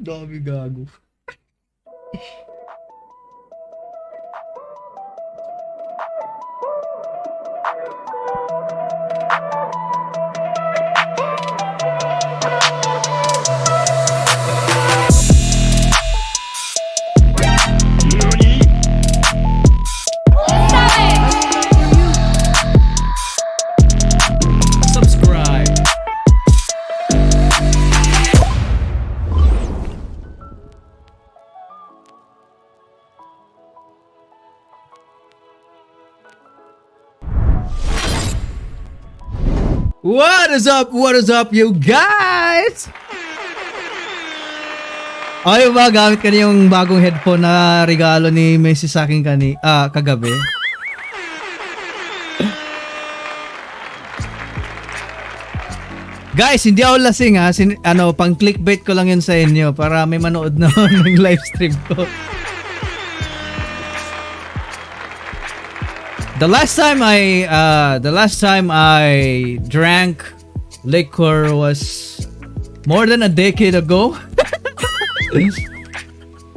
Dami gago. What is up? What is up, you guys? Ay ba, gamit ka niya yung bagong headphone na regalo ni Messi sa akin kagabi. Guys, hindi ako lasing ha. Pang clickbait ko lang yun sa inyo para may manood na ng live stream ko. The last time I drank liquor was more than a decade ago.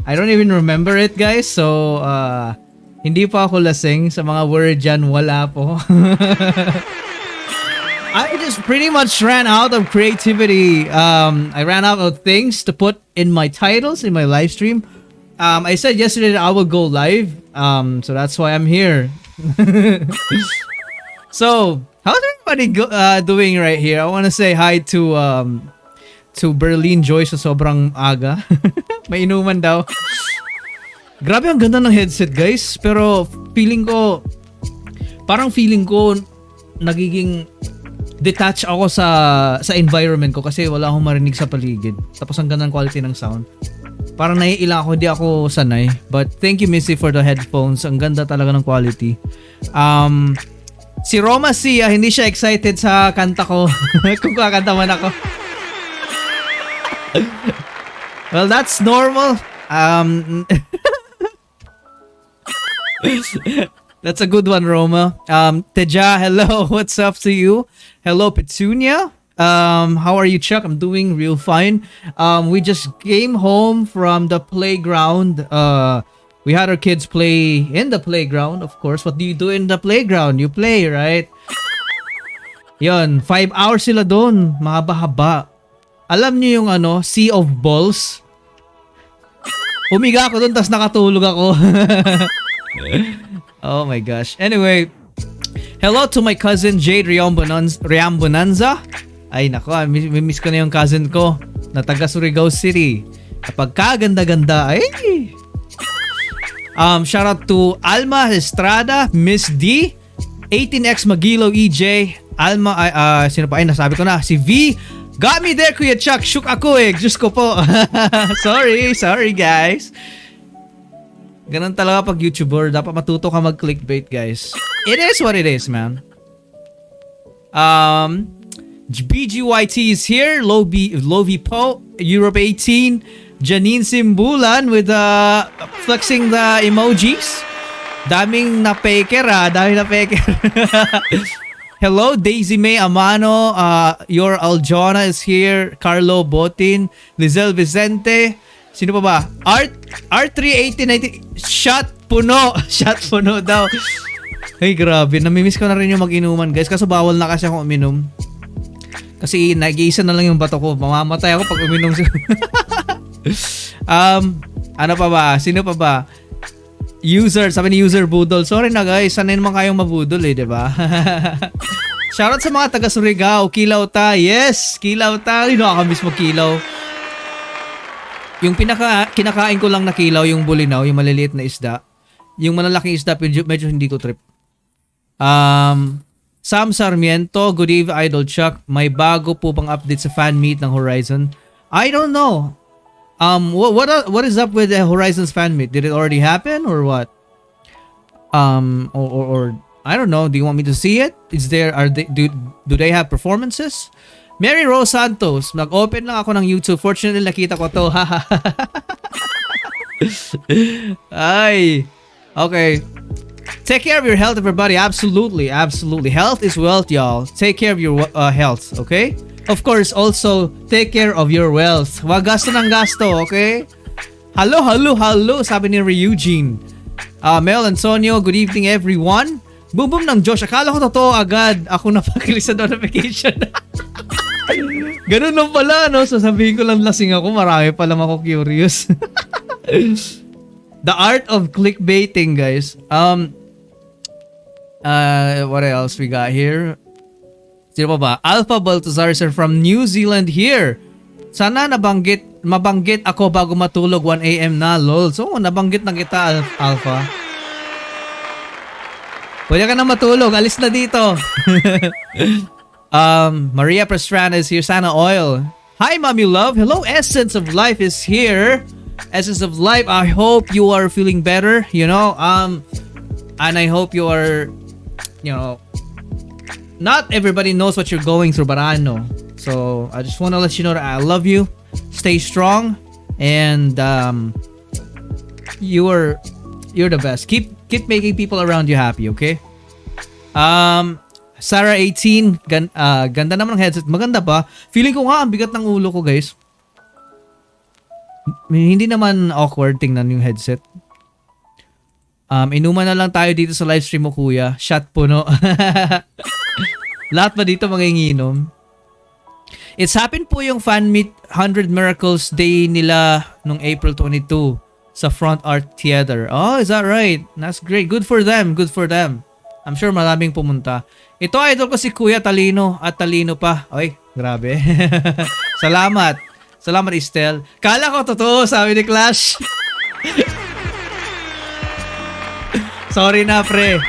I don't even remember it, guys. So, hindi pa ako lasing. Sa mga word dyan, wala po. I just pretty much ran out of creativity. I ran out of things to put in my titles, in my live stream. I said yesterday that I will go live. So that's why I'm here. So, how's everybody doing right here? I want to say hi to Berlin Joy sa sobrang aga. May inuman daw. Grabe ang ganda ng headset, guys. Pero feeling ko nagiging detach ako sa environment ko kasi wala akong marinig sa paligid. Tapos ang ganda ng quality ng sound. Parang naiilang ako, di ako sanay. But thank you, Missy, for the headphones. Ang ganda talaga ng quality. Si Roma Sia, hindi siya excited sa kanta ko. Kung kakanta man ako. Well, that's normal. That's a good one, Roma. Teja, hello. What's up to you? Hello, Petunia. How are you, Chuck? I'm doing real fine. We just came home from the playground. We had our kids play in the playground, of course. What do you do in the playground? You play, right? Yun, 5 hours sila doon. Mahaba-haba. Alam niyo yung Sea of Balls? Humiga ako doon, tas nakatulog ako. Oh my gosh. Anyway, hello to my cousin Jade Riambonanza. Ay nako, miss ko na yung cousin ko na taga Surigao City. Kapag kaganda-ganda, ay. Shout out to Alma Estrada, Miss D, 18X Magilo EJ, Alma, sino pa? Ay, nasabi ko na. Si V, got me there, Kuya Chuck. Shook ako eh. Diyos ko po. Sorry guys. Ganun talaga pag YouTuber. Dapat matuto ka mag-clickbait, guys. It is what it is, man. BGYT is here. Lovi Po, Europe 18. Janine Simbulan with flexing the emojis. Daming na-faker Daming na-faker. Hello, Daisy May Amano. Your Aljona is here. Carlo Botin. Lizelle Vicente. Sino pa ba? R31890. Shot puno. Shot puno daw. Ay, grabe. Namimiss ko na rin yung mag-inuman, guys. Kaso bawal na kasi ako uminom. Kasi nag-iisa na lang yung bato ko. Mamamatay ako pag uminom. Ano pa ba? Sino pa ba? Sabi ni User Budol. Sorry na, guys. Sanay naman kayong mabudol eh, diba? Shoutout sa mga taga Surigao. Kilaw ta. Yes! Kilaw ta. Nakakamiss mo kilaw. Yung kinakain ko lang na kilaw, yung bulinaw, yung maliliit na isda. Yung malalaking isda, medyo hindi ko trip. Sam Sarmiento, good evening, Idol Chuck. May bago po bang update sa fan meet ng Horizon? I don't know. What is up with the Horizon's fan meet? Did it already happen or what? Or I don't know. Do you want me to see it? Do they have performances? Mary Rose Santos, nag-open lang ako ng YouTube. Fortunately, nakita ko to. Ay. Okay. Take care of your health, everybody. Absolutely. Health is wealth, y'all. Take care of your health, okay? Of course, also, take care of your wealth. Wag gasto ng gasto, okay? Hello, sabi ni Eugene. Mel Antonio, good evening, everyone. Boom ng Josh. Akala ko totoo agad. Ako napakilis sa notification. Ganun lang pala, no? So sabihin ko lang lasing ako. Marami pa lang ako curious. The art of clickbaiting, guys. What else we got here? Sino pa ba? Alpha Baltazar sir from New Zealand here. Sana mabanggit ako bago matulog 1 AM na, lol. So, nabanggit na kita, Alpha. Pwede ka na matulog. Alis na dito. Maria Pastrana is here. Sana Oil. Hi, Mommy Love. Hello, Essence of Life is here. Essence of Life, I hope you are feeling better, you know. And I hope you are, you know, not everybody knows what you're going through, but I know. So, I just want to let you know that I love you. Stay strong. And you're the best. Keep making people around you happy, okay? Sarah 18, ganda naman ng headset. Maganda ba? Feeling ko nga ang bigat ng ulo ko, guys. Hindi naman awkward tingnan yung headset. Inuman na lang tayo dito sa live stream mo, kuya. Shot puno. Lahat ba dito manginginom? It's happened po yung fan meet 100 Miracles Day nila nung April 22 sa Front Art Theater. Oh, is that right? That's great. Good for them. I'm sure maraming pumunta. Ito, idol ko si Kuya, talino at talino pa. Oy, grabe. Salamat, Estel. Kala ko totoo, sabi ni Clash. Sorry na, pre.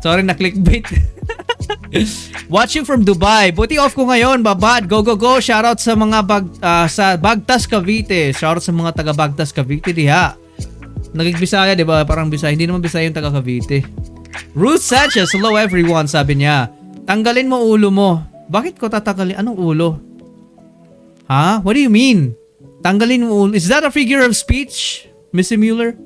Sorry na clickbait. Watching from Dubai. Buti off ko ngayon, babad. Go. Shoutout sa mga sa Bagtas Cavite. Shoutout sa mga taga Bagtas Cavite diha. Nagig-Bisaya, 'di ba? Parang Bisaya. Hindi naman Bisaya yung taga Cavite. Ruth Sanchez, hello everyone, sabi niya. Tanggalin mo ulo mo. Bakit ko tatanggalin? Anong ulo? Ha? What do you mean? Tanggalin mo ulo. Is that a figure of speech, Missy Mueller?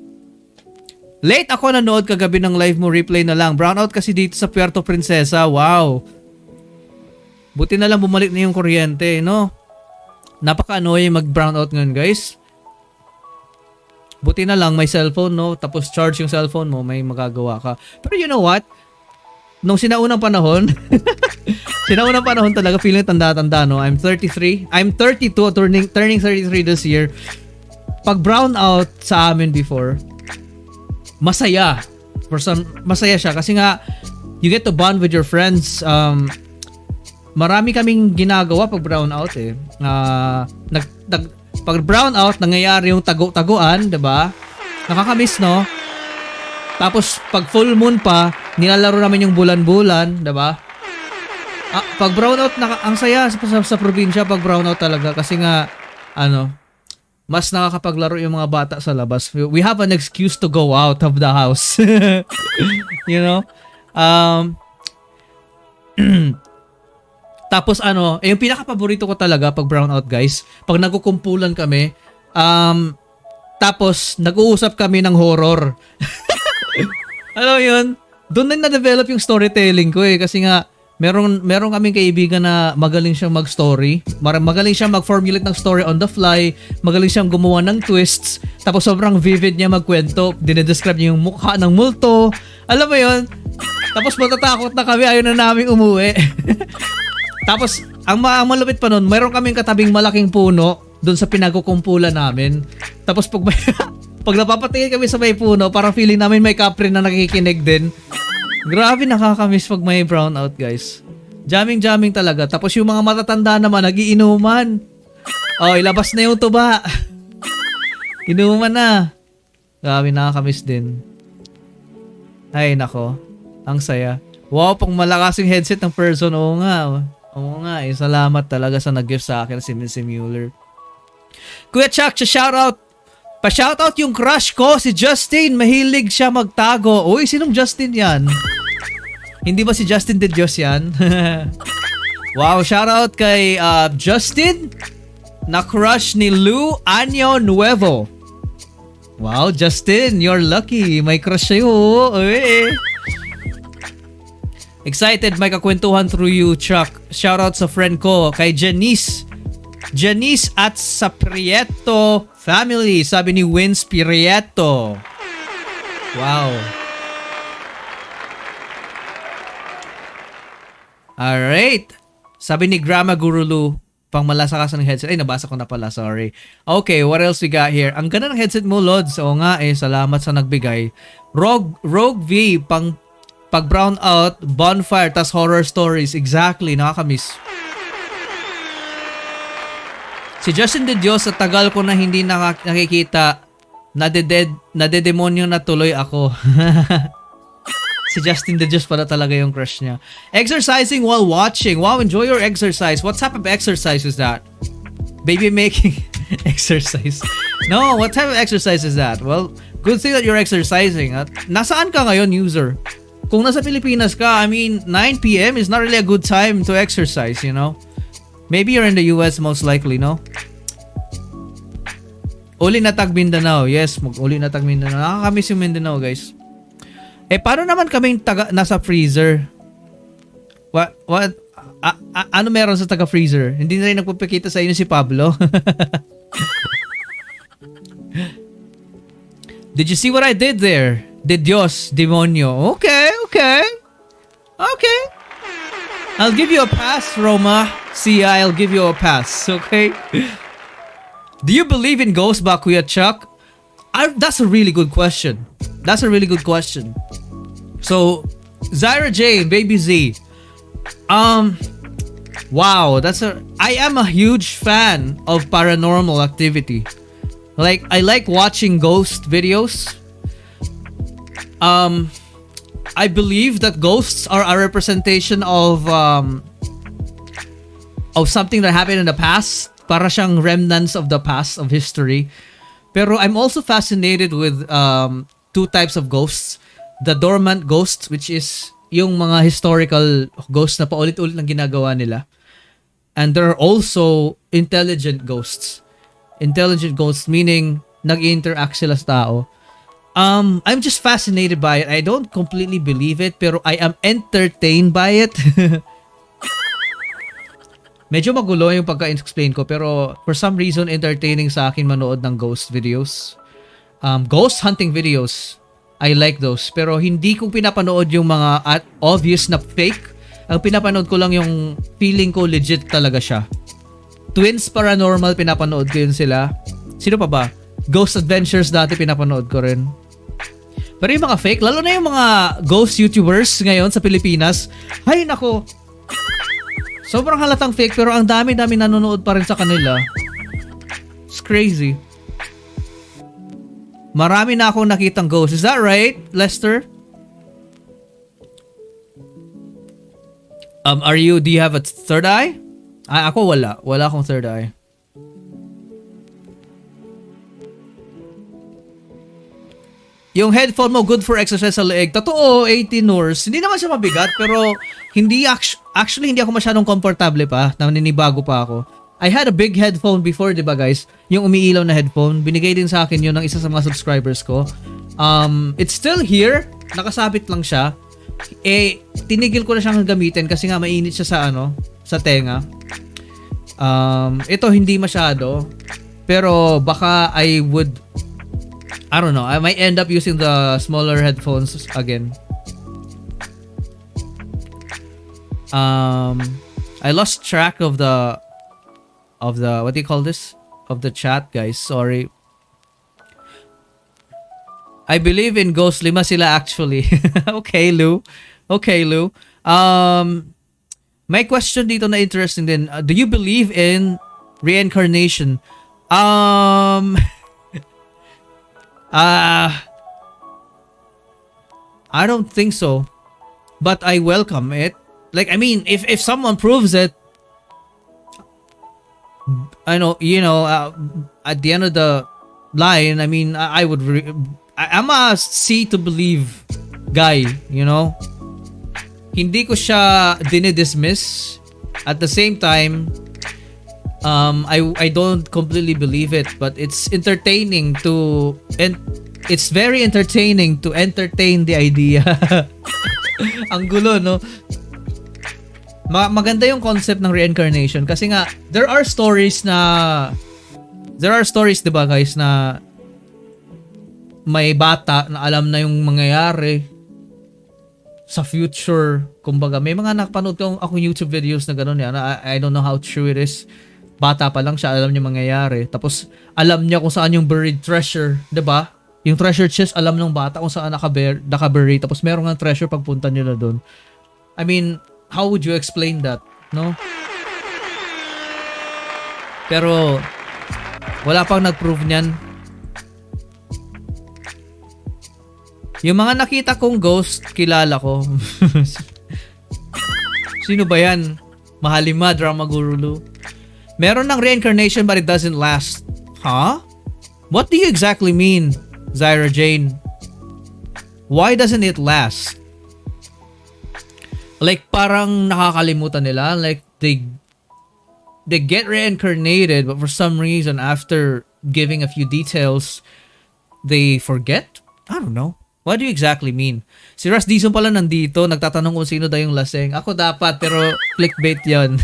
Late ako nanood kagabi ng live mo, replay na lang. Brownout kasi dito sa Puerto Princesa. Wow. Buti na lang bumalik na yung kuryente, no? Napaka-annoying mag-brownout ngayon, guys. Buti na lang may cellphone, no? Tapos charge yung cellphone mo, may magagawa ka. Pero you know what? Nung sinaunang panahon, talaga, feeling tanda-tanda, no? I'm 33. I'm 32, turning 33 this year. Pag brownout sa amin before, masaya. Masaya siya kasi nga you get to bond with your friends. Marami kaming ginagawa pag brownout eh. Pag brownout nangyayari yung tago-taguan, 'di ba? Nakakamiss, no? Tapos pag full moon pa, nilalaro namin yung bulan-bulan, 'di ba? Pag brownout ang saya sa probinsya pag brownout talaga kasi nga mas nakakapaglaro yung mga bata sa labas. We have an excuse to go out of the house. You know? Tapos yung pinaka-paborito ko talaga pag brownout, guys, pag nagkukumpulan kami, tapos nag-uusap kami ng horror. Alam mo yun? Doon na na-develop yung storytelling ko eh. Kasi nga, meron kaming kaibigan na magaling siyang mag-story. Magaling siyang mag-formulate ng story on the fly. Magaling siyang gumawa ng twists. Tapos sobrang vivid niya magkwento. Dinedescribe niya yung mukha ng multo. Alam mo yun? Tapos matatakot na kami. Ayaw na namin umuwi. Tapos, ang malupit pa nun, meron kaming katabing malaking puno doon sa pinagkukumpulan namin. Tapos pag napapatingin kami sa may puno, parang feeling namin may kapre na nakikinig din. Grabe, nakakamiss pag may brownout, guys. Jamming talaga. Tapos yung mga matatanda naman, nagiinuman. Oh, ilabas na yung tuba. Inuman na. Grabe, nakakamiss din. Ay, nako. Ang saya. Wow, pang malakas yung headset ng person. Oo nga. Oo nga, eh. Salamat talaga sa nag-gift sa akin si Missy Mueller. Kuya Chuck, shoutout. Pa-shoutout yung crush ko, si Justin. Mahilig siya magtago. Uy, sinong Justin yan? Hindi ba si Justin de Dios yan? Wow, shoutout kay Justin na crush ni Lou Año Nuevo. Wow, Justin, you're lucky. May crush sa'yo. Uy. Excited, may kakwentuhan through you, Chuck. Shoutout sa friend ko, kay Janice. Janice at sa Prieto family, sabi ni Wins Prieto. Wow. Alright. Sabi ni Grandma Gurulu, pang malasakas ng headset. Ay, nabasa ko na pala, sorry. Okay, what else we got here? Ang ganda ng headset mo, Lods. Oo nga eh, salamat sa nagbigay. Rogue V, pang pag brown out, bonfire, tas horror stories. Exactly, nakakamiss. Si Justin de Dios, sa tagal ko na hindi nakikita, nadedemonyo na tuloy ako. Si Justin de Dios pala talaga yung crush niya. Exercising while watching. Wow, enjoy your exercise. What type of exercise is that? Baby making exercise. No, what type of exercise is that? Well, good thing that you're exercising. At nasaan ka ngayon, user? Kung nasa Pilipinas ka, I mean, 9 p.m. is not really a good time to exercise, you know? Maybe you're in the US most likely, no? Uli na tag Mindanao. Yes, uli na tag Mindanao. Nakakamiss yung Mindanao, guys. Eh, paano naman kaming nasa freezer? What? Ano meron sa taga-freezer? Hindi na rin nagpapakita sa inyo si Pablo. Did you see what I did there? De Dios, demonyo. Okay. I'll give you a pass, Roma. See, I'll give you a pass, okay? Do you believe in ghosts ba, Kuya Chuck? That's a really good question. So, Zyra Jane, Baby Z. Wow, I am a huge fan of paranormal activity. Like, I like watching ghost videos. I believe that ghosts are a representation of something that happened in the past. Para siyang remnants of the past, of history. Pero I'm also fascinated with two types of ghosts. The dormant ghosts, which is yung mga historical ghosts na paulit-ulit na ginagawa nila. And there are also intelligent ghosts. Intelligent ghosts meaning nag-interact sila sa tao. I'm just fascinated by it. I don't completely believe it, pero I am entertained by it. Medyo magulo yung pagka-explain ko, pero for some reason, entertaining sa akin manood ng ghost videos. Ghost hunting videos. I like those. Pero hindi ko pinapanood yung mga obvious na fake. Ang pinapanood ko lang yung feeling ko legit talaga siya. Twins Paranormal, pinapanood ko yun sila. Sino pa ba? Ghost Adventures dati pinapanood ko rin. Pero yung mga fake, lalo na yung mga ghost YouTubers ngayon sa Pilipinas, ay nako, sobrang halatang fake pero ang dami-dami nanonood pa rin sa kanila. It's crazy. Marami na akong nakitang ghost. Is that right, Lester? Do you have a third eye? Ako wala. Wala akong third eye. Yung headphone mo, good for exercise sa leeg. Totoo, 18 hours. Hindi naman siya mabigat, pero actually hindi ako masyadong komportable pa. Naninibago pa ako. I had a big headphone before, di ba guys? Yung umiilaw na headphone. Binigay din sa akin yun ng isa sa mga subscribers ko. It's still here. Nakasabit lang siya. Eh, tinigil ko na siyang gamitin kasi nga mainit siya sa tenga. Ito hindi masyado. Pero baka I don't know. I might end up using the smaller headphones again. I lost track of the what do you call this? Of the chat, guys. Sorry. I believe in ghosts. 5 sila actually. Okay, Lou. May question dito na interesting din. Do you believe in reincarnation? I don't think so. But I welcome it. Like, I mean, if someone proves it, I know, at the end of the line, I mean, I would, I'm a see to believe guy, Hindi ko siya dinidismiss. At the same time, I don't completely believe it, but it's entertaining and it's very entertaining to entertain the idea. Ang gulo, no? Maganda yung concept ng reincarnation kasi nga there are stories, 'di ba guys, na may bata na alam na yung mangyayari sa future. Kumbaga, may mga nakapanood ako YouTube videos na gano'n yan. I don't know how true it is. Bata pa lang siya, alam niya mangyayari. Tapos alam niya kung saan yung buried treasure, 'di ba? Yung treasure chest, alam ng bata kung saan nakabury. Tapos meron nga treasure pagpunta nila doon. I mean, how would you explain that, no? Pero wala pang nag-prove niyan. Yung mga nakita kong ghost, kilala ko. Sino ba yan? Mahalima, drama guru. Meron ng reincarnation but it doesn't last. Huh? What do you exactly mean, Zyra Jane? Why doesn't it last? Like parang nakakalimutan nila, like they get reincarnated but for some reason after giving a few details they forget? I don't know. What do you exactly mean? Si Russ Dizon pala nandito, nagtatanong kung sino daw yung laseng. Ako dapat, pero clickbait yon.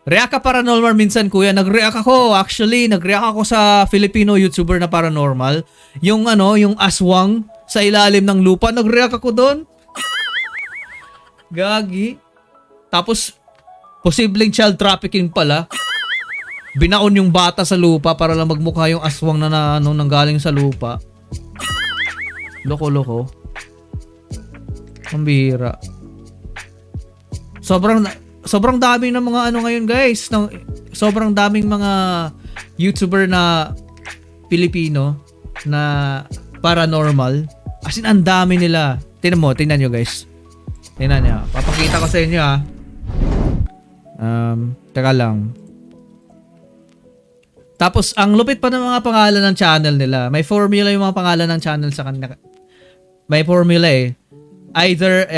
React ka paranormal minsan, kuya. Nag-react ako. Actually, nag-react ako sa Filipino YouTuber na paranormal. Yung yung aswang sa ilalim ng lupa. Nag-react ako doon. Gagi. Tapos, posibleng child trafficking pala. Binaon yung bata sa lupa para lang magmukha yung aswang na nanggaling sa lupa. Loko-loko. Ang bihira. Sobrang daming ng mga ngayon guys. Sobrang daming mga YouTuber na Pilipino na paranormal. As in, ang dami nila. Tingnan nyo guys. Tingnan nyo. Papakita ko sa inyo Teka lang. Tapos, ang lupit pa ng mga pangalan ng channel nila. May formula yung mga pangalan ng channel sa kanila. May formula eh. Either,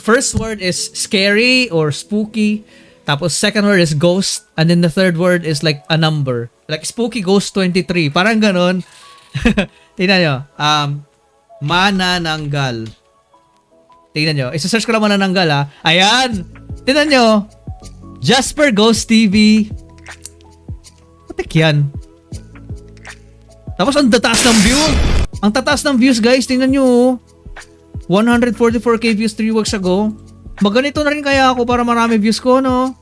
first word is scary or spooky. Tapos, second word is ghost. And then the third word is like a number. Like, spooky ghost 23. Parang ganon. Tingnan nyo. Manananggal. Tingnan nyo. Isa-search ko lang manananggal Ayan! Tingnan nyo. Jasper Ghost TV. Patik yan. Tapos ang tataas ng view. Ang tataas ng views guys. Tingnan nyo 144k views 3 weeks ago. Maganito na rin kaya ako para marami views ko, no?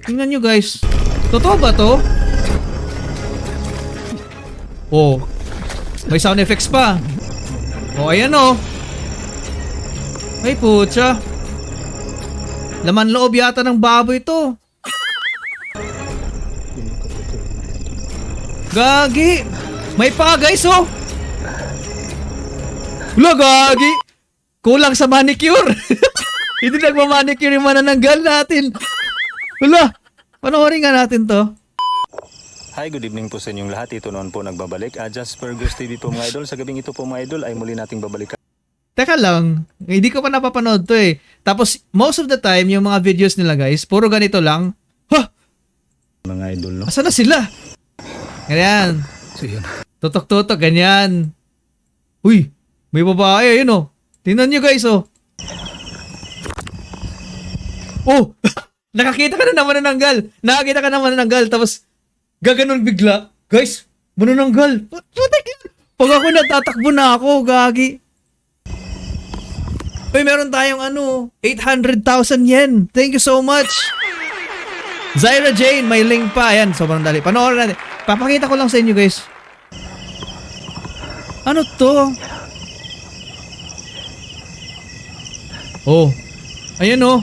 Tingnan nyo guys. Totoo ba to? Oh. May sound effects pa. Oh, ayan Ay putya. Laman loob yata ng baboy to. Gagi! May pa guys Wala gagi! Kulang sa manicure! Hindi nagmamanicure yung manananggal natin. Wala! Panoorin nga natin to. Hi, good evening po sa inyong lahat. Ito noon po nagbabalik. Jasper Ghost TV po mga idol. Sa gabing ito po mga idol ay muli nating babalikan. Teka lang, hindi ko pa napapanood to Tapos, most of the time, yung mga videos nila guys, puro ganito lang. Mga idol, no? Asa na sila? Ganyan. Tutok-tutok, ganyan. Uy, may babae, ayun Tingnan nyo guys, nakakita ka na naman manananggal. Nakakita ka na manananggal, tapos, gaganon bigla. Guys, manananggal. Pag ako natatakbo na ako, gagi. Uy, meron tayong 800,000 yen. Thank you so much. Zyra Jane, may link pa. Ayan, sobrang dali. Panoorin natin. Papakita ko lang sa inyo, guys. Ano to? Oh. Ayan oh.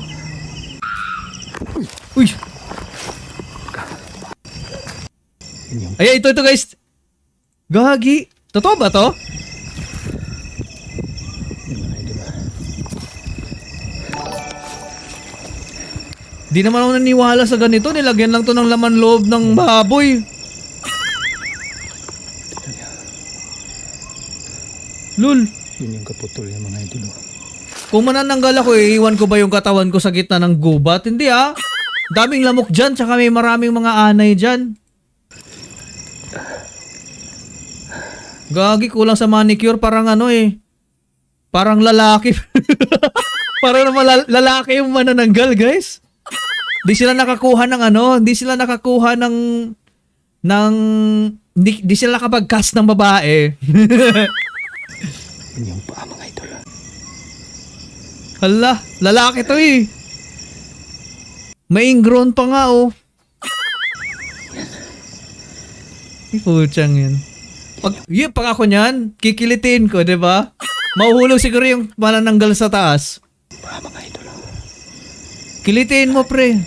Uy. Ay, ito guys. Gagi. Totoo ba to? Di naman ako naniwala sa ganito. Nilagyan lang to ng laman loob ng baboy. Lul. Yun yung kaputol yung mga idol. Kung manananggal ako, iiwan ko ba yung katawan ko sa gitna ng gubat? Hindi ah. Daming lamok dyan, tsaka may maraming mga anay dyan. Gagi, kulang sa manicure. Parang ano eh. Parang lalaki. Parang naman lalaki yung manananggal, guys. Di sila nakakuha ng ano. Di sila nakakuha ng di sila nakapag-cast ng babae. Yun yung paa mga idol. Hala, lalaki to eh. May ingrown pa nga oh. Putsang yan. Pag ako niyan, kikilitin ko, di ba? Mahuhulog siguro yung manananggal sa taas. Paa mga idol. Kilitin mo, pre.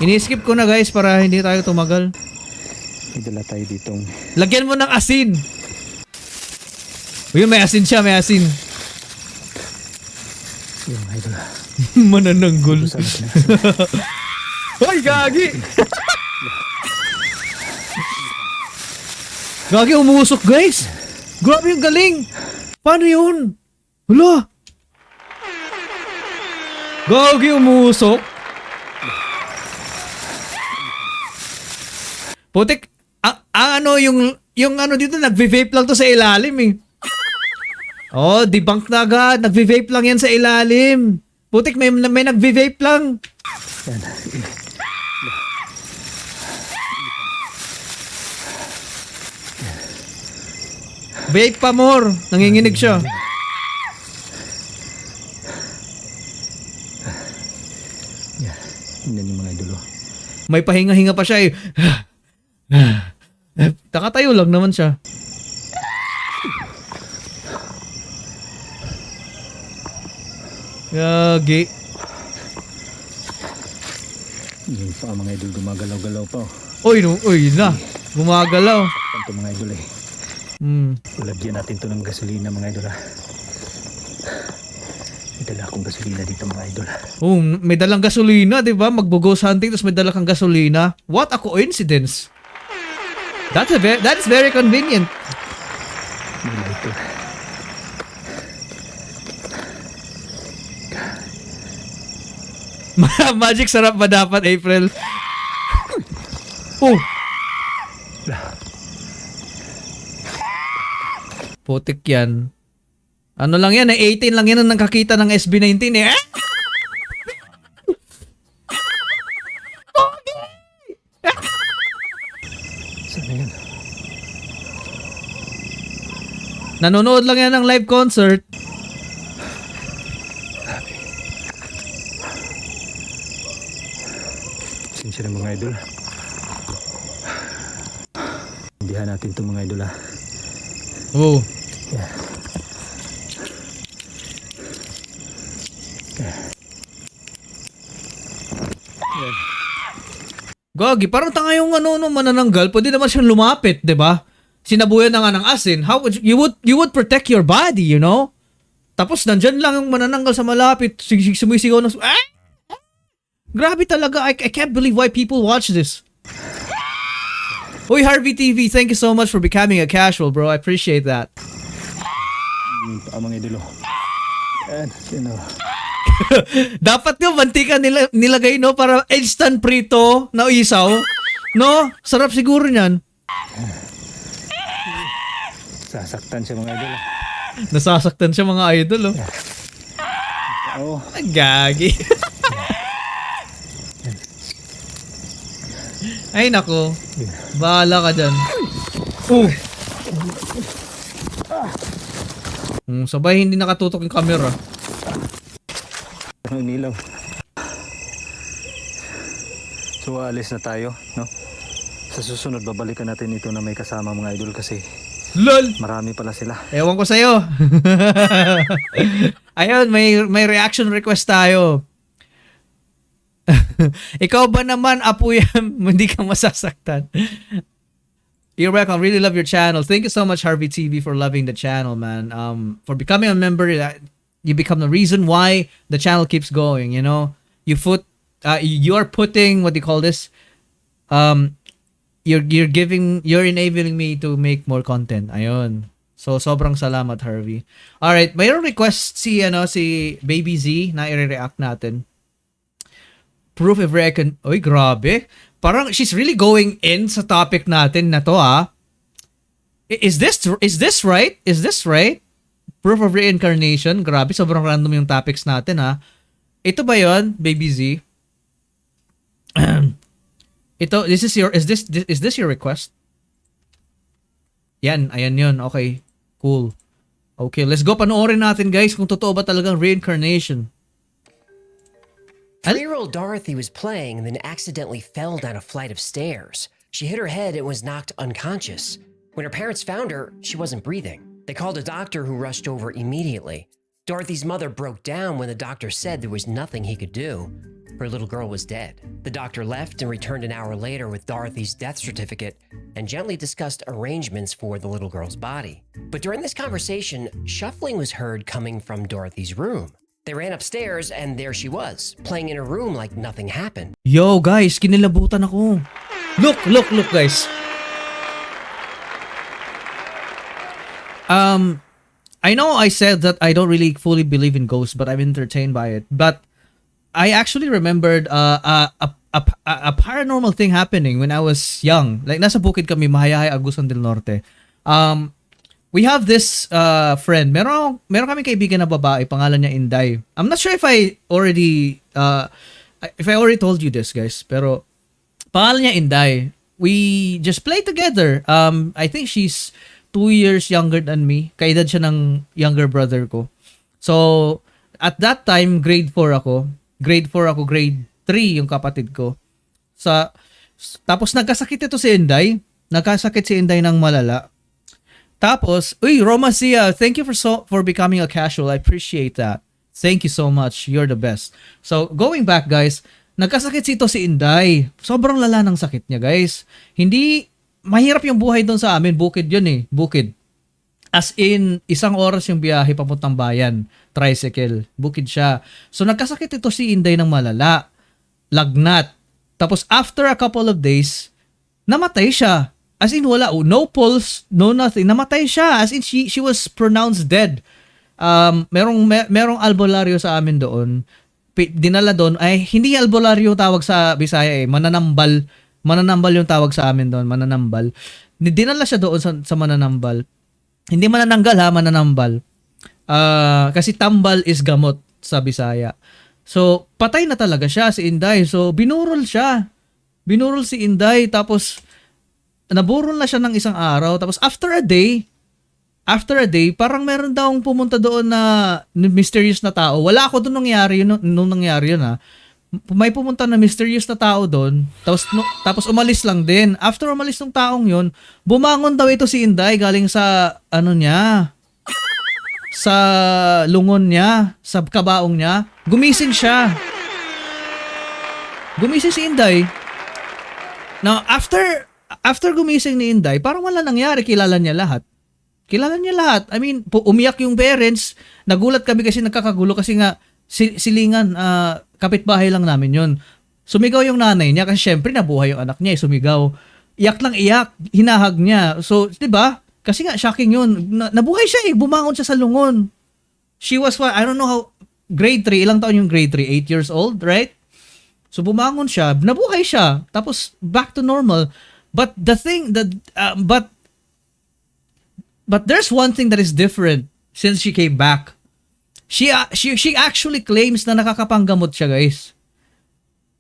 Ini-skip ko na guys para hindi tayo tumagal. May dala tayo ditong... Lagyan mo ng asin. Uy, may asin siya, may asin. Yung mga idol. Manananggol. Hoy, gagi! Gagi, umusok guys. Grabe yung galing. Paano yun? Hala. Gagi, umusok. Putik, ano yung ano dito, nagve-vape lang to sa ilalim eh. Oh, debunk na agad. Nagve-vape lang yan sa ilalim. Putik, may nagve-vape lang. Yan. Vape pa more. Nanginginig siya. Yan. Yan yung mga idol. May pahinga-hinga pa siya eh. Nakatayo lang naman siya. Gagi. Yung paa mga idol gumagalaw-galaw pa. Oy, na. Gumagalaw. Ito mga idol eh. Lagyan natin to ng gasolina mga idol. May dala akong gasolina dito mga idol. Oh, may dalang gasolina, 'di ba? Magbo-ghost hunting tapos may dala kang gasolina. What a coincidence. That is very convenient. May lighter. Magic sarap ba dapat, April? Oh. Putik yan. Ano lang yan, 18 lang yan ang nakakita ng SB19 eh. Sana yan. Nanonood lang yan ng live concert. Sinsya ng mga idol. Hindihan natin itong mga idol. Oh. Yeah. Gagi, parang tanga yung manananggal. Pwede naman siyang lumapit, 'di ba? Sinabuyan na nga ng asin. How would you would protect your body, you know? Tapos nandyan lang yung manananggal sa malapit. Sumisigaw ng Grabe talaga. I can't believe why people watch this. Uy, Harvey TV, thank you so much for becoming a casual, bro. I appreciate that. Mga idolo. Yan, sino? Dapat yung mantika nilagay, no? Para instant prito na isaw. No? Sarap siguro niyan. Sasaktan siya mga idolo. Nasasaktan siya mga idol, oh. Oh. Gagi. Ay, nako. Bahala ka dyan. Sabay hindi nakatutok yung camera. Ano nilaw? So, alis na tayo, no? Sa susunod, babalikan natin ito na may kasama mga idol kasi LOL! Marami pala sila. Ewan ko sa'yo. Ayun, may reaction request tayo. Ikaw ba naman, apo yan, hindi ka masasaktan? You're welcome. Really love your channel. Thank you so much, Harvey TV, for loving the channel, man. For becoming a member, you become the reason why the channel keeps going. You know, you are putting, what do you call this? You're enabling me to make more content. Ayun. So sobrang salamat, Harvey. All right, mayroong request si Baby Z na i-react natin. Proof of recon. Oy, grabe. Parang she's really going in sa topic natin na to, ah. Is this right? Is this right? Proof of reincarnation. Grabe, sobrang random yung topics natin, ha. Ito ba 'yon, Baby Z? Is this your request? Yan, ayan 'yon. Okay. Cool. Okay, let's go panoorin natin, guys, kung totoo ba talagang reincarnation. 3-year-old Dorothy was playing and then accidentally fell down a flight of stairs. She hit her head and was knocked unconscious. When her parents found her, she wasn't breathing. They called a doctor who rushed over immediately. Dorothy's mother broke down when the doctor said there was nothing he could do. Her little girl was dead. The doctor left and returned an hour later with Dorothy's death certificate and gently discussed arrangements for the little girl's body. But during this conversation, shuffling was heard coming from Dorothy's room. They ran upstairs and there she was, playing in her room like nothing happened. Yo, guys, kinilabutan ako. Look, guys. I know I said that I don't really fully believe in ghosts, but I'm entertained by it. But I actually remembered a paranormal thing happening when I was young. Like, nasa bukid kami, Mahayay, Agusan del Norte. We have this friend. Meron kami kaibigan na babae, pangalan niya Inday. I'm not sure if I already told you this, guys, pero pangalan niya Inday. We just play together. I think she's 2 years younger than me. Kaedad siya ng younger brother ko. So, at that time, grade 4 ako. Grade 3 yung kapatid ko. Tapos nagkasakit ito si Inday. Nagkasakit si Inday ng malala. Tapos, Roma Sia, thank you for becoming a casual. I appreciate that. Thank you so much. You're the best. So, going back, guys, nagkasakit si Inday. Sobrang lala ng sakit niya, guys. Hindi, mahirap yung buhay doon sa amin. Bukid yun eh. Bukid. As in, 1 oras yung biyahe papuntang bayan. Tricycle. Bukid siya. So, nagkasakit ito si Inday ng malala. Lagnat. Tapos, after a couple of days, namatay siya. As in, wala. No pulse, no nothing. Namatay siya. As in, she was pronounced dead. Merong albularyo sa amin doon. Dinala doon. Ay, hindi albularyo tawag sa Bisaya eh. Mananambal. Mananambal yung tawag sa amin doon. Mananambal. Dinala siya doon sa mananambal. Hindi manananggal ha, mananambal. Kasi tambal is gamot sa Bisaya. So, patay na talaga siya, si Inday. So, binurol siya. Binurol si Inday. Tapos, naburol na siya ng 1 araw. Tapos after a day, parang meron daw pumunta doon na mysterious na tao. Wala ako doon nung nangyari yun ha. May pumunta na mysterious na tao doon. Tapos umalis lang din. After umalis ng taong yun, bumangon daw ito si Inday galing sa sa lungon niya, sa kabaong niya. Gumising siya. Gumising si Inday. Now, after gumising ni Inday, parang wala nangyari. Kilala niya lahat. I mean, umiyak yung parents. Nagulat kami kasi nagkakagulo kasi nga silingan, kapitbahay lang namin yun. Sumigaw yung nanay niya kasi syempre nabuhay yung anak niya. Sumigaw. Iyak lang iyak. Hinahag niya. So, diba? Kasi nga, shocking yun. Nabuhay siya eh. Bumangon siya sa lungon. She was, I don't know how, grade 3. Ilang taon yung grade 3? 8 years old, right? So, bumangon siya. Nabuhay siya. Tapos, back to normal. But the thing that but there's one thing that is different since she came back. She actually claims na nakakapanggamot siya, guys.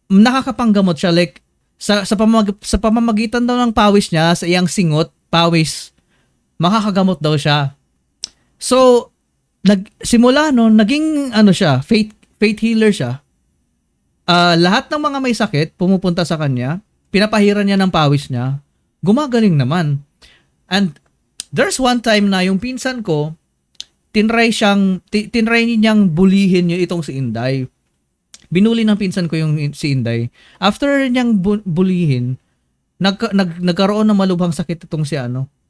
Nakakapanggamot siya like sa pamamagitan daw ng pawis niya, sa iyang singot, pawis, makakagamot daw siya. So, simula no, naging siya, faith healer siya. Lahat ng mga may sakit pumupunta sa kanya. Pinapahiran niya ng pawis niya, gumagaling naman. And there's one time na yung pinsan ko, tinry niyang bulihin yung itong si Inday. Binuli ng pinsan ko yung si Inday. After niyang bulihin, nagkaroon ng malubhang sakit itong si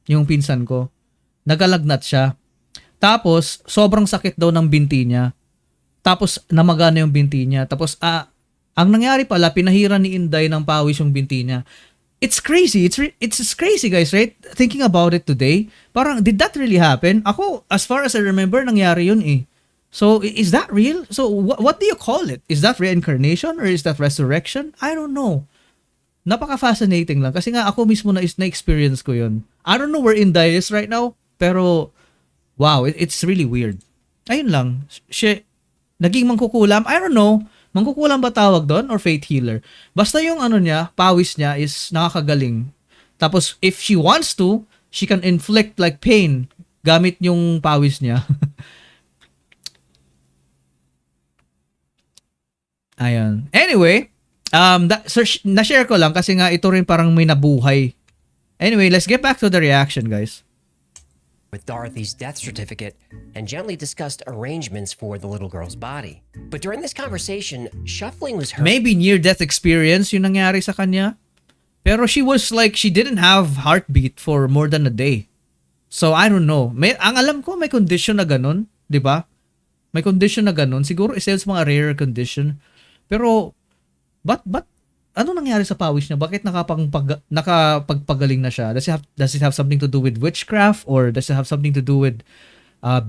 yung pinsan ko. Nagalagnat siya. Tapos, sobrang sakit daw ng binti niya. Tapos, namagana yung binti niya. Tapos, ang nangyari pala, pinahiran ni Inday ng pawis yung binti niya. It's crazy. It's crazy, guys, right? Thinking about it today, parang, did that really happen? Ako, as far as I remember, nangyari yun eh. So, is that real? So, what do you call it? Is that reincarnation or is that resurrection? I don't know. Napaka-fascinating lang. Kasi nga, ako mismo na-experience ko yun. I don't know where Inday is right now, pero, wow, it's really weird. Ayun lang. Naging mangkukulam. I don't know. Mangkukulam ba tawag doon or faith healer? Basta yung niya, pawis niya is nakakagaling. Tapos if she wants to, she can inflict like pain gamit yung pawis niya. Ayun. Anyway, na-share ko lang kasi nga ito rin parang may nabuhay. Anyway, let's get back to the reaction, guys. With Dorothy's death certificate and gently discussed arrangements for the little girl's body. But during this conversation, shuffling was heard. Maybe near-death experience yung nangyari sa kanya. Pero she didn't have heartbeat for more than a day. So, I don't know. Ang alam ko, may condition na ganun. Di ba? May condition na ganun. Siguro isa sa mga rare condition. Pero, but ano nangyari sa pawis niya? Bakit nakapagpagaling na siya? Does it have something to do with witchcraft? Or does it have something to do with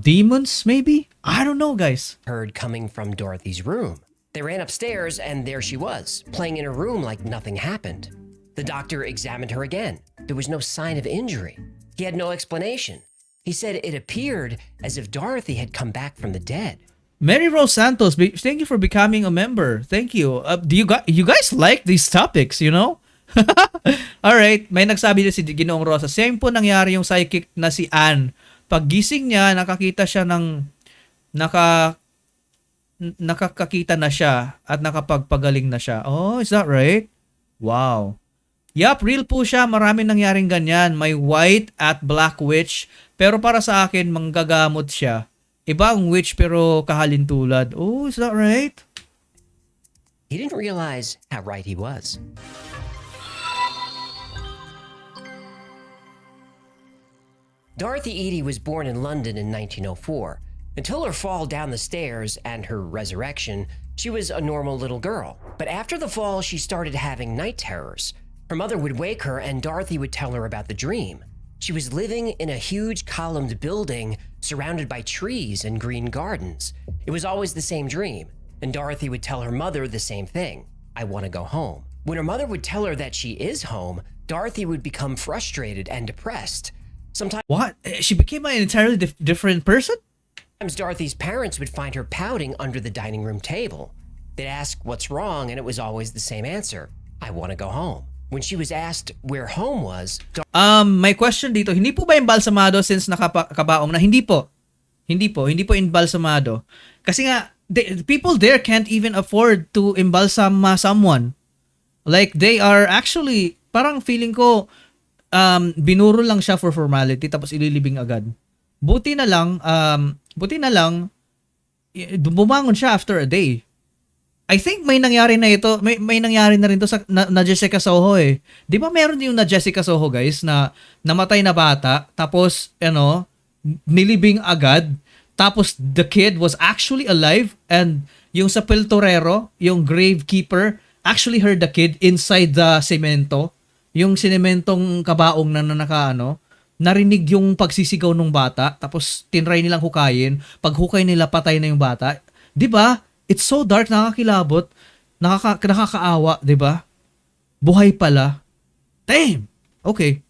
demons, maybe? I don't know, guys. Heard coming from Dorothy's room. They ran upstairs and there she was, playing in her room like nothing happened. The doctor examined her again. There was no sign of injury. He had no explanation. He said it appeared as if Dorothy had come back from the dead. Mary Rose Santos, thank you for becoming a member. Thank you. Do you guys like these topics, you know? All right, may nagsabi na si Ginoong Rosa. Same po nangyari yung psychic na si Anne. Paggising niya, nakakita siya ng nakakakita na siya at nakapagpagaling na siya. Oh, is that right? Wow. Yup, real po siya. Marami nangyaring ganyan. May white at black witch. Pero para sa akin, manggagamot siya. Iba ang witch pero kahalintulad. Oh, is that right? He didn't realize how right he was. Dorothy Eady was born in London in 1904. Until her fall down the stairs and her resurrection, she was a normal little girl. But after the fall, she started having night terrors. Her mother would wake her and Dorothy would tell her about the dream. She was living in a huge columned building surrounded by trees and green gardens. It was always the same dream, and Dorothy would tell her mother the same thing. I want to go home. When her mother would tell her that she is home, Dorothy would become frustrated and depressed. Sometimes She became an entirely different person? Dorothy's parents would find her pouting under the dining room table. They'd ask what's wrong, and it was always the same answer. I want to go home. When she was asked where home was, may question dito. Hindi po ba embalsamado since nakabaong na? Hindi po embalsamado. Kasi nga, people there can't even afford to embalsam someone. Like, they are actually, parang feeling ko, binuro lang siya for formality tapos ililibing agad. Buti na lang, bumangon siya after a day. I think may nangyari na ito, may nangyari na rin to sa na Jessica Soho eh. 'Di ba meron din yung na Jessica Soho, guys, na namatay na bata tapos nilibing agad tapos the kid was actually alive and yung sa peltorero, yung gravekeeper actually heard the kid inside the semento. Yung sinementong kabaong na narinig yung pagsisigaw ng bata tapos tinry nilang hukayin. Pag hukay nila patay na yung bata. 'Di ba? It's so dark, nakakilabot, nakakaawa, di ba? Buhay pala. Damn! Okay.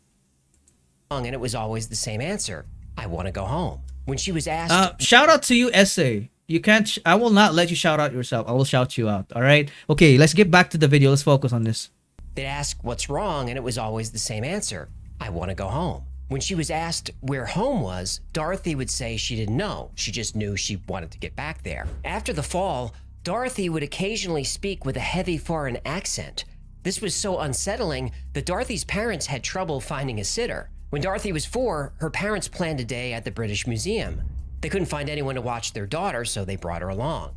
And it was always the same answer. I want to go home. When she was asked... shout out to you, Essay. You can't... I will not let you shout out yourself. I will shout you out, alright? Okay, let's get back to the video. Let's focus on this. They'd ask what's wrong, and it was always the same answer. I want to go home. When she was asked where home was, Dorothy would say she didn't know. She just knew she wanted to get back there. After the fall, Dorothy would occasionally speak with a heavy foreign accent. This was so unsettling that Dorothy's parents had trouble finding a sitter. When Dorothy was 4, her parents planned a day at the British Museum. They couldn't find anyone to watch their daughter, so they brought her along.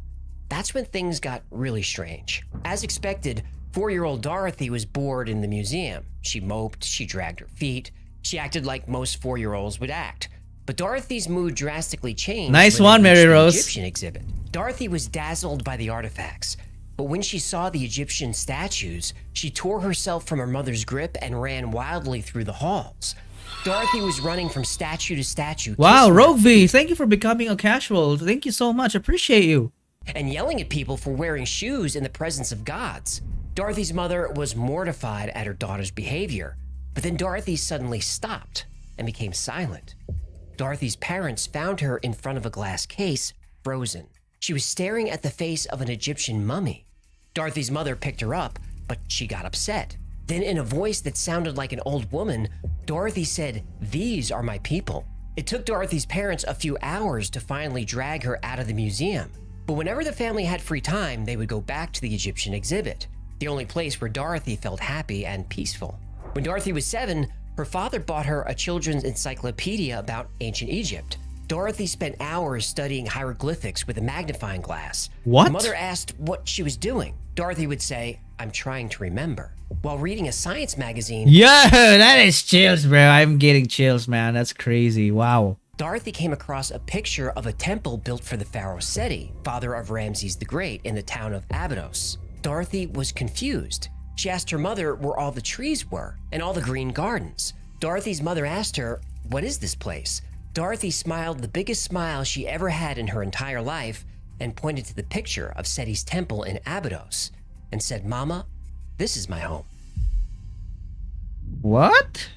That's when things got really strange. As expected, 4-year-old Dorothy was bored in the museum. She moped, she dragged her feet, she acted like most 4-year-olds would act. But Dorothy's mood drastically changed. Nice when one, they reached Mary the Rose. Egyptian exhibit. Dorothy was dazzled by the artifacts, but when she saw the Egyptian statues, she tore herself from her mother's grip and ran wildly through the halls. Dorothy was running from statue to statue. Wow, kissing Rogue V, thank you for becoming a casual. Thank you so much. Appreciate you. and yelling at people for wearing shoes in the presence of gods. Dorothy's mother was mortified at her daughter's behavior, but then Dorothy suddenly stopped and became silent. Dorothy's parents found her in front of a glass case, frozen. She was staring at the face of an Egyptian mummy. Dorothy's mother picked her up, but she got upset. Then, in a voice that sounded like an old woman, Dorothy said, "These are my people." It took Dorothy's parents a few hours to finally drag her out of the museum. But whenever the family had free time, they would go back to the Egyptian exhibit, the only place where Dorothy felt happy and peaceful. When Dorothy was 7, her father bought her a children's encyclopedia about ancient Egypt. Dorothy spent hours studying hieroglyphics with a magnifying glass. What? Her mother asked what she was doing. Dorothy would say, "I'm trying to remember," while reading a science magazine. Yeah, that is chills, bro. I'm getting chills, man. That's crazy. Wow. Dorothy came across a picture of a temple built for the pharaoh Seti, father of Ramses the Great, in the town of Abydos. Dorothy was confused. She asked her mother where all the trees were and all the green gardens. Dorothy's mother asked her, "What is this place?" Dorothy smiled the biggest smile she ever had in her entire life and pointed to the picture of Seti's temple in Abydos and said, "Mama, this is my home." What?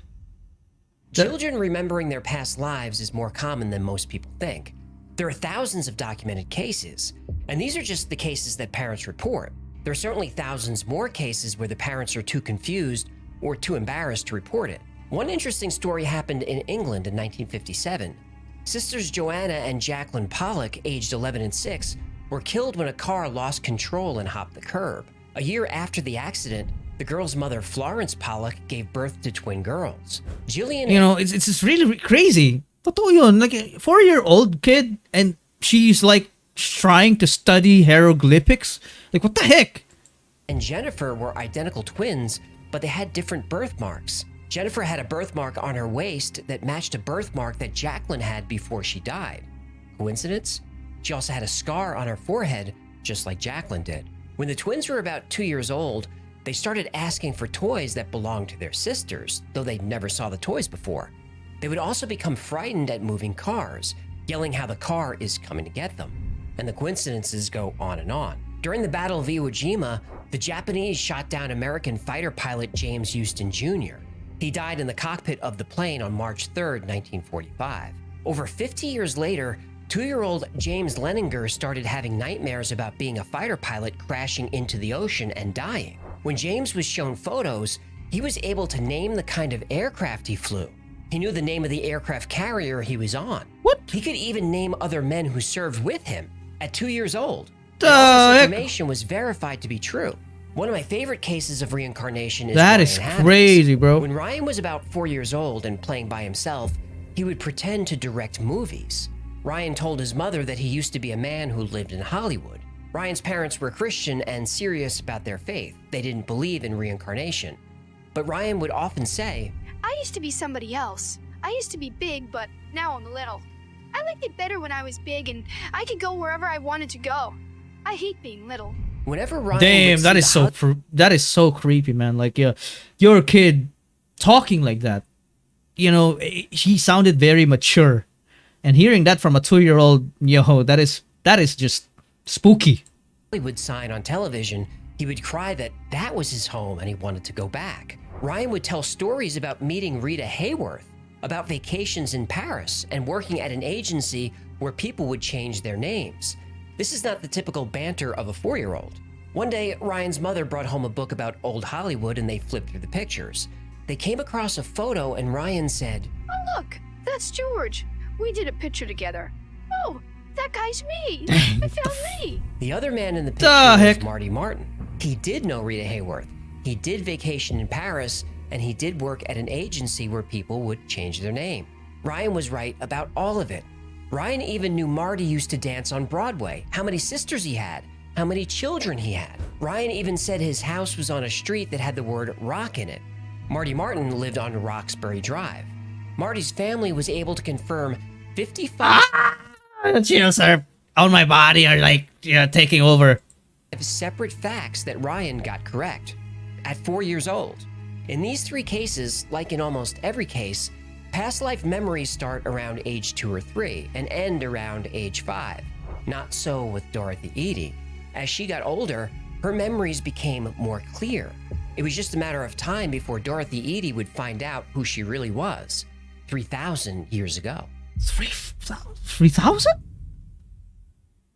Children remembering their past lives is more common than most people think. There are thousands of documented cases, and these are just the cases that parents report. There are certainly thousands more cases where the parents are too confused or too embarrassed to report it. One interesting story happened in England in 1957. Sisters Joanna and Jacqueline Pollock, aged 11 and 6, were killed when a car lost control and hopped the curb. A year after the accident, the girls' mother, Florence Pollock, gave birth to twin girls. Jillian, You know, it's just really crazy. Totoo yun. Like a 4-year-old kid and she's like trying to study hieroglyphics. Like, what the heck? and Jennifer were identical twins, but they had different birthmarks. Jennifer had a birthmark on her waist that matched a birthmark that Jacqueline had before she died. Coincidence? She also had a scar on her forehead, just like Jacqueline did. When the twins were about 2 years old, they started asking for toys that belonged to their sisters, though they never saw the toys before. They would also become frightened at moving cars, yelling how the car is coming to get them. And the coincidences go on and on. During the Battle of Iwo Jima, the Japanese shot down American fighter pilot James Houston Jr. He died in the cockpit of the plane on March 3rd, 1945. Over 50 years later, 2-year-old James Leninger started having nightmares about being a fighter pilot crashing into the ocean and dying. When James was shown photos, he was able to name the kind of aircraft he flew. He knew the name of the aircraft carrier he was on. What? He could even name other men who served with him at 2 years old. The And all this heck? information was verified to be true. One of my favorite cases of reincarnation is That Ryan is Adams. crazy, bro. When Ryan was about 4 years old and playing by himself, he would pretend to direct movies. Ryan told his mother that he used to be a man who lived in Hollywood. Ryan's parents were Christian and serious about their faith. They didn't believe in reincarnation. But Ryan would often say, I used to be somebody else. I used to be big, but now I'm little. I liked it better when I was big and I could go wherever I wanted to go. I hate being little. whenever Ryan Damn, would that see is the so that is so creepy, man. Like, yeah, you're a kid talking like that. You know, he sounded very mature, and hearing that from a 2-year-old, yo, that is just spooky. Hollywood sign on television, he would cry that that was his home and he wanted to go back. Ryan would tell stories about meeting Rita Hayworth, about vacations in Paris, and working at an agency where people would change their names. This is not the typical banter of a 4-year-old. One day, Ryan's mother brought home a book about old Hollywood and they flipped through the pictures. They came across a photo and Ryan said, Oh, look, that's George. We did a picture together. Oh, that guy's me. I found me. the other man in the The picture was heck? Marty Martin. He did know Rita Hayworth. He did vacation in Paris, and he did work at an agency where people would change their name. Ryan was right about all of it. Ryan even knew Marty used to dance on Broadway, how many sisters he had, how many children he had. Ryan even said his house was on a street that had the word rock in it. Marty Martin lived on Roxbury Drive. Marty's family was able to confirm 55 The chills are on my body are like, taking over. separate facts that Ryan got correct at 4 years old. In these 3 cases, like in almost every case, past life memories start around age 2 or 3 and end around age 5. Not so with Dorothy Eady. As she got older, her memories became more clear. It was just a matter of time before Dorothy Eady would find out who she really was 3,000 years ago. 3,000?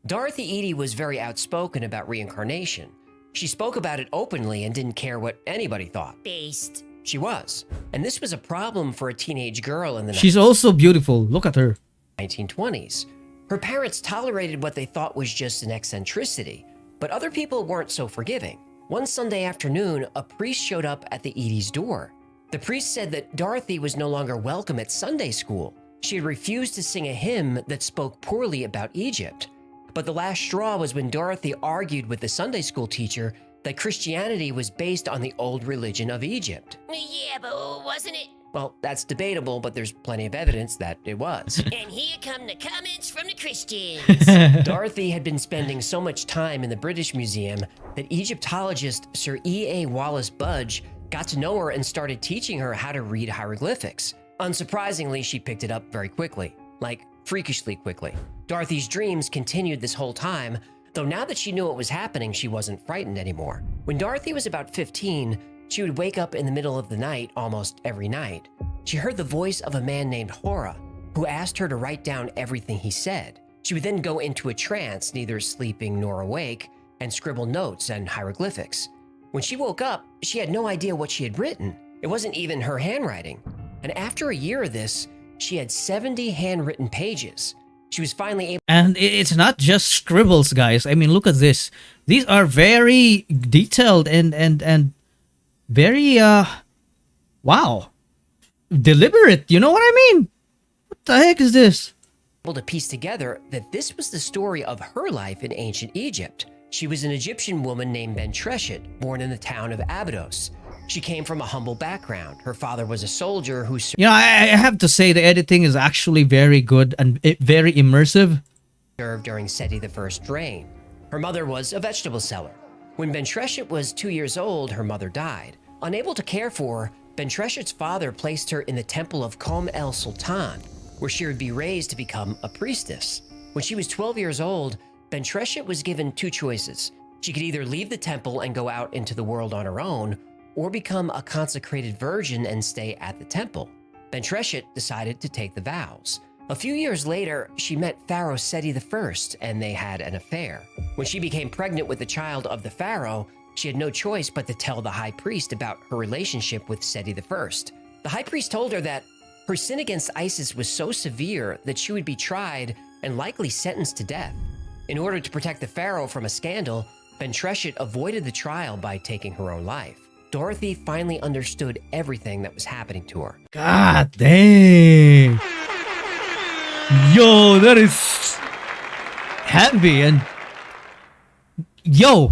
Dorothy Eady was very outspoken about reincarnation. She spoke about it openly and didn't care what anybody thought. Based. She was. And this was a problem for a teenage girl in the She's also beautiful. Look at her. 1920s. Her parents tolerated what they thought was just an eccentricity, but other people weren't so forgiving. One Sunday afternoon, a priest showed up at the Eady's door. The priest said that Dorothy was no longer welcome at Sunday school. She had refused to sing a hymn that spoke poorly about Egypt. But the last straw was when Dorothy argued with the Sunday school teacher that Christianity was based on the old religion of Egypt. Yeah, but wasn't it? Well, that's debatable, but there's plenty of evidence that it was. And here come the comments from the Christians. Dorothy had been spending so much time in the British Museum that Egyptologist Sir E.A. Wallace Budge got to know her and started teaching her how to read hieroglyphics. Unsurprisingly, she picked it up very quickly, like freakishly quickly. Dorothy's dreams continued this whole time, though now that she knew what was happening, she wasn't frightened anymore. When Dorothy was about 15, she would wake up in the middle of the night almost every night. She heard the voice of a man named Hora, who asked her to write down everything he said. She would then go into a trance, neither sleeping nor awake, and scribble notes and hieroglyphics. When she woke up, she had no idea what she had written. It wasn't even her handwriting. And after a year of this, she had 70 handwritten pages. She was finally able And it's not just scribbles, guys. I mean, look at this. These are very detailed and very wow, deliberate. You know what I mean? What the heck is this? to piece together that this was the story of her life in ancient Egypt. She was an Egyptian woman named Bentreshet, born in the town of Abydos. She came from a humble background. Her father was a soldier who I have to say the editing is actually very good and very immersive. served during Seti I's reign. Her mother was a vegetable seller. When Bentreshet was 2 years old, her mother died. Unable to care for her, Bentreshet's father placed her in the temple of Kom el Sultan, where she would be raised to become a priestess. When she was 12 years old, Bentreshet was given 2 choices. She could either leave the temple and go out into the world on her own, or become a consecrated virgin and stay at the temple. Bentreshet decided to take the vows. A few years later, she met Pharaoh Seti I, and they had an affair. When she became pregnant with the child of the pharaoh, she had no choice but to tell the high priest about her relationship with Seti I. The high priest told her that her sin against Isis was so severe that she would be tried and likely sentenced to death. In order to protect the pharaoh from a scandal, Bentreshet avoided the trial by taking her own life. Dorothy finally understood everything that was happening to her. God dang. Yo, that is heavy and yo.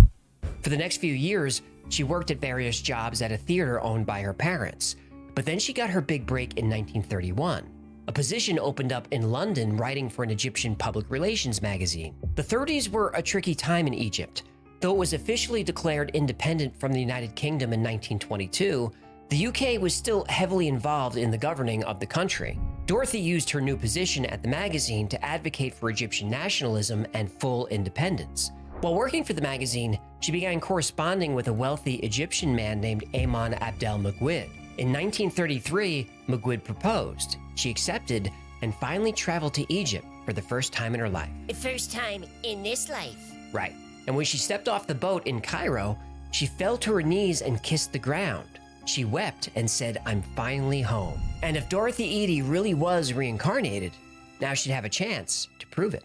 For the next few years, she worked at various jobs at a theater owned by her parents. But then she got her big break in 1931. A position opened up in London writing for an Egyptian public relations magazine. The 30s were a tricky time in Egypt. Though it was officially declared independent from the United Kingdom in 1922, the UK was still heavily involved in the governing of the country. Dorothy used her new position at the magazine to advocate for Egyptian nationalism and full independence. While working for the magazine, she began corresponding with a wealthy Egyptian man named Amon Abdel Magwid. In 1933, Magwid proposed. She accepted and finally traveled to Egypt for the first time in her life. The first time in this life. Right. And when she stepped off the boat in Cairo, she fell to her knees and kissed the ground. She wept and said, "I'm finally home." And if Dorothy Eady really was reincarnated, now she'd have a chance to prove it.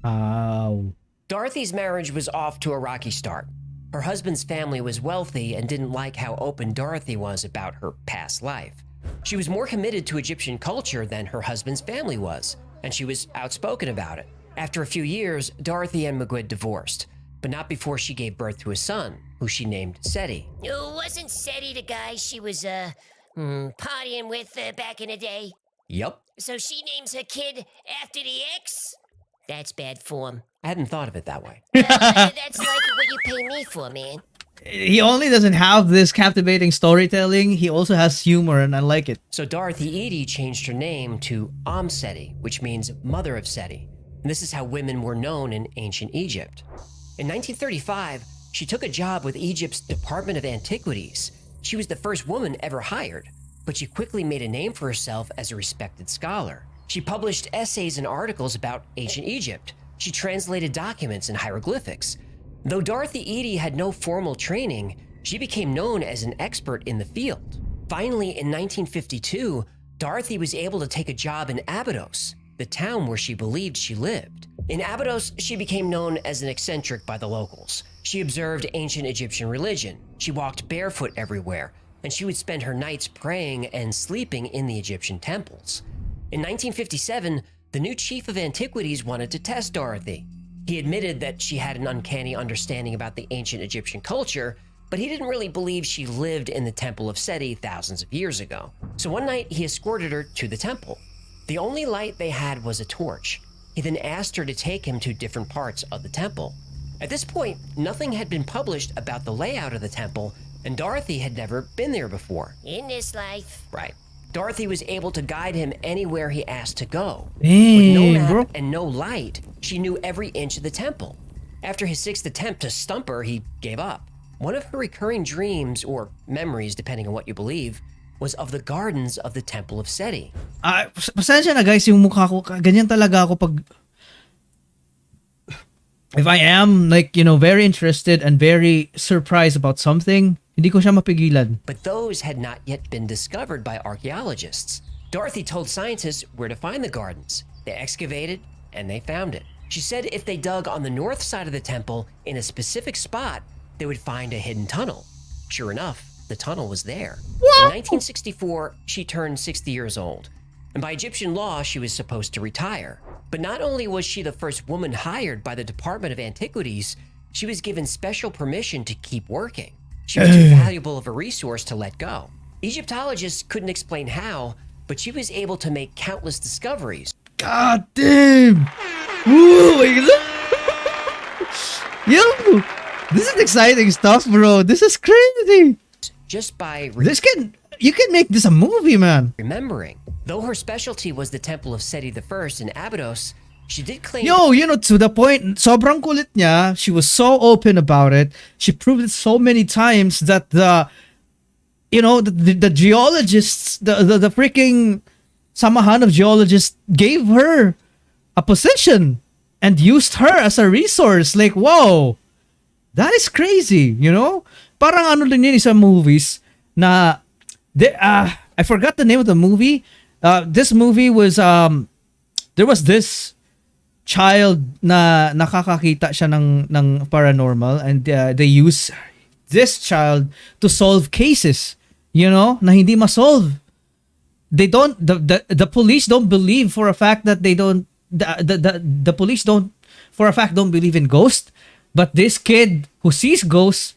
Wow. Dorothy's marriage was off to a rocky start. Her husband's family was wealthy and didn't like how open Dorothy was about her past life. She was more committed to Egyptian culture than her husband's family was, and she was outspoken about it. After a few years, Dorothy and Magwid divorced, but not before she gave birth to a son, who she named Seti. Wasn't Seti the guy she was, partying with back in the day? Yup. So she names her kid after the ex? That's bad form. I hadn't thought of it that way. That's like what you pay me for, man. He only doesn't have this captivating storytelling, he also has humor, and I like it. So Dorothy Eady changed her name to Seti, which means Mother of Seti. And this is how women were known in ancient Egypt. In 1935, she took a job with Egypt's Department of Antiquities. She was the first woman ever hired, but she quickly made a name for herself as a respected scholar. She published essays and articles about ancient Egypt. She translated documents and hieroglyphics. Though Dorothy Eady had no formal training, she became known as an expert in the field. Finally, in 1952, Dorothy was able to take a job in Abydos, the town where she believed she lived. In Abydos, she became known as an eccentric by the locals. She observed ancient Egyptian religion. She walked barefoot everywhere, and she would spend her nights praying and sleeping in the Egyptian temples. In 1957, the new chief of antiquities wanted to test Dorothy. He admitted that she had an uncanny understanding about the ancient Egyptian culture, but he didn't really believe she lived in the Temple of Seti thousands of years ago. So one night, he escorted her to the temple. The only light they had was a torch. He then asked her to take him to different parts of the temple. At this point, nothing had been published about the layout of the temple, and Dorothy had never been there before. In this life. Right. Dorothy was able to guide him anywhere he asked to go. Dang, With no map bro. and no light, she knew every inch of the temple. After his sixth attempt to stump her, he gave up. One of her recurring dreams, or memories depending on what you believe, was of the gardens of the Temple of Seti. Pasensya na guys, yung mukha ko, ganyan talaga ako pag... If I am, like, very interested and very surprised about something, hindi ko siya mapigilan. But those had not yet been discovered by archaeologists. Dorothy told scientists where to find the gardens. They excavated, and they found it. She said if they dug on the north side of the temple in a specific spot, they would find a hidden tunnel. Sure enough, the tunnel was there. In 1964, she turned 60 years old. And by Egyptian law, she was supposed to retire. But not only was she the first woman hired by the Department of Antiquities, she was given special permission to keep working. She was too valuable of a resource to let go. Egyptologists couldn't explain how, but she was able to make countless discoveries. God damn! Woo! Wait, look! Yo! This is exciting stuff, bro. This is crazy! Just by You can make this a movie, man. remembering. Though her specialty was the Temple of Seti I in Abydos, she did claim To the point, sobrang kulit niya. She was so open about it. She proved it so many times that the geologists, the freaking samahan of geologists gave her a position and used her as a resource. Like, whoa, that is crazy, Parang ano din yun sa movies na, I forgot the name of the movie. This movie was, there was this child na nakakakita siya ng paranormal, and they use this child to solve cases, na hindi ma-solve. They don't, the police don't believe for a fact that they don't, the police don't for a fact don't believe in ghosts, but this kid who sees ghosts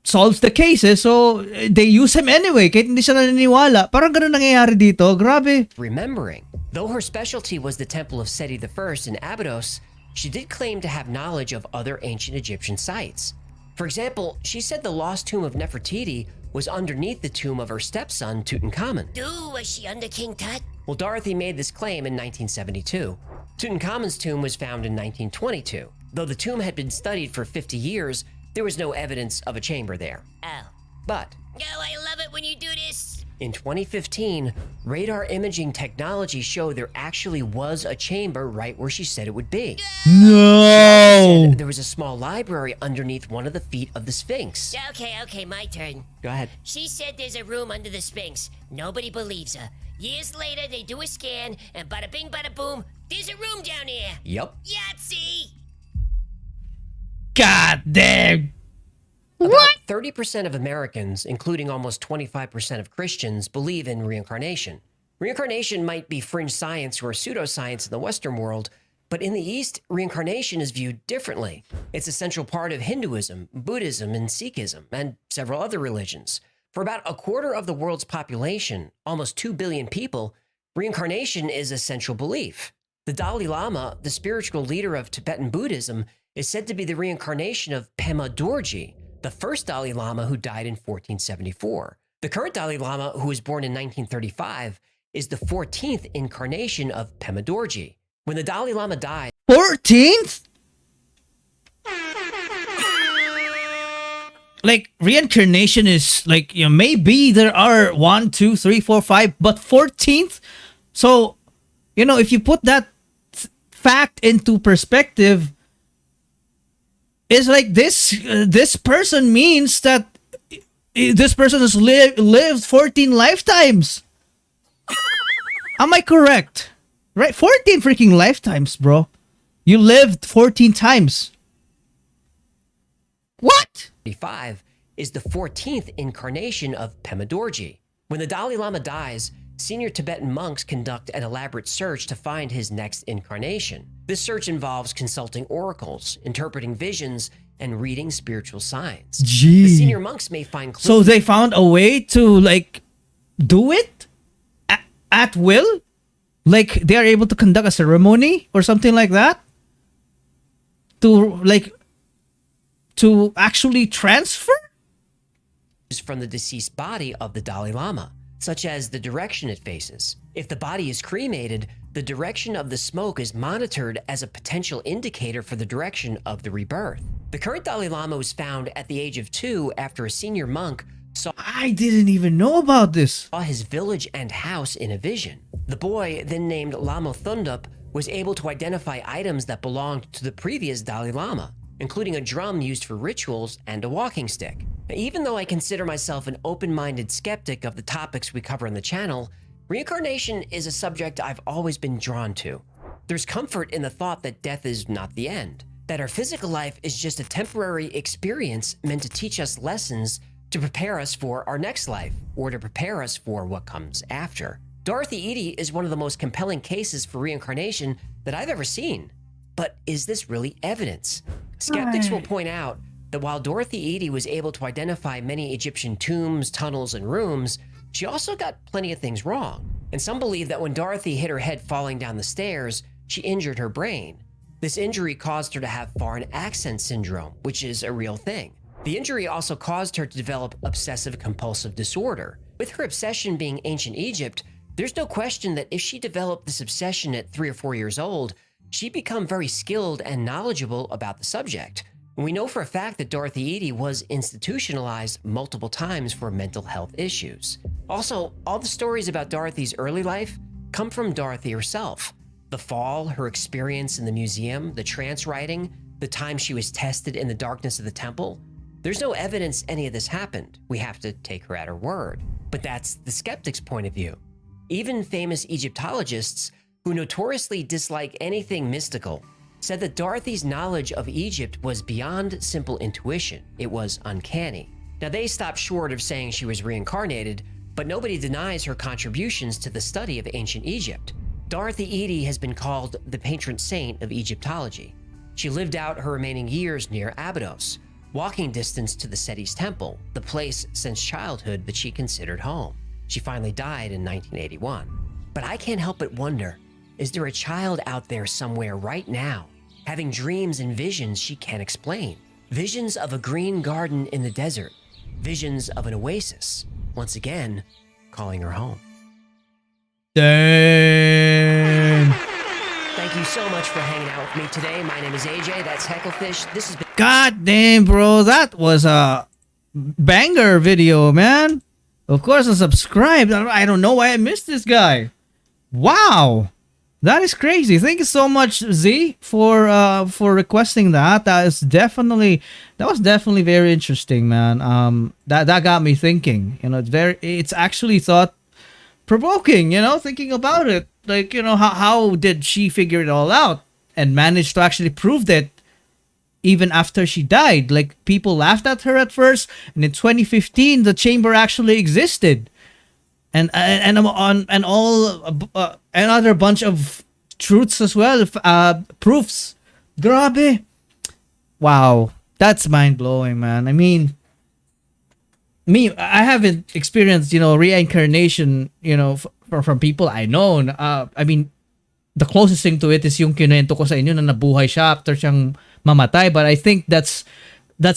solves the cases, so they use him anyway kahit hindi siya naniniwala. Parang ganun nangyayari dito. Grabe. remembering. Though her specialty was the Temple of Seti I in Abydos, she did claim to have knowledge of other ancient Egyptian sites. For example, she said the lost tomb of Nefertiti was underneath the tomb of her stepson, Tutankhamun. Was she under King Tut? Well, Dorothy made this claim in 1972. Tutankhamun's tomb was found in 1922. Though the tomb had been studied for 50 years, there was no evidence of a chamber there. Oh. But I love it when you do this. in 2015, radar imaging technology showed there actually was a chamber right where she said it would be. No. There was a small library underneath one of the feet of the Sphinx. Okay, my turn. Go ahead. She said there's a room under the Sphinx. Nobody believes her. Years later, they do a scan, and bada bing, bada boom, there's a room down here. Yup. Yahtzee! God God damn. About 30% of Americans, including almost 25% of Christians, believe in reincarnation. Reincarnation might be fringe science or pseudoscience in the Western world, but in the East, reincarnation is viewed differently. It's a central part of Hinduism, Buddhism, and Sikhism, and several other religions. For about a quarter of the world's population, almost 2 billion people, reincarnation is a central belief. The Dalai Lama, the spiritual leader of Tibetan Buddhism, is said to be the reincarnation of Pema Dorji, the first Dalai Lama who died in 1474. The current Dalai Lama, who was born in 1935, is the 14th incarnation of Pema Dorji. When the Dalai Lama died, 14th? Like, reincarnation is like, you know, maybe there are 1, 2, 3, 4, 5, but 14th? So, you know, if you put that fact into perspective, it's like this person means that this person has lived 14 lifetimes. Am I correct? Right? 14 freaking lifetimes, bro. You lived 14 times. What? 35 is the 14th incarnation of Pema Dorji. When the Dalai Lama dies, senior Tibetan monks conduct an elaborate search to find his next incarnation. This search involves consulting oracles, interpreting visions, and reading spiritual signs. Gee. The senior monks may find clues. So they found a way to, like, do it at will? Like, they are able to conduct a ceremony or something like that? To actually transfer? From the deceased body of the Dalai Lama, such as the direction it faces. If the body is cremated, the direction of the smoke is monitored as a potential indicator for the direction of the rebirth. The current Dalai Lama was found at the age of 2 after a senior monk saw I didn't even know about this. his village and house in a vision. The boy, then named Lama Thundup, was able to identify items that belonged to the previous Dalai Lama, including a drum used for rituals and a walking stick. Now, even though I consider myself an open-minded skeptic of the topics we cover on the channel, reincarnation is a subject I've always been drawn to. There's comfort in the thought that death is not the end, that our physical life is just a temporary experience meant to teach us lessons to prepare us for our next life, or to prepare us for what comes after. Dorothy Eady is one of the most compelling cases for reincarnation that I've ever seen. But is this really evidence? Skeptics will point out that while Dorothy Eady was able to identify many Egyptian tombs, tunnels, and rooms, she also got plenty of things wrong. And some believe that when Dorothy hit her head falling down the stairs, she injured her brain. This injury caused her to have foreign accent syndrome, which is a real thing. The injury also caused her to develop obsessive-compulsive disorder. With her obsession being ancient Egypt, there's no question that if she developed this obsession at 3 or 4 years old, she'd become very skilled and knowledgeable about the subject. We know for a fact that Dorothy Eady was institutionalized multiple times for mental health issues. Also, all the stories about Dorothy's early life come from Dorothy herself. The fall, her experience in the museum, the trance writing, the time she was tested in the darkness of the temple. There's no evidence any of this happened. We have to take her at her word. But that's the skeptic's point of view. Even famous Egyptologists, who notoriously dislike anything mystical, said that Dorothy's knowledge of Egypt was beyond simple intuition. It was uncanny. Now, they stopped short of saying she was reincarnated, but nobody denies her contributions to the study of ancient Egypt. Dorothy Eady has been called the patron saint of Egyptology. She lived out her remaining years near Abydos, walking distance to the Seti's temple, the place since childhood that she considered home. She finally died in 1981. But I can't help but wonder, is there a child out there somewhere right now having dreams and visions she can't explain? Visions of a green garden in the desert, visions of an oasis, once again, calling her home. Dang. Thank you so much for hanging out with me today. My name is AJ, that's Hecklefish. This has been God damn, bro. That was a banger video, man. Of course, I subscribed. I don't know why I missed this guy. Wow. That is crazy. Thank you so much, Z, for requesting that. That was definitely very interesting, man. That got me thinking. You know, it's actually thought provoking, you know, thinking about it. Like, you know, how did she figure it all out and manage to actually prove that even after she died. Like, people laughed at her at first, and in 2015, the chamber actually existed, and on and all another bunch of truths as well, proofs. Grabe. Wow, that's mind blowing, man. I mean, I haven't experienced, reincarnation, from people I know. I mean, the closest thing to it is yung kinento ko sa inyo na nabuhay siya after siyang mamatay. But I think that's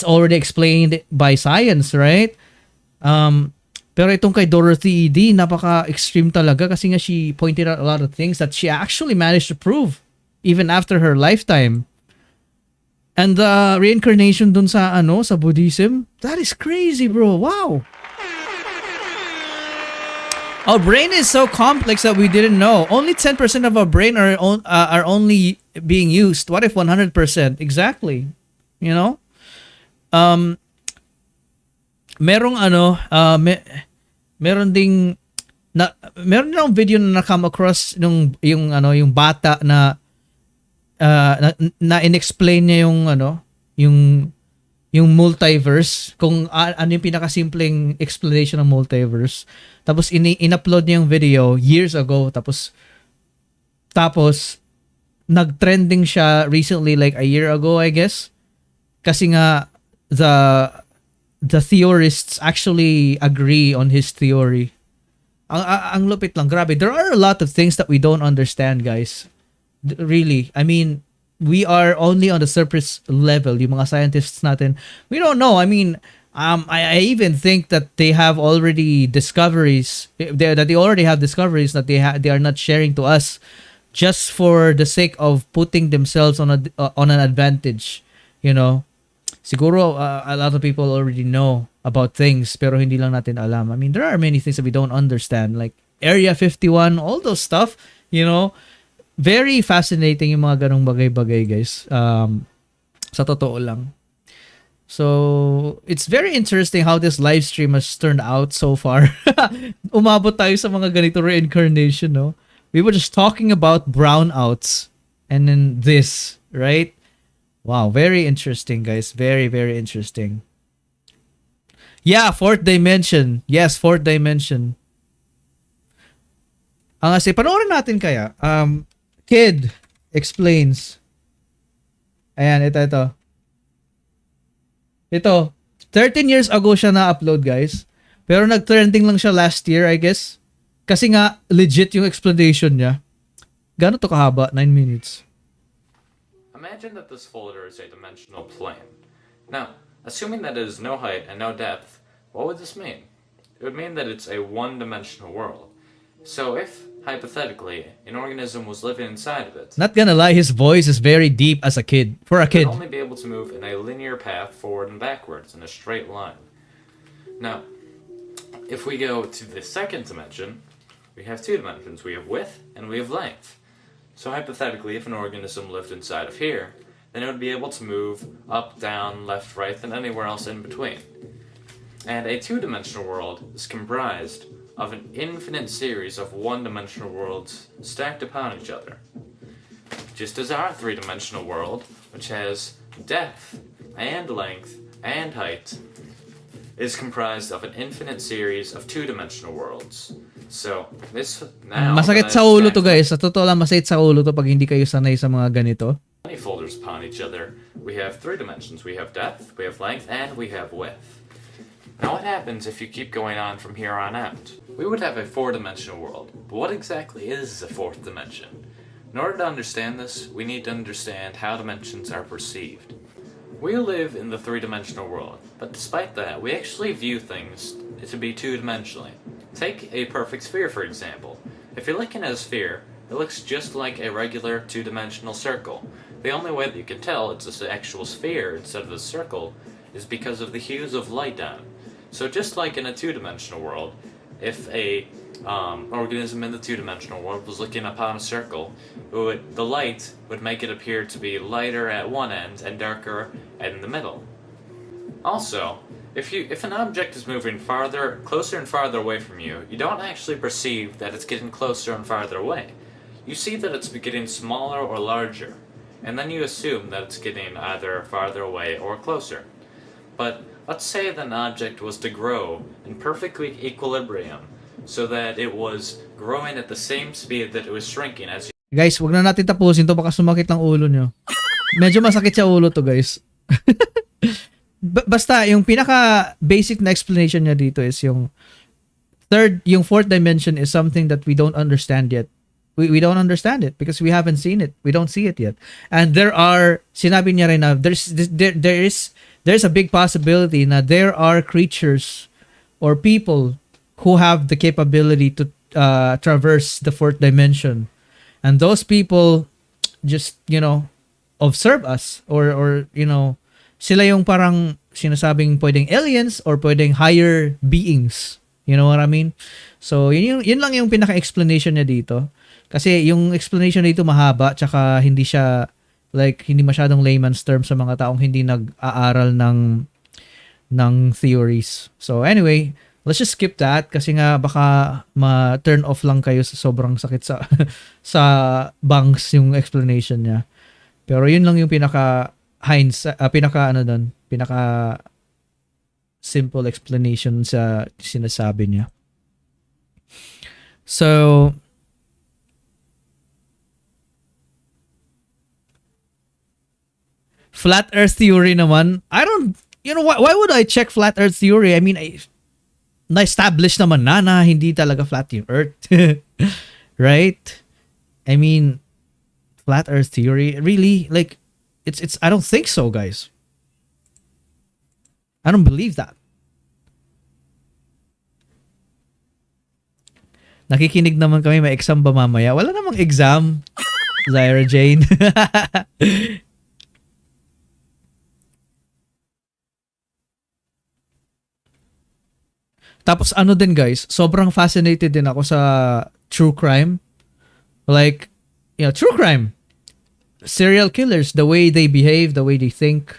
already explained by science, right? Pero itong kay Dorothy D, napaka-extreme talaga kasi nga she pointed out a lot of things that she actually managed to prove even after her lifetime. And the reincarnation dun sa sa Buddhism, that is crazy, bro. Wow. Our brain is so complex that we didn't know. Only 10% of our brain are only being used. What if 100%? Exactly. You know? Merong meron ding meron din akong video na come across yung bata na inexplain niya yung multiverse, kung ano yung pinakasimpleng explanation ng multiverse. Tapos in-upload niya yung video years ago, tapos nag-trending siya recently, like a year ago, I guess. Kasi nga the theorists actually agree on his theory. Ang lupit lang, grabe. There are a lot of things that we don't understand, guys. Really, I mean, we are only on the surface level. Yung mga scientists natin, we don't know. I mean, I even think that they have already discoveries. That they already have discoveries that they are not sharing to us, just for the sake of putting themselves on an advantage. Siguro a lot of people already know about things, pero hindi lang natin alam. I mean, there are many things that we don't understand, like Area 51, all those stuff. Very fascinating yung mga ganong bagay-bagay, guys. Sa totoo lang. So, it's very interesting how this live stream has turned out so far. Umabot tayo sa mga ganito reincarnation, no? We were just talking about brownouts, and then this, right? Wow, very interesting, guys. Very, very interesting. Yeah, fourth dimension. Yes, fourth dimension. Kasi panoorin natin kaya. Kid explains. Ayan, ito. Ito, 13 years ago siya na-upload, guys. Pero nag-trending lang siya last year, I guess. Kasi nga, legit yung explanation niya. Gano'n to kahaba? 9 minutes. Imagine that this folder is a dimensional plane. Now, assuming that it is no height and no depth, what would this mean? It would mean that it's a one-dimensional world. So if, hypothetically, an organism was living inside of it, not gonna lie, his voice is very deep as a kid. For a it kid. would only be able to move in a linear path forward and backwards in a straight line. Now, if we go to the second dimension, we have two dimensions. We have width and we have length. So hypothetically, if an organism lived inside of here, then it would be able to move up, down, left, right, and anywhere else in between. And a two-dimensional world is comprised of an infinite series of one-dimensional worlds stacked upon each other. Just as our three-dimensional world, which has depth and length and height, is comprised of an infinite series of two-dimensional worlds. So, this now... Masakit sa ulo to, guys. Sa totoo lang, masakit sa ulo to pag hindi kayo sanay sa mga ganito. Many folders upon each other. We have three dimensions. We have depth, we have length, and we have width. Now what happens if you keep going on from here on out? We would have a four-dimensional world, but what exactly is a fourth dimension? In order to understand this, we need to understand how dimensions are perceived. We live in the three-dimensional world, but despite that, we actually view things to be two-dimensionally. Take a perfect sphere, for example. If you're looking at a sphere, it looks just like a regular two-dimensional circle. The only way that you can tell it's an actual sphere instead of a circle is because of the hues of light on it. So just like in a two-dimensional world, if a organism in the two-dimensional world was looking upon a circle, the light would make it appear to be lighter at one end and darker in the middle. Also, if an object is moving closer and farther away from you, you don't actually perceive that it's getting closer and farther away. You see that it's getting smaller or larger. and then you assume that it's getting either farther away or closer. But let's say that an object was to grow in perfect equilibrium, so that it was growing at the same speed that it was shrinking as Guys, wag na natin tapusin to, baka sumakit ng ulo nyo. Medyo masakit sa ulo to, guys. Basta, yung pinaka basic na explanation niya dito is yung fourth dimension is something that we don't understand yet. We don't understand it because we haven't seen it. We don't see it yet. And sinabi niya rin na there's a big possibility na there are creatures or people who have the capability to traverse the fourth dimension. And those people just, observe us or sila yung parang sinasabing pwedeng aliens or pwedeng higher beings. You know what I mean? So, yun lang yung pinaka-explanation niya dito. Kasi yung explanation dito mahaba tsaka hindi masyadong layman's term sa mga taong hindi nag-aaral ng theories. So anyway, let's just skip that kasi nga baka ma-turn off lang kayo sa sobrang sakit sa bangs yung explanation niya. Pero yun lang yung pinaka simple explanation sa sinasabi niya. So flat earth theory naman, why would I check flat earth theory? I mean, na-establish naman na hindi talaga flat yung earth. Right? I mean, flat earth theory, really? Like, it's I don't think so, guys. I don't believe that. Nakikinig naman kami, may exam ba mamaya? Wala namang exam, Zyra Jane. Tapos din guys, sobrang fascinated din ako sa true crime. Like, true crime. Serial killers, the way they behave, the way they think,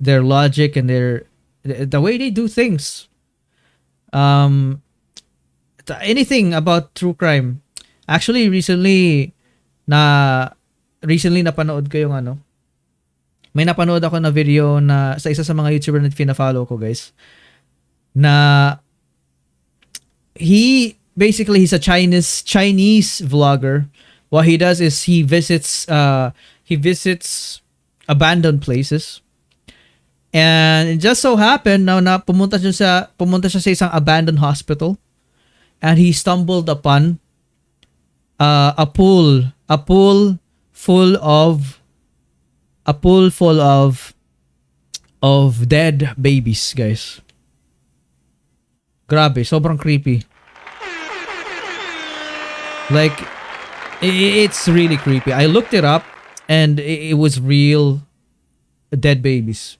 their logic and the way they do things. Anything about true crime. Actually, recently napanood ko yung may napanood ako na video na sa isa sa mga YouTuber na pina-follow ko, guys. Na he's a Chinese vlogger. What he does is he visits abandoned places. And it just so happened na pumunta siya sa isang abandoned hospital and he stumbled upon a pool full of dead babies, guys. Grabe, sobrang creepy. Like, it's really creepy. I looked it up and it was real dead babies.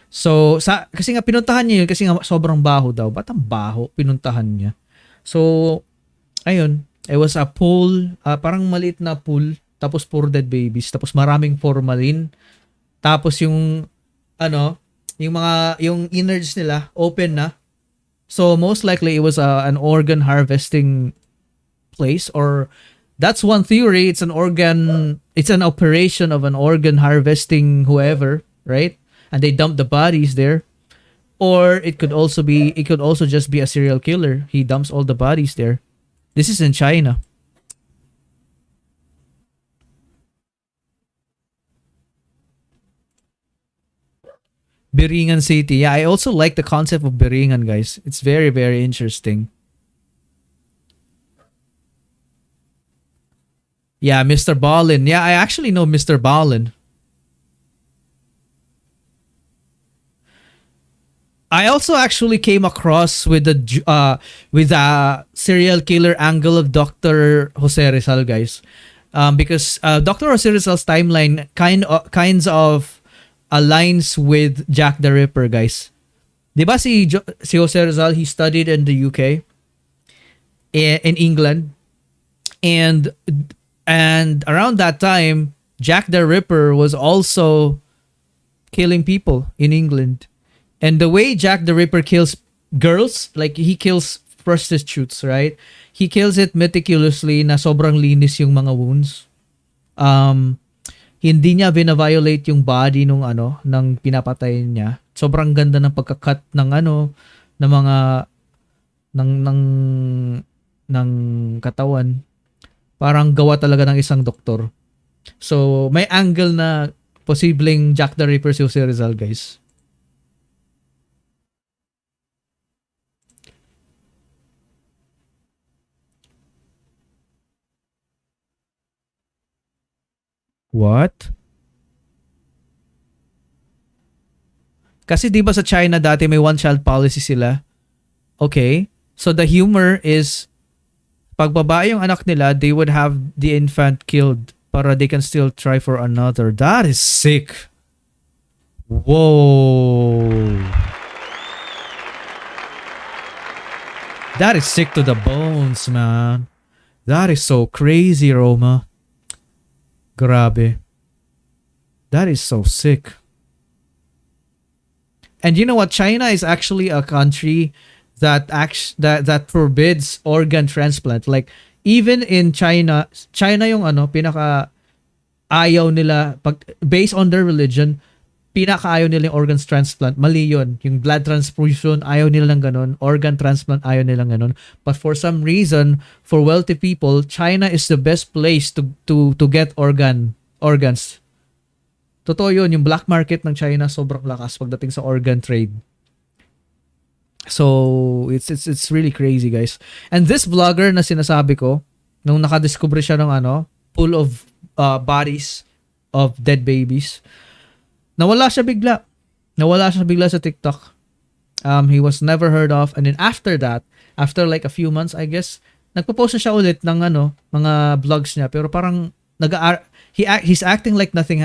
So, kasi nga pinuntahan niya yun kasi nga sobrang baho daw. Ba't ang baho? Pinuntahan niya. So, ayun. It was a pool, parang maliit na pool, tapos puro dead babies, tapos maraming formalin. Tapos yung innards nila open na. So most likely it was an organ harvesting place, or that's one theory. It's an operation of an organ harvesting whoever, right? And they dump the bodies there. Or it could also just be a serial killer. He dumps all the bodies there. This is in China. Biringan City. Yeah, I also like the concept of Biringan, guys. It's very, very interesting. Yeah, Mr. Ballin. Yeah, I actually know Mr. Ballin. I also actually came across with the serial killer angle of Dr. Jose Rizal, guys. Because Dr. Jose Rizal's timeline kinds of aligns with Jack the Ripper, guys. Diba si Jose Rizal, he studied in the UK, in England, and around that time, Jack the Ripper was also killing people in England. And the way Jack the Ripper kills girls, like he kills prostitutes, right? He kills it meticulously na sobrang linis yung mga wounds. hindi niya bina-violate yung body nung ng pinapatay niya. Sobrang ganda ng pagka-cut ng ng mga ng ng katawan. Parang gawa talaga ng isang doktor. So, may angle na posibleng Jack the Ripper si Rizal, guys. What? Kasi di ba sa China dati may one-child policy sila? Okay. So the humor is, pag babae yung anak nila, they would have the infant killed para they can still try for another. That is sick. Whoa. That is sick to the bones, man. That is so crazy, Roma. Grabe. That is so sick. And you know what? China is actually a country that that forbids organ transplant. Like, even in China yung pinaka ayaw nila, based on their religion, pinaka ayaw nila yung organs transplant. Mali yun. Yung blood transfusion, ayaw nila ng ganun. Organ transplant, ayaw nila ng ganun. But for some reason, for wealthy people, China is the best place to get organs. Totoo yun. Yung black market ng China, sobrang lakas pagdating sa organ trade. So, it's really crazy, guys. And this vlogger na sinasabi ko, nung nakadiscover siya ng pool of bodies of dead babies, nawala siya bigla. Nawala siya bigla sa TikTok. He was never heard of. And then after that, after like a few months, I guess, nagpo-post na siya ulit ng mga vlogs niya. Pero parang he's acting like nothing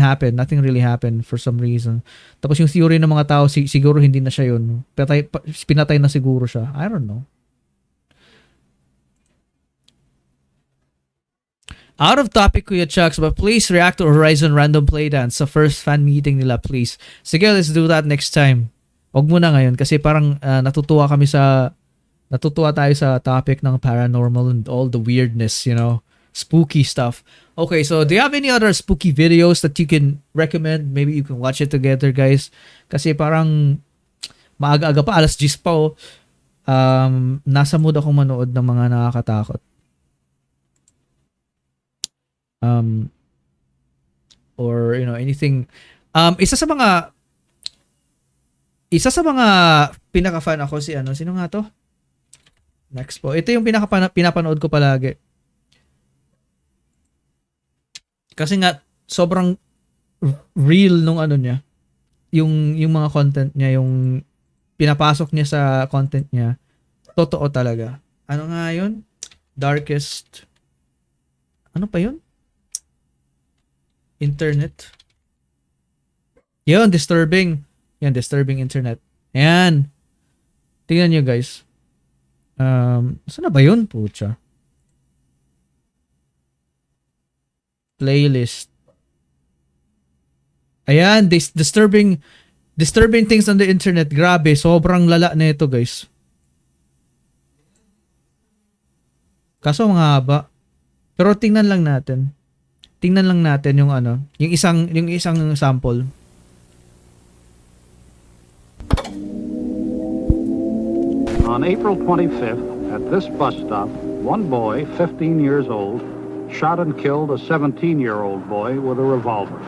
happened. Nothing really happened for some reason. Tapos yung theory ng mga tao, siguro hindi na siya yun. Pinatay na siguro siya. I don't know. Out of topic, Kuya Chucks, but please react to Horizon Random Playdance sa first fan meeting nila, please. Sige, let's do that next time. Huwag muna ngayon kasi parang natutuwa tayo sa topic ng paranormal and all the weirdness, spooky stuff. Okay, so do you have any other spooky videos that you can recommend? Maybe you can watch it together, guys. Kasi parang maaga-aga pa, 10:00 pa oh. Nasa mood akong manood ng mga nakakatakot. Or anything. Isa sa mga pinaka-fan ako sino nga to? Next po. Ito yung pinapanood ko palagi. Kasi nga sobrang real nung niya. Yung mga content niya, yung pinapasok niya sa content niya. Totoo talaga. Ano nga 'yun? Darkest. Ano pa 'yun? Internet. Yun, disturbing. Yan, disturbing internet. Ayan. Tingnan nyo, guys. Saan na ba yun? Pucha. Playlist. Ayan, disturbing things on the internet. Grabe, sobrang lala na ito, guys. Kaso mga haba. Pero tingnan lang natin yung yung isang sample. On April 25th, at this bus stop, one boy, 15 years old, shot and killed a 17-year-old boy with a revolver.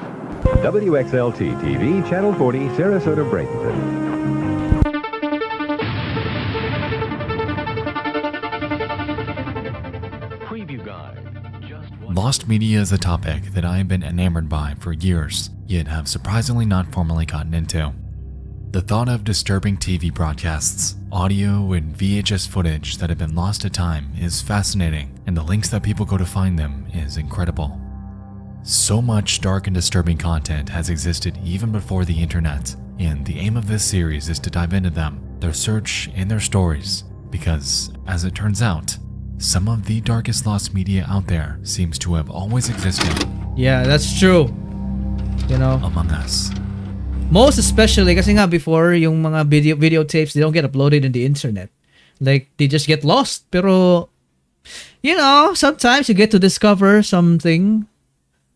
WXLT TV, Channel 40, Sarasota, Bradenton. Lost media is a topic that I have been enamored by for years, yet have surprisingly not formally gotten into. The thought of disturbing TV broadcasts, audio, and VHS footage that have been lost to time is fascinating, and the links that people go to find them is incredible. So much dark and disturbing content has existed even before the internet, and the aim of this series is to dive into them, their search, and their stories, because, as it turns out, some of the darkest lost media out there seems to have always existed. Yeah, that's true. Among us. Most especially kasi nga before yung mga videotapes, they don't get uploaded in the internet. Like, they just get lost. Pero, sometimes you get to discover something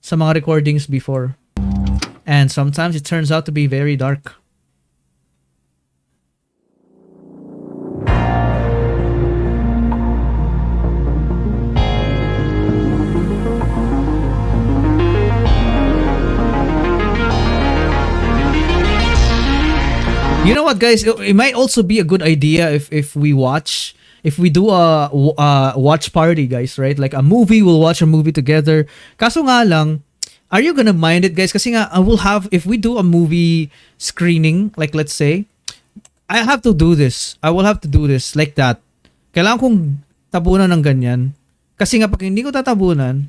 sa mga recordings before. And sometimes it turns out to be very dark. You know what, guys? It might also be a good idea if we do a watch party, guys, right? Like a movie, we'll watch a movie together. Kaso nga lang, are you gonna mind it, guys? Kasi nga, if we do a movie screening, like let's say, I will have to do this like that. Kailangan kong tabunan ng ganyan. Kasi nga, pag hindi ko tatabunan,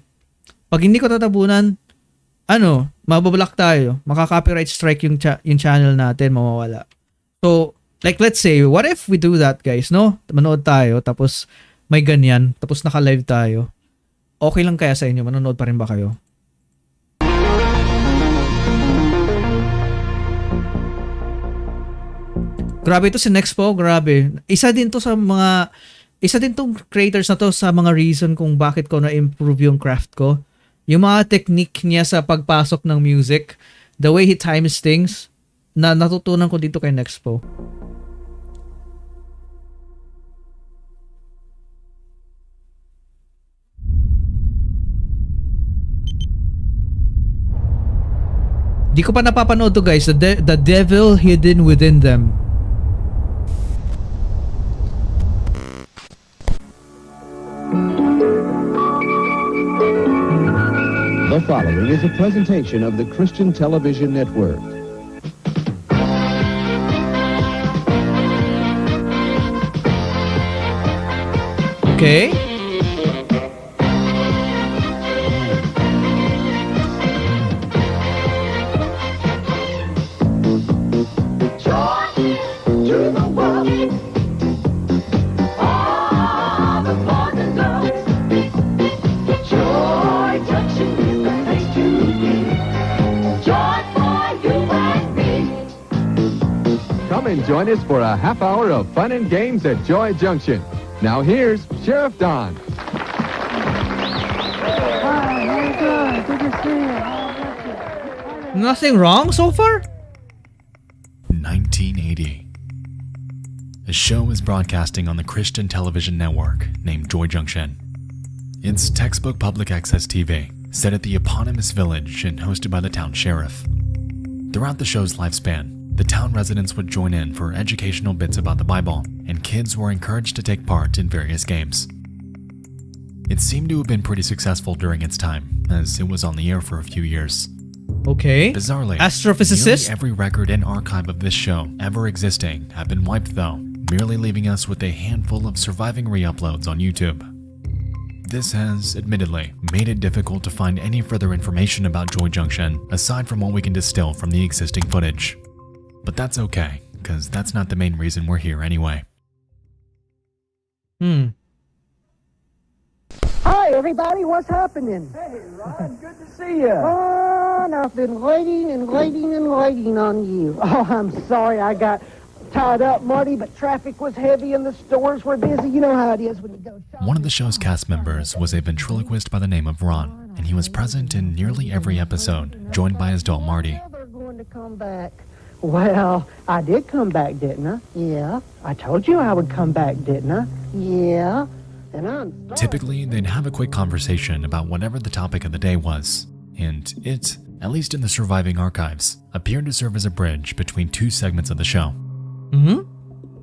mabablock tayo. Maka-copyright strike yung channel natin, mawawala. So, like let's say, what if we do that, guys, no? Manood tayo, tapos may ganyan, tapos naka-live tayo. Okay lang kaya sa inyo? Manonood pa rin ba kayo? Grabe ito si Nexpo, grabe. Isa din tong creators na to sa mga reason kung bakit ko na-improve yung craft ko. Yung mga technique niya sa pagpasok ng music, the way he times things, na natutunan ko dito kay Nexpo. Di ko pa napapanood to, guys. The Devil Hidden Within Them. The following is a presentation of the Christian Television Network. Okay. Come and join us for a half hour of fun and games at Joy Junction. Now here's Sheriff Don. Nothing wrong so far? 1980. A show is broadcasting on the Christian television network named Joy Junction. It's textbook public access TV, set at the eponymous village and hosted by the town sheriff. Throughout the show's lifespan, the town residents would join in for educational bits about the Bible, and kids were encouraged to take part in various games. It seemed to have been pretty successful during its time, as it was on the air for a few years. Okay. Bizarrely, Astrophysicist? nearly every record and archive of this show ever existing have been wiped though, merely leaving us with a handful of surviving re-uploads on YouTube. This has, admittedly, made it difficult to find any further information about Joy Junction aside from what we can distill from the existing footage. But that's okay, because that's not the main reason we're here anyway. Hi, everybody. What's happening? Hey, Ron. Good to see you. Ron, I've been waiting on you. Oh, I'm sorry I got tied up, Marty, but traffic was heavy and the stores were busy. You know how it is when you go shopping. One of the show's cast members was a ventriloquist by the name of Ron, and he was present in nearly every episode, joined by his doll Marty. They're going to come back. Well, I did come back, didn't I? Yeah. I told you I would come back, didn't I? Yeah. And I'm sorry. Typically, they'd have a quick conversation about whatever the topic of the day was, and it, at least in the surviving archives, appeared to serve as a bridge between two segments of the show.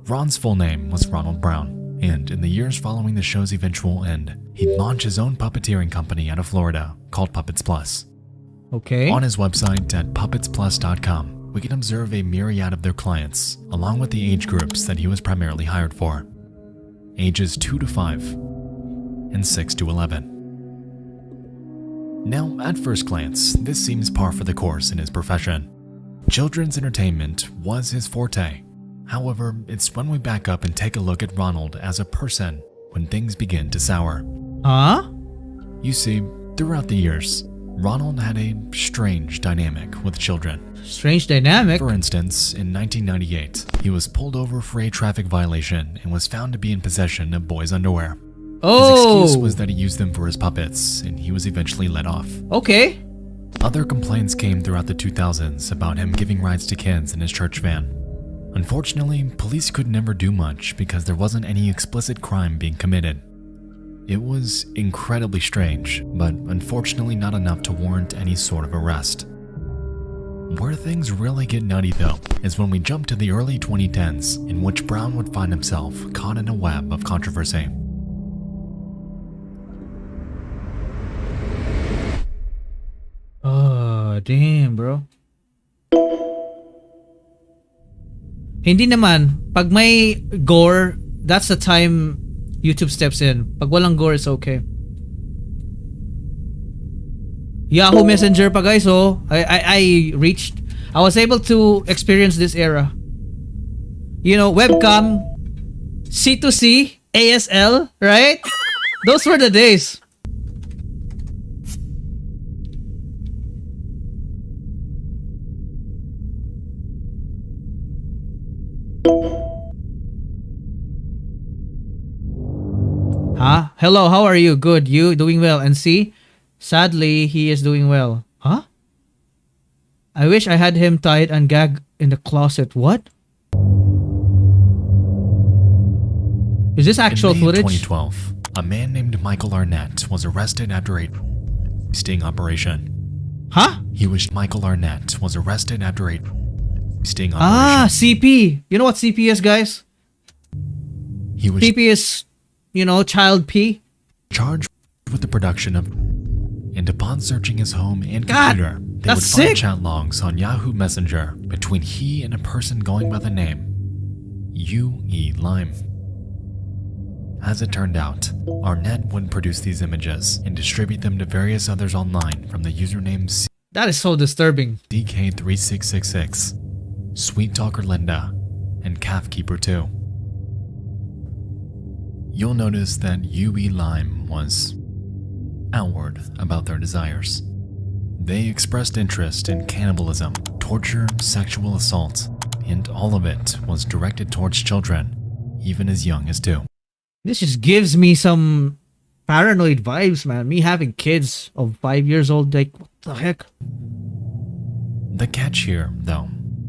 Ron's full name was Ronald Brown, and in the years following the show's eventual end, he'd launch his own puppeteering company out of Florida called Puppets Plus. Okay. On his website at puppetsplus.com, we can observe a myriad of their clients, along with the age groups that he was primarily hired for. Ages 2 to 5 and 6 to 11. Now, at first glance, this seems par for the course in his profession. Children's entertainment was his forte. However, it's when we back up and take a look at Ronald as a person when things begin to sour. Huh? You see, throughout the years, Ronald had a strange dynamic with children. Strange dynamic? For instance, in 1998, he was pulled over for a traffic violation and was found to be in possession of boys' underwear. Oh! His excuse was that he used them for his puppets, and he was eventually let off. Okay. Other complaints came throughout the 2000s about him giving rides to kids in his church van. Unfortunately, police could never do much because there wasn't any explicit crime being committed. It was incredibly strange, but unfortunately not enough to warrant any sort of arrest. Where things really get nutty though is when we jump to the early 2010s, in which Brown would find himself caught in a web of controversy. Oh, damn, bro. Hindi naman, pag may gore, that's the time YouTube steps in. Pag walang gore, it's okay. Yahoo Messenger pa guys, oh. I was able to experience this era. You know, webcam, C2C, ASL, right? Those were the days. Huh? Hello, how are you? Good. You doing well? And see? Sadly, he is doing well. Huh? I wish I had him tied and gagged in the closet. What? Is this actual in May footage? Of 2012, a man named Michael Arnett was arrested after a sting operation. Huh? Michael Arnett was arrested after a sting operation. Ah, CP. You know what CP is, guys? CP is, you know, child P. Charged with the production of, and upon searching his home and computer, they would find chat logs on Yahoo Messenger between he and a person going by the name U.E. Lime. As it turned out, Arnett would produce these images and distribute them to various others online from the username That is so disturbing. DK3666, Sweet Talker Linda, and Calf Keeper 2. You'll notice that U.E. Lime was outward about their desires. They expressed interest in cannibalism, torture, sexual assault, and all of it was directed towards children, even as young as 2. This just gives me some paranoid vibes, man. Me having kids of 5 years old, like, what the heck? The catch here, though,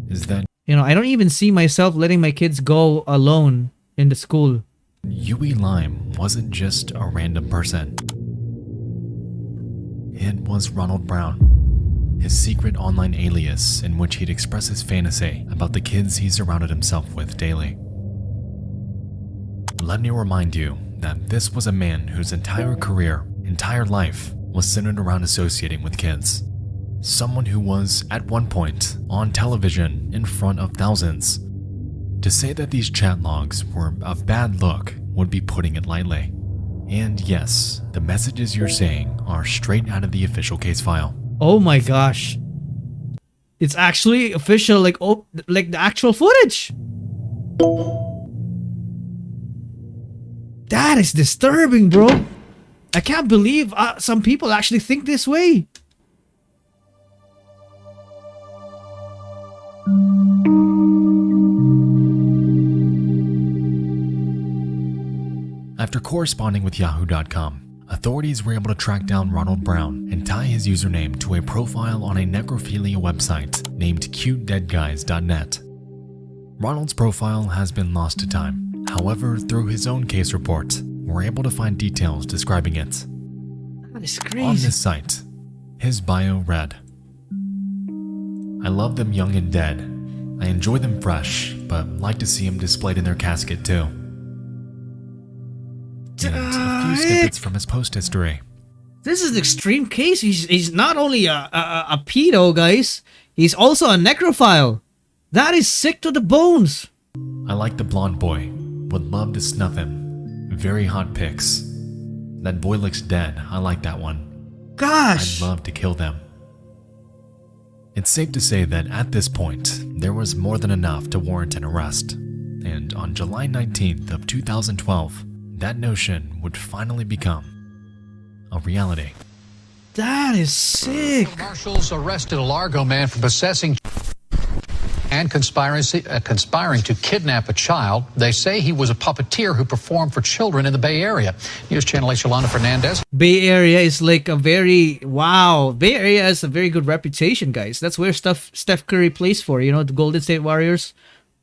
is that, you know, I don't even see myself letting my kids go alone in the school. U.E. Lime wasn't just a random person. It was Ronald Brown, his secret online alias in which he'd express his fantasy about the kids he surrounded himself with daily. Let me remind you that this was a man whose entire life was centered around associating with kids. Someone who was, at one point, on television in front of thousands. To say that these chat logs were a bad look would be putting it lightly. And yes, the messages you're seeing are straight out of the official case file. Oh my gosh. It's actually official, like the actual footage. That is disturbing, bro. I can't believe some people actually think this way. After corresponding with Yahoo.com, authorities were able to track down Ronald Brown and tie his username to a profile on a necrophilia website named cutedeadguys.net. Ronald's profile has been lost to time. However, through his own case report, we're able to find details describing it. That is crazy. On this site, his bio read, "I love them young and dead. I enjoy them fresh, but like to see them displayed in their casket too." And a few snippets from his post history. This is an extreme case. He's not only a pedo, guys. He's also a necrophile. That is sick to the bones. "I like the blonde boy. Would love to snuff him. Very hot pics. That boy looks dead. I like that one. Gosh. I'd love to kill them." It's safe to say that at this point, there was more than enough to warrant an arrest. And on July 19th of 2012, that notion would finally become a reality. That is sick. Marshals arrested a Largo man for possessing and conspiring to kidnap a child. They say he was a puppeteer who performed for children in the Bay Area. News Channel 8's Yolanda Fernandez. Bay Area is like a very Bay Area has a very good reputation, guys. That's where Steph Curry plays for. You know, the Golden State Warriors.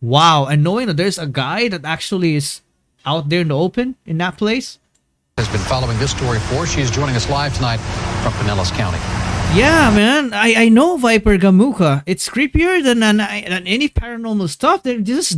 Wow, and knowing that there's a guy that actually is out there in the open in that place. Has been following this story for. She is joining us live tonight from Pinellas County. Yeah, man, I know Viper Gamuka. It's creepier than any paranormal stuff. This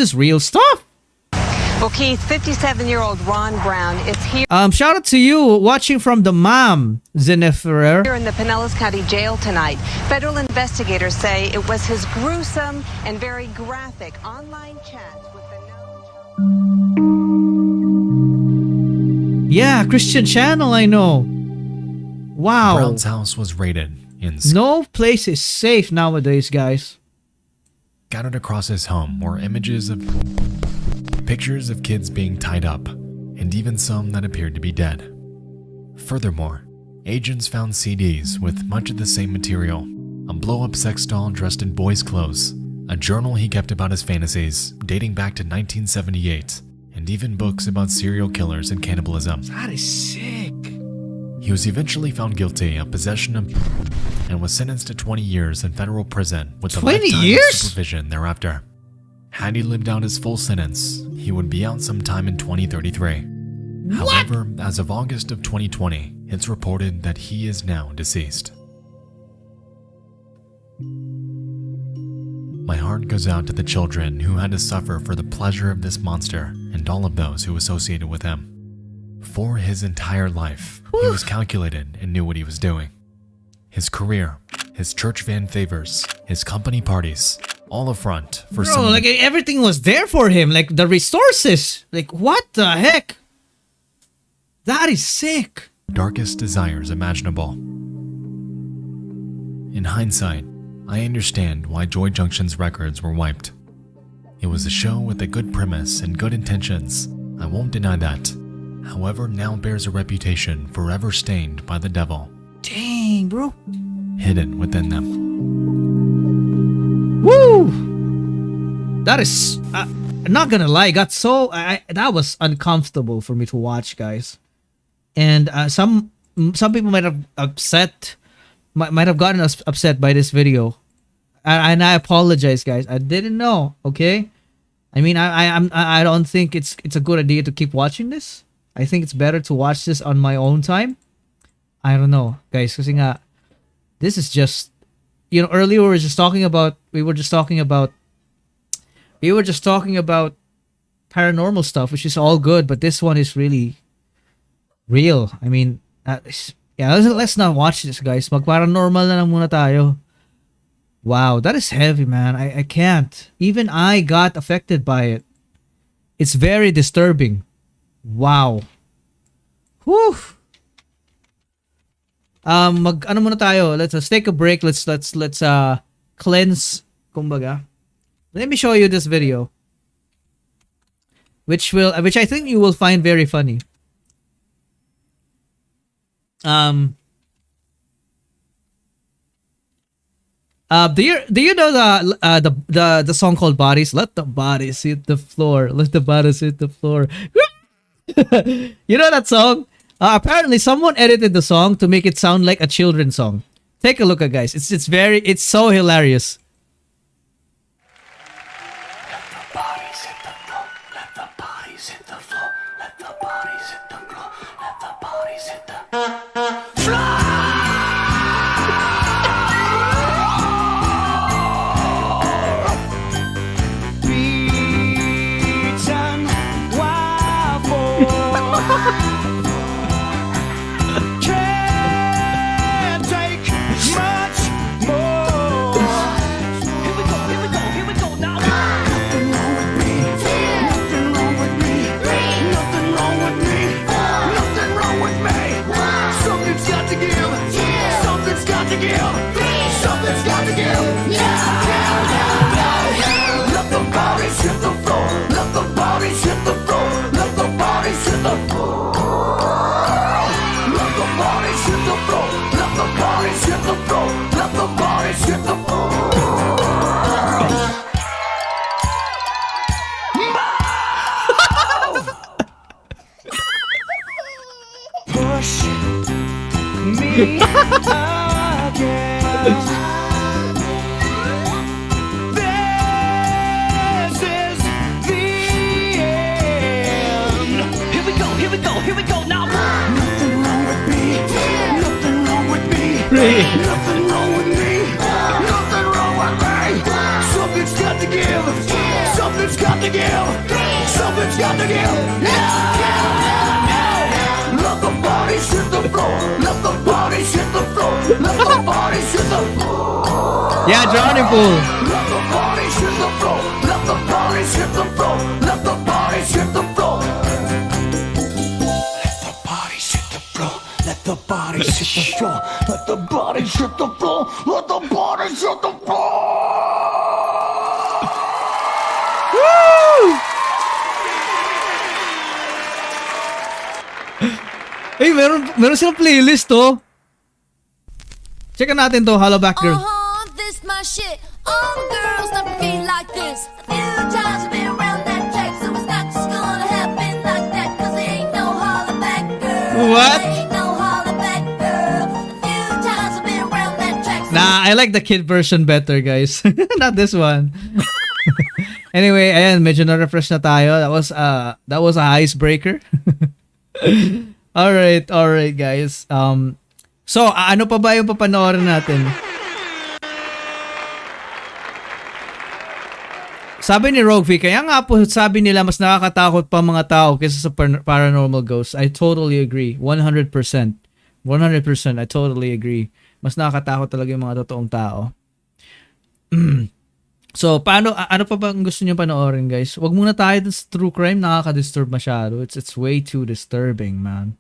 is real stuff. Well, Keith, 57-year-old Ron Brown is here. Shout out to you watching from the mom, Zeneferer. Here in the Pinellas County Jail tonight. Federal investigators say it was his gruesome and very graphic online chat with the known... Yeah, Christian channel, I know. Wow. Brown's house was raided. No place is safe nowadays, guys. Scattered across his home were images of pictures of kids being tied up, and even some that appeared to be dead. Furthermore, agents found CDs with much of the same material, a blow-up sex doll dressed in boys' clothes, a journal he kept about his fantasies dating back to 1978, and even books about serial killers and cannibalism. That is sick. He was eventually found guilty of possession of and was sentenced to 20 years in federal prison with a 20 lifetime years? supervision thereafter. Had he lived out his full sentence, he would be out sometime in 2033. However, as of August of 2020, it's reported that he is now deceased. My heart goes out to the children who had to suffer for the pleasure of this monster and all of those who associated with him. For his entire life, he was calculated and knew what he was doing. His career, his church van favors, his company parties, all a front for Bro, like everything was there for him, like the resources. Like what the heck? That is sick. Darkest desires imaginable. In hindsight, I understand why Joy Junction's records were wiped. It was a show with a good premise and good intentions. I won't deny that. However, now bears a reputation forever stained by the devil. Dang, bro. Hidden within them. Woo! That is, I'm not gonna lie, that was uncomfortable for me to watch, guys. And some people might have gotten us upset by this video, and I apologize, guys. I didn't know. Okay, I mean, I don't think it's a good idea to keep watching this. I think it's better to watch this on my own time. I don't know, guys, kasi nga, this is just, you know, earlier we were just talking about paranormal stuff, which is all good, but this one is really real. I mean, let's not watch this, guys. Mag-paranormal na lang muna tayo. Wow, that is heavy, man. I can't. Even I got affected by it. It's very disturbing. Wow. Whew. Ano muna tayo? Let's take a break. Let's cleanse, kumbaga. Let me show you this video, which I think you will find very funny. Do you know the song called Bodies? Let the bodies hit the floor. Let the bodies hit the floor. You know that song? Apparently someone edited the song to make it sound like a children's song. Take a look at, guys. It's so hilarious. Nothing wrong with me. Nothing wrong with me. Something's got to give. Something's got to give. Something's got to give. Let the bodies hit the floor. Let the bodies hit the floor. Let the bodies hit the floor. Yeah, drowning pool. Let the bodies hit the floor. Let the bodies hit the floor. Let the bodies hit the floor. Let the bodies hit the floor. Let the bodies hit the floor. Let the bodies hit the floor. Let the bodies hit the floor. Woo! Eh, meron silang playlist to. Checkan natin to, Hello Back Girl. This my shit. All the girls never feel like this. A few times I've been around that track, so it's not just gonna happen like that. Cause there ain't no holler back girl. What? There ain't no holler back girl. A few times I've been around that track. Nah, I like the kid version better, guys. Not this one. Anyway, ayan, medyo na-refresh na tayo. That was a icebreaker. All right, guys. So, ano pa ba yung papanoorin natin? Sabi ni Rogue V, kaya nga po sabi nila mas nakakatakot pa mga tao kaysa sa paranormal ghosts. I totally agree. 100%. 100%. I totally agree. Mas nakakatakot talaga yung mga totoong tao. So, ano pa bang gusto niyo panoorin, guys? Wag muna tayo sa true crime. Nakaka-disturb masyado. It's way too disturbing, man.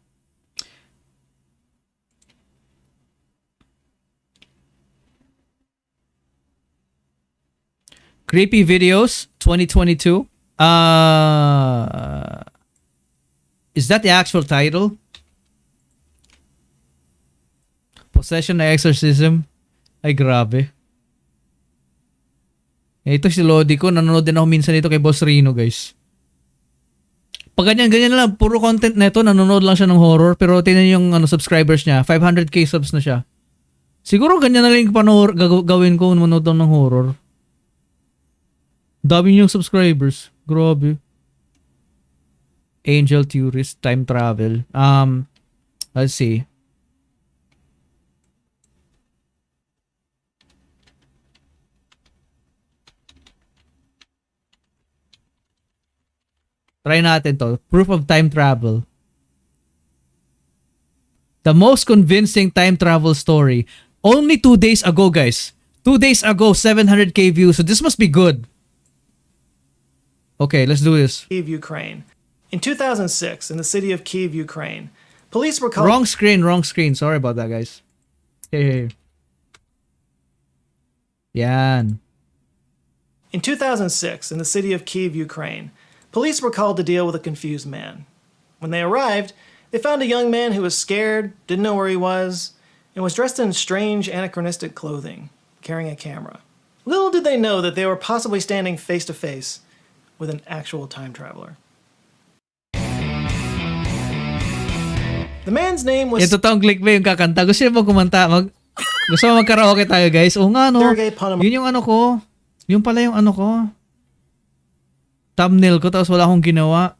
Creepy Videos 2022. Is that the actual title? Possession na Exorcism. Ay, grabe. Ito si Lodi ko. Nanonood din ako minsan ito kay Boss Rino, guys. Pag ganyan na lang, puro content na ito, nanonood lang siya ng horror. Pero tingnan yung subscribers niya. 500k subs na siya. Siguro ganyan na lang yung gawin ko manood lang ng horror. Dami niyong subscribers. Grabe. Angel Tourist, Time Travel. Let's see. Try natin to. Proof of time travel. The most convincing time travel story. Only 2 days ago, guys. 2 days ago, 700k views. So this must be good. Okay, let's do this. Kyiv, Ukraine. In 2006, in the city of Kyiv, Ukraine, police were called... Wrong screen. Sorry about that, guys. Here. Yan. In 2006, in the city of Kyiv, Ukraine, police were called to deal with a confused man. When they arrived, they found a young man who was scared, didn't know where he was, and was dressed in strange anachronistic clothing, carrying a camera. Little did they know that they were possibly standing face to face with an actual time traveler. The man's name was... Ito tong clickbait yung kakanta. Gusto mo kumanta? Gusto mo mag-karaoke tayo, guys? Oo nga, no? Yun yung ano ko. Yung pala yung ano ko. Thumbnail ko, tapos wala akong ginawa.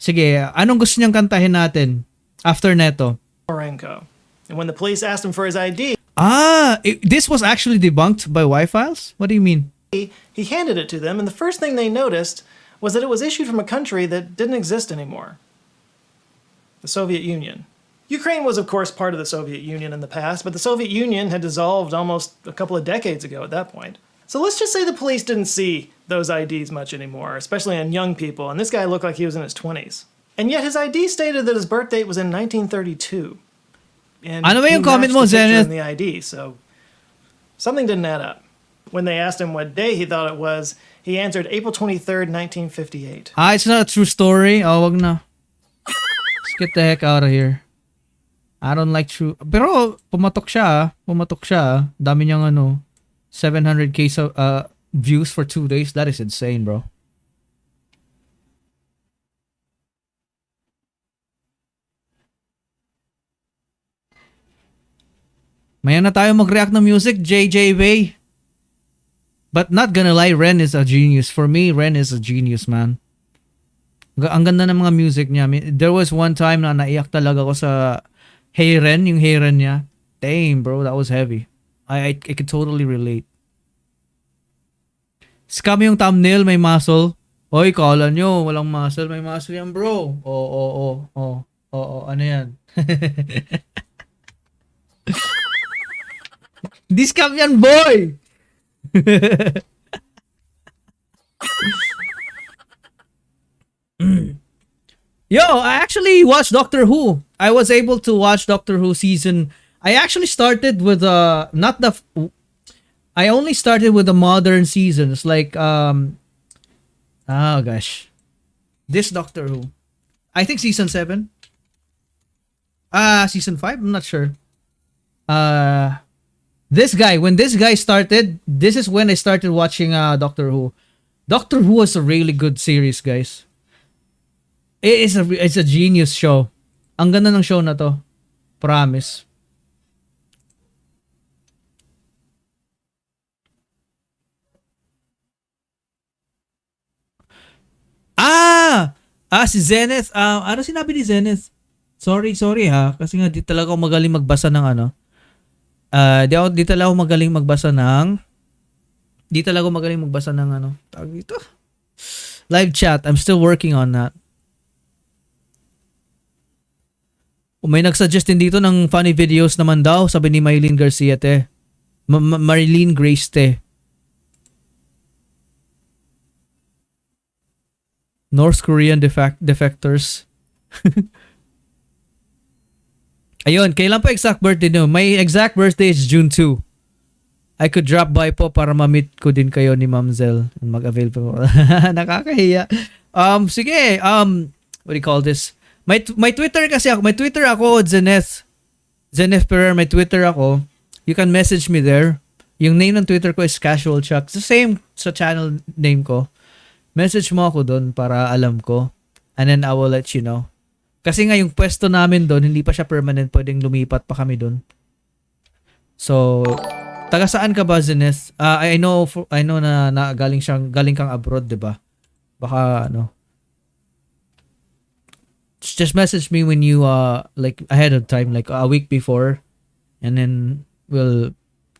Sige, anong gusto niyang kantahin natin after neto? And when the police asked him for his ID... This was actually debunked by Y-Files? What do you mean? He handed it to them, and the first thing they noticed was that it was issued from a country that didn't exist anymore. The Soviet Union. Ukraine was, of course, part of the Soviet Union in the past, but the Soviet Union had dissolved almost a couple of decades ago at that point. So let's just say the police didn't see those IDs much anymore, especially on young people, and this guy looked like he was in his 20s. And yet his ID stated that his birth date was in 1932. And ano ba yung comment mo, Zenith? in the ID, so something didn't add up. When they asked him what day he thought it was, he answered April 23rd, 1958. It's not a true story. Wag na. Let's get the heck out of here. I don't like true. Pero pumatok siya. Dami niyang 700k views for 2 days. That is insane, bro. Maya na tayo mag-react ng music, JJ Way. But not gonna lie, Ren is a genius. For me, Ren is a genius, man. Ang ganda ng mga music niya. There was one time na naiyak talaga ako sa Hey Ren, yung Hey Ren niya. Damn, bro, that was heavy. I could totally relate. Scam yung thumbnail, may muscle. Oy, kala nyo, walang muscle. May muscle yan, bro. Oo, ano yan? Di scam yan, boy! Yo, I actually watched Doctor Who. I was able to watch Doctor Who season. I actually started with not the I only started with the modern seasons like oh gosh. This Doctor Who. I think season 7. Season 5, I'm not sure. When this guy started, this is when I started watching Doctor Who. Doctor Who was a really good series, guys. It's a genius show. Ang ganda ng show na to. Promise. Si Zenith. Ano sinabi ni Zenith? Sorry ha. Kasi nga di talaga ako magaling magbasa ng ano. Di talaga ako magaling magbasa ng ano. Tawag dito. Live chat. I'm still working on that. May nagsuggest din dito ng funny videos naman daw, sabi ni Maylene Garcia te. Marilyn Grace te. North Korean defectors. Ayun, kailan pa exact birthday nyo? My exact birthday is June 2. I could drop by po para ma-meet ko din kayo ni Ma'am Zel. Mag-avail po. Nakakahiya. Sige, what do you call this? May Twitter kasi ako. May Twitter ako, Zenith Pereira, may Twitter ako. You can message me there. Yung name ng Twitter ko is Casual Chuck. It's the same sa channel name ko. Message mo ako doon para alam ko. And then I will let you know. Kasi nga yung pwesto namin doon, hindi pa siya permanent. Pwedeng lumipat pa kami doon. So, taga saan ka ba, Zenith? I know na galing kang abroad, 'di ba? Baka ano. Just message me when you like ahead of time, like a week before, and then we'll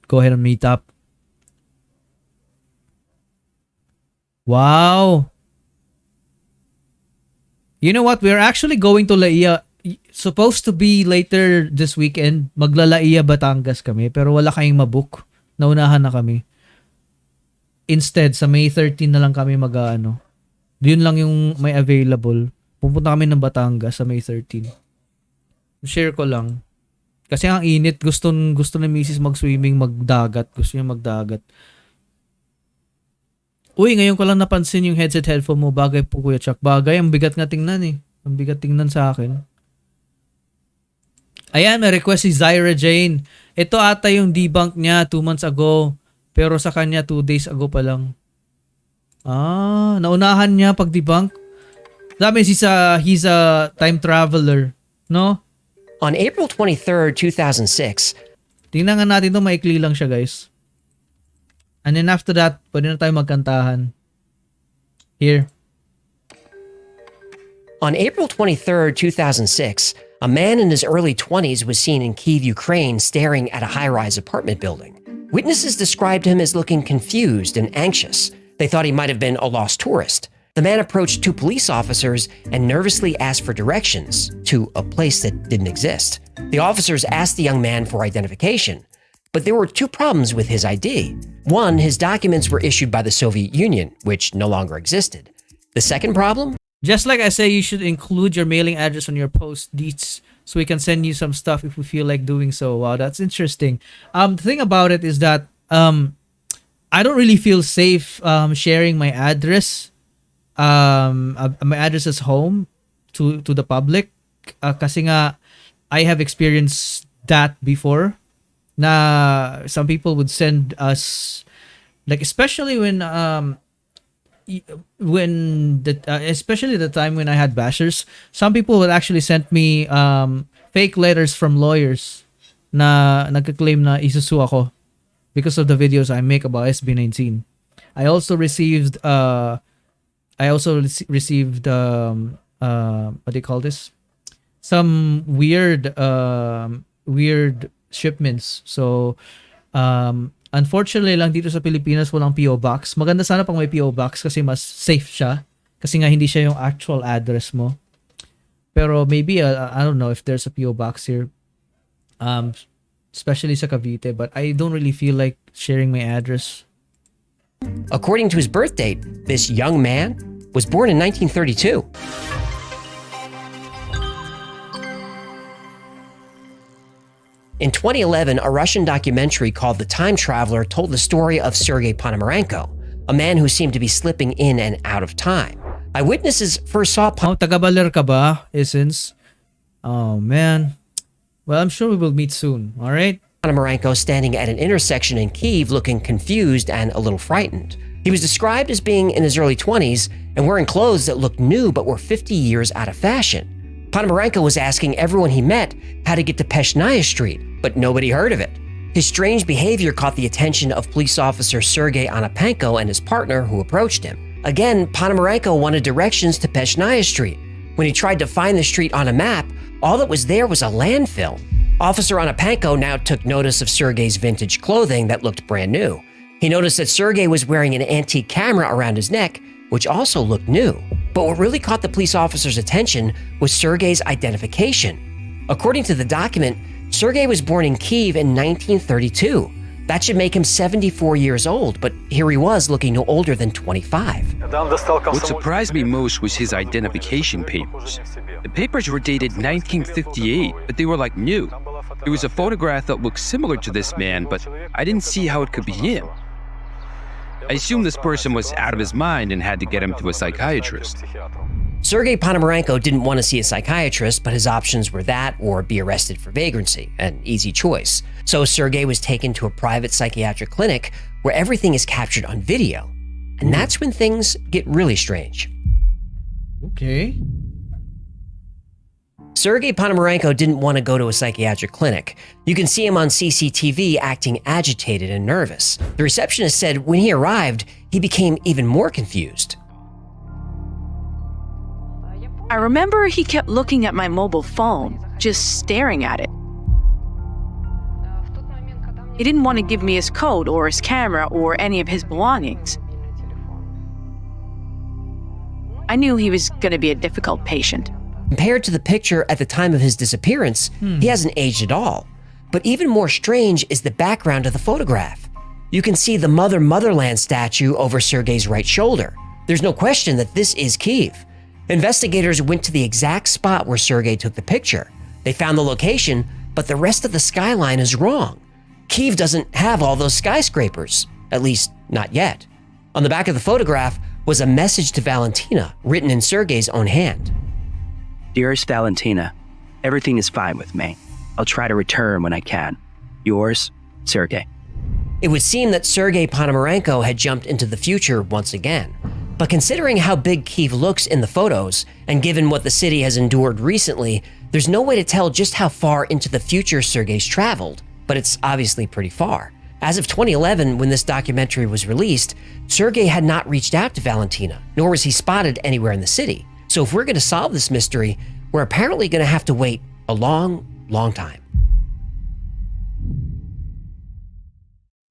go ahead and meet up. Wow. You know what? We're actually going to Laia. Supposed to be later this weekend. Maglalaiya Batangas kami, pero wala kayong mabook. Naunahan na kami. Instead, sa May 13 na lang kami mag-ano. Yun lang yung may available. Pupunta kami ng Batangas sa May 13. Share ko lang. Kasi ang init, gusto ni Mrs. mag-swimming, magdagat. Gusto niya magdagat. Uy, ngayon ko lang napansin yung headset headphone mo. Bagay po, Kuya Chuck. Bagay, ang bigat nga tingnan eh. Ang bigat tingnan sa akin. Ayan, may request si Zyra Jane. Ito ata yung debunk niya 2 months ago. Pero sa kanya 2 days ago pa lang. Naunahan niya pag-debunk. Sabi he's a time traveler, no? On April 23rd, 2006. Tingnan nga natin to, maikli lang siya, guys. And then after that, pwede na tayo magkantahan. Here. On April 23rd, 2006, a man in his early 20s was seen in Kyiv, Ukraine, staring at a high-rise apartment building. Witnesses described him as looking confused and anxious. They thought he might have been a lost tourist. The man approached 2 police officers and nervously asked for directions to a place that didn't exist. The officers asked the young man for identification, but there were 2 problems with his ID. One, his documents were issued by the Soviet Union, which no longer existed. The second problem? Just like I say, you should include your mailing address on your post deets so we can send you some stuff if we feel like doing so. Wow, that's interesting. The thing about it is that I don't really feel safe sharing my address. My address is home to the public. Kasi nga, I have experienced that before. Na some people would send us, like especially especially the time when I had bashers, some people would actually send me fake letters from lawyers na nagka-claim na isusu ako because of the videos I make about SB19. I also received what do you call this? Some weird shipments. So, unfortunately lang dito sa Pilipinas walang PO box. Maganda sana pang may PO box kasi mas safe siya. Kasi nga hindi siya yung actual address mo. Pero maybe, I don't know if there's a PO box here. Especially sa Cavite. But I don't really feel like sharing my address. According to his birth date, this young man was born in 1932. In 2011, a Russian documentary called The Time Traveler told the story of Sergei Ponomarenko, a man who seemed to be slipping in and out of time. Eyewitnesses first saw Taga-Baler ka ba, Essence? Oh, man. Well, I'm sure we will meet soon, all right? Ponomarenko standing at an intersection in Kyiv looking confused and a little frightened. He was described as being in his early 20s and wearing clothes that looked new but were 50 years out of fashion. Ponomarenko was asking everyone he met how to get to Peshnaya Street, but nobody heard of it. His strange behavior caught the attention of police officer Sergei Anapenko and his partner who approached him. Again, Ponomarenko wanted directions to Peshnaya Street. When he tried to find the street on a map, all that was there was a landfill. Officer Anapenko now took notice of Sergei's vintage clothing that looked brand new. He noticed that Sergei was wearing an antique camera around his neck, which also looked new. But what really caught the police officer's attention was Sergei's identification. According to the document, Sergei was born in Kyiv in 1932. That should make him 74 years old, but here he was looking no older than 25. What surprised me most was his identification papers. The papers were dated 1958, but they were like new. There was a photograph that looked similar to this man, but I didn't see how it could be him. I assumed this person was out of his mind and had to get him to a psychiatrist. Sergei Ponomarenko didn't want to see a psychiatrist, but his options were that or be arrested for vagrancy, an easy choice. So Sergei was taken to a private psychiatric clinic where everything is captured on video. And that's when things get really strange. Okay. Sergei Ponomarenko didn't want to go to a psychiatric clinic. You can see him on CCTV acting agitated and nervous. The receptionist said when he arrived, he became even more confused. I remember he kept looking at my mobile phone, just staring at it. He didn't want to give me his code or his camera or any of his belongings. I knew he was going to be a difficult patient. Compared to the picture at the time of his disappearance, he hasn't aged at all. But even more strange is the background of the photograph. You can see the Motherland statue over Sergei's right shoulder. There's no question that this is Kyiv. Investigators went to the exact spot where Sergei took the picture. They found the location, but the rest of the skyline is wrong. Kyiv doesn't have all those skyscrapers, at least not yet. On the back of the photograph was a message to Valentina written in Sergei's own hand. Dearest Valentina, everything is fine with me. I'll try to return when I can. Yours, Sergei. It would seem that Sergei Ponomarenko had jumped into the future once again. But considering how big Kyiv looks in the photos, and given what the city has endured recently, there's no way to tell just how far into the future Sergei's traveled, but it's obviously pretty far. As of 2011, when this documentary was released, Sergei had not reached out to Valentina, nor was he spotted anywhere in the city. So if we're going to solve this mystery, we're apparently going to have to wait a long, long time.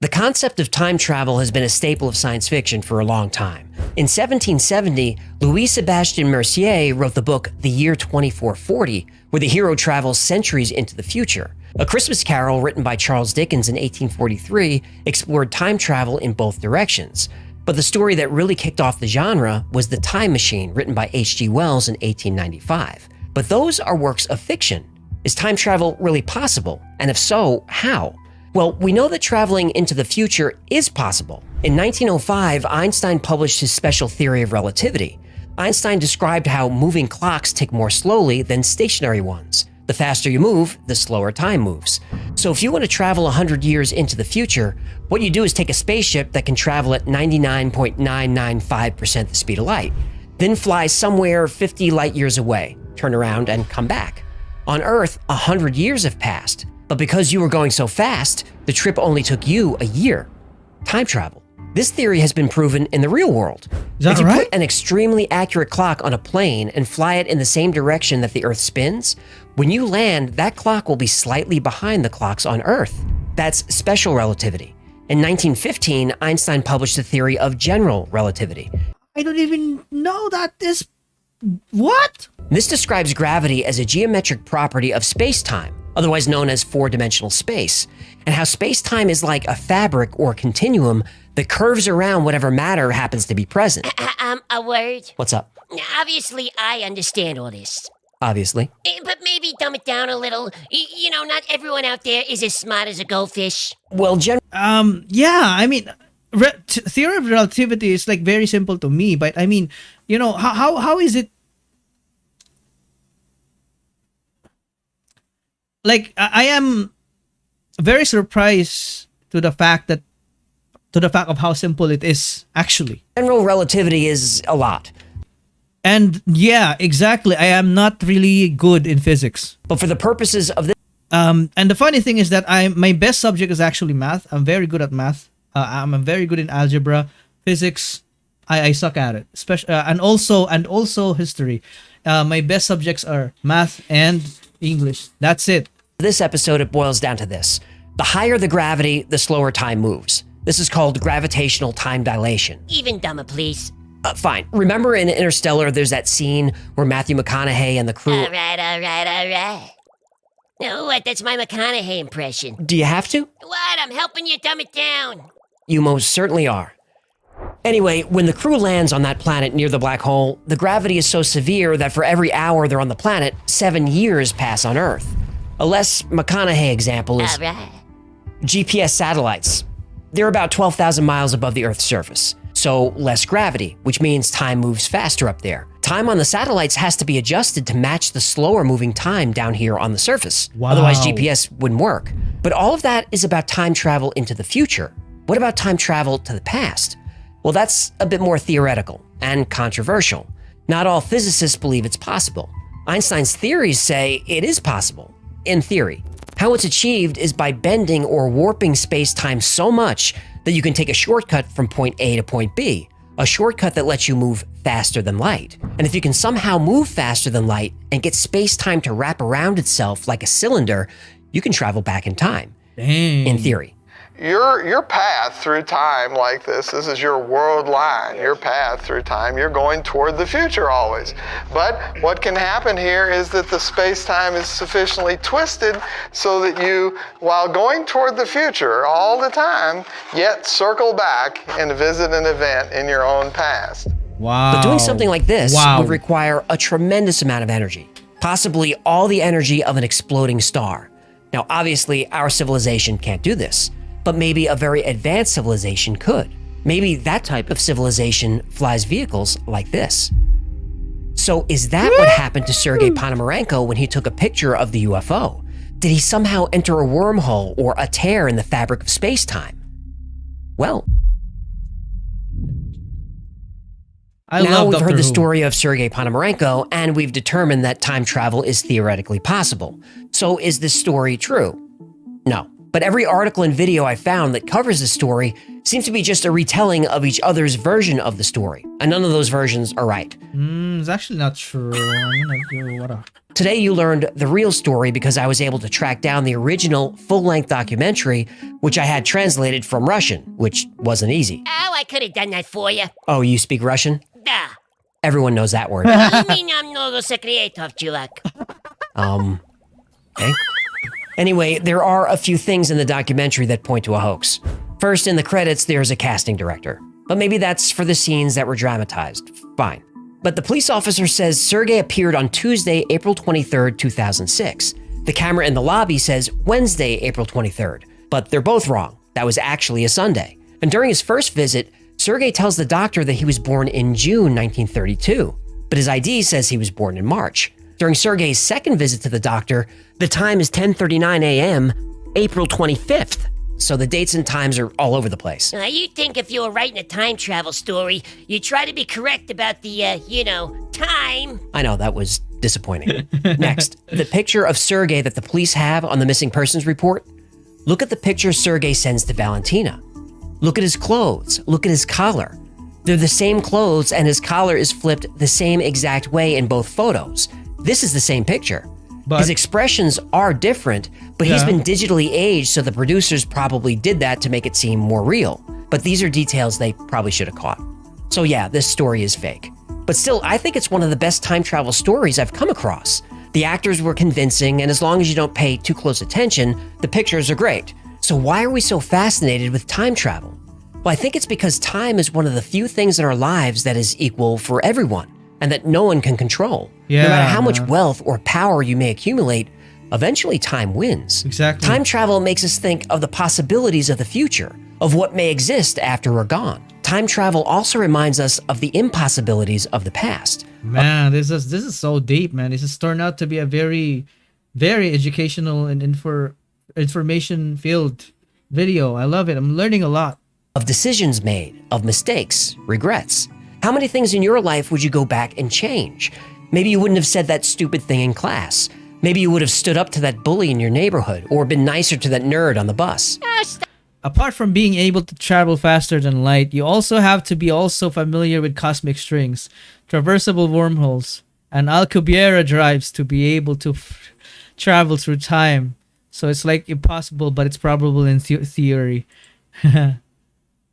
The concept of time travel has been a staple of science fiction for a long time. In 1770, Louis-Sébastien Mercier wrote the book The Year 2440, where the hero travels centuries into the future. A Christmas Carol written by Charles Dickens in 1843 explored time travel in both directions. But the story that really kicked off the genre was The Time Machine, written by H.G. Wells in 1895. But those are works of fiction. Is time travel really possible? And if so, how? Well, we know that traveling into the future is possible. In 1905, Einstein published his special theory of relativity. Einstein described how moving clocks tick more slowly than stationary ones. The faster you move, the slower time moves. So if you want to travel 100 years into the future, what you do is take a spaceship that can travel at 99.995% the speed of light, then fly somewhere 50 light years away, turn around and come back. On Earth, 100 years have passed, but because you were going so fast, the trip only took you a year. Time travel. This theory has been proven in the real world. Is that if you right? put an extremely accurate clock on a plane and fly it in the same direction that the Earth spins, when you land, that clock will be slightly behind the clocks on Earth. That's special relativity. In 1915, Einstein published the theory of general relativity. I don't even know that this... What? This describes gravity as a geometric property of space-time, otherwise known as four-dimensional space, and how space-time is like a fabric or continuum that curves around whatever matter happens to be present. A word? What's up? Obviously, I understand all this. Obviously. But maybe dumb it down a little. You know, not everyone out there is as smart as a goldfish. Well, yeah, I mean, theory of relativity is like very simple to me, but I mean, you know, how is it? Like, I am very surprised to the fact of how simple it is actually. General relativity is a lot. And yeah, exactly. I am not really good in physics. But for the purposes of this... and the funny thing is that my best subject is actually math. I'm very good at math. I'm very good in algebra. Physics, I suck at it. Especially, and also history. My best subjects are math and English. That's it. This episode, it boils down to this. The higher the gravity, the slower time moves. This is called gravitational time dilation. Even dumber, please. Fine. Remember in Interstellar, there's that scene where Matthew McConaughey and the crew... All right. No, what? That's my McConaughey impression. Do you have to? What? I'm helping you dumb it down. You most certainly are. Anyway, when the crew lands on that planet near the black hole, the gravity is so severe that for every hour they're on the planet, 7 years pass on Earth. A less McConaughey example is GPS satellites. They're about 12,000 miles above the Earth's surface. So less gravity, which means time moves faster up there. Time on the satellites has to be adjusted to match the slower moving time down here on the surface. Wow. Otherwise GPS wouldn't work. But all of that is about time travel into the future. What about time travel to the past? Well, that's a bit more theoretical and controversial. Not all physicists believe it's possible. Einstein's theories say it is possible, in theory. How it's achieved is by bending or warping space-time so much that you can take a shortcut from point A to point B, a shortcut that lets you move faster than light. And if you can somehow move faster than light and get space-time to wrap around itself like a cylinder, you can travel back in time, in theory. Your path through time like this is your world line, your path through time. You're going toward the future always. But what can happen here is that the space-time is sufficiently twisted so that you, while going toward the future all the time, yet circle back and visit an event in your own past. Wow. But doing something like this would require a tremendous amount of energy, possibly all the energy of an exploding star. Now, obviously, our civilization can't do this. But maybe a very advanced civilization could. Maybe that type of civilization flies vehicles like this. So is that what happened to Sergei Ponomarenko when he took a picture of the UFO? Did he somehow enter a wormhole or a tear in the fabric of space-time? Well, now we've heard the story of Sergei Ponomarenko, and we've determined that time travel is theoretically possible. So is this story true? No. But every article and video I found that covers the story seems to be just a retelling of each other's version of the story, and none of those versions are right. It's actually not true. Today you learned the real story because I was able to track down the original full-length documentary, which I had translated from Russian, which wasn't easy. Oh, I could have done that for you. Oh, you speak Russian? Да. Everyone knows that word. У меня много секретов, чувак. Okay. Anyway, there are a few things in the documentary that point to a hoax. First, in the credits, there's a casting director. But maybe that's for the scenes that were dramatized. Fine. But the police officer says Sergei appeared on Tuesday, April 23rd, 2006. The camera in the lobby says Wednesday, April 23rd. But they're both wrong. That was actually a Sunday. And during his first visit, Sergei tells the doctor that he was born in June 1932. But his ID says he was born in March. During Sergei's second visit to the doctor, the time is 10:39 a.m., April 25th. So the dates and times are all over the place. You'd think if you were writing a time travel story, you'd try to be correct about the, time. I know, that was disappointing. Next, the picture of Sergei that the police have on the missing persons report. Look at the picture Sergei sends to Valentina. Look at his clothes. Look at his collar. They're the same clothes and his collar is flipped the same exact way in both photos. This is the same picture. But his expressions are different, but he's been digitally aged, so the producers probably did that to make it seem more real. But these are details they probably should have caught. So yeah, this story is fake. But still, I think it's one of the best time travel stories I've come across. The actors were convincing, and as long as you don't pay too close attention, the pictures are great. So why are we so fascinated with time travel? Well, I think it's because time is one of the few things in our lives that is equal for everyone, and that no one can control. Yeah, no matter how much man. wealth or power you may accumulate, eventually time wins. Exactly. Time travel makes us think of the possibilities of the future, of what may exist after we're gone. Time travel also reminds us of the impossibilities of the past. Man, this is so deep, man. This has turned out to be a very, very educational and information filled video. I love it. I'm learning a lot. Of decisions made, of mistakes, regrets. How many things in your life would you go back and change? Maybe you wouldn't have said that stupid thing in class. Maybe you would have stood up to that bully in your neighborhood or been nicer to that nerd on the bus. Apart from being able to travel faster than light, you also have to be also familiar with cosmic strings, traversable wormholes, and Alcubierre drives to be able to travel through time. So it's like impossible, but it's probable in theory.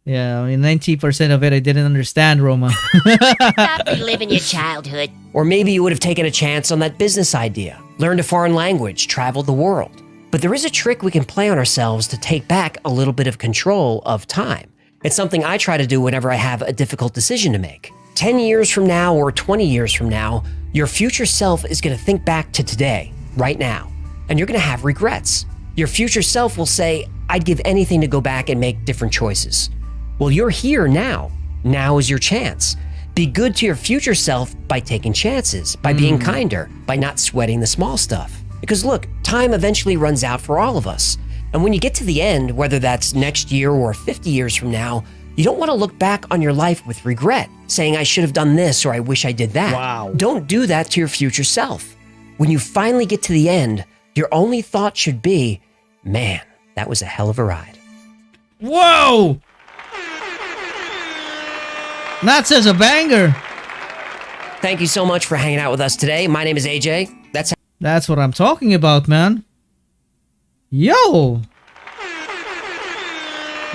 Yeah, I mean, 90% of it I didn't understand, Roma. Stop reliving your childhood. Or maybe you would have taken a chance on that business idea, learned a foreign language, traveled the world. But there is a trick we can play on ourselves to take back a little bit of control of time. It's something I try to do whenever I have a difficult decision to make. 10 years from now or 20 years from now, your future self is going to think back to today, right now, and you're going to have regrets. Your future self will say, I'd give anything to go back and make different choices. Well, you're here now. Now is your chance. Be good to your future self by taking chances, by being kinder, by not sweating the small stuff. Because look, time eventually runs out for all of us. And when you get to the end, whether that's next year or 50 years from now, you don't want to look back on your life with regret, saying I should have done this or I wish I did that. Wow. Don't do that to your future self. When you finally get to the end, your only thought should be, man, that was a hell of a ride. Whoa! That says a banger. Thank you so much for hanging out with us today. My name is AJ. That's what I'm talking about, man. Yo!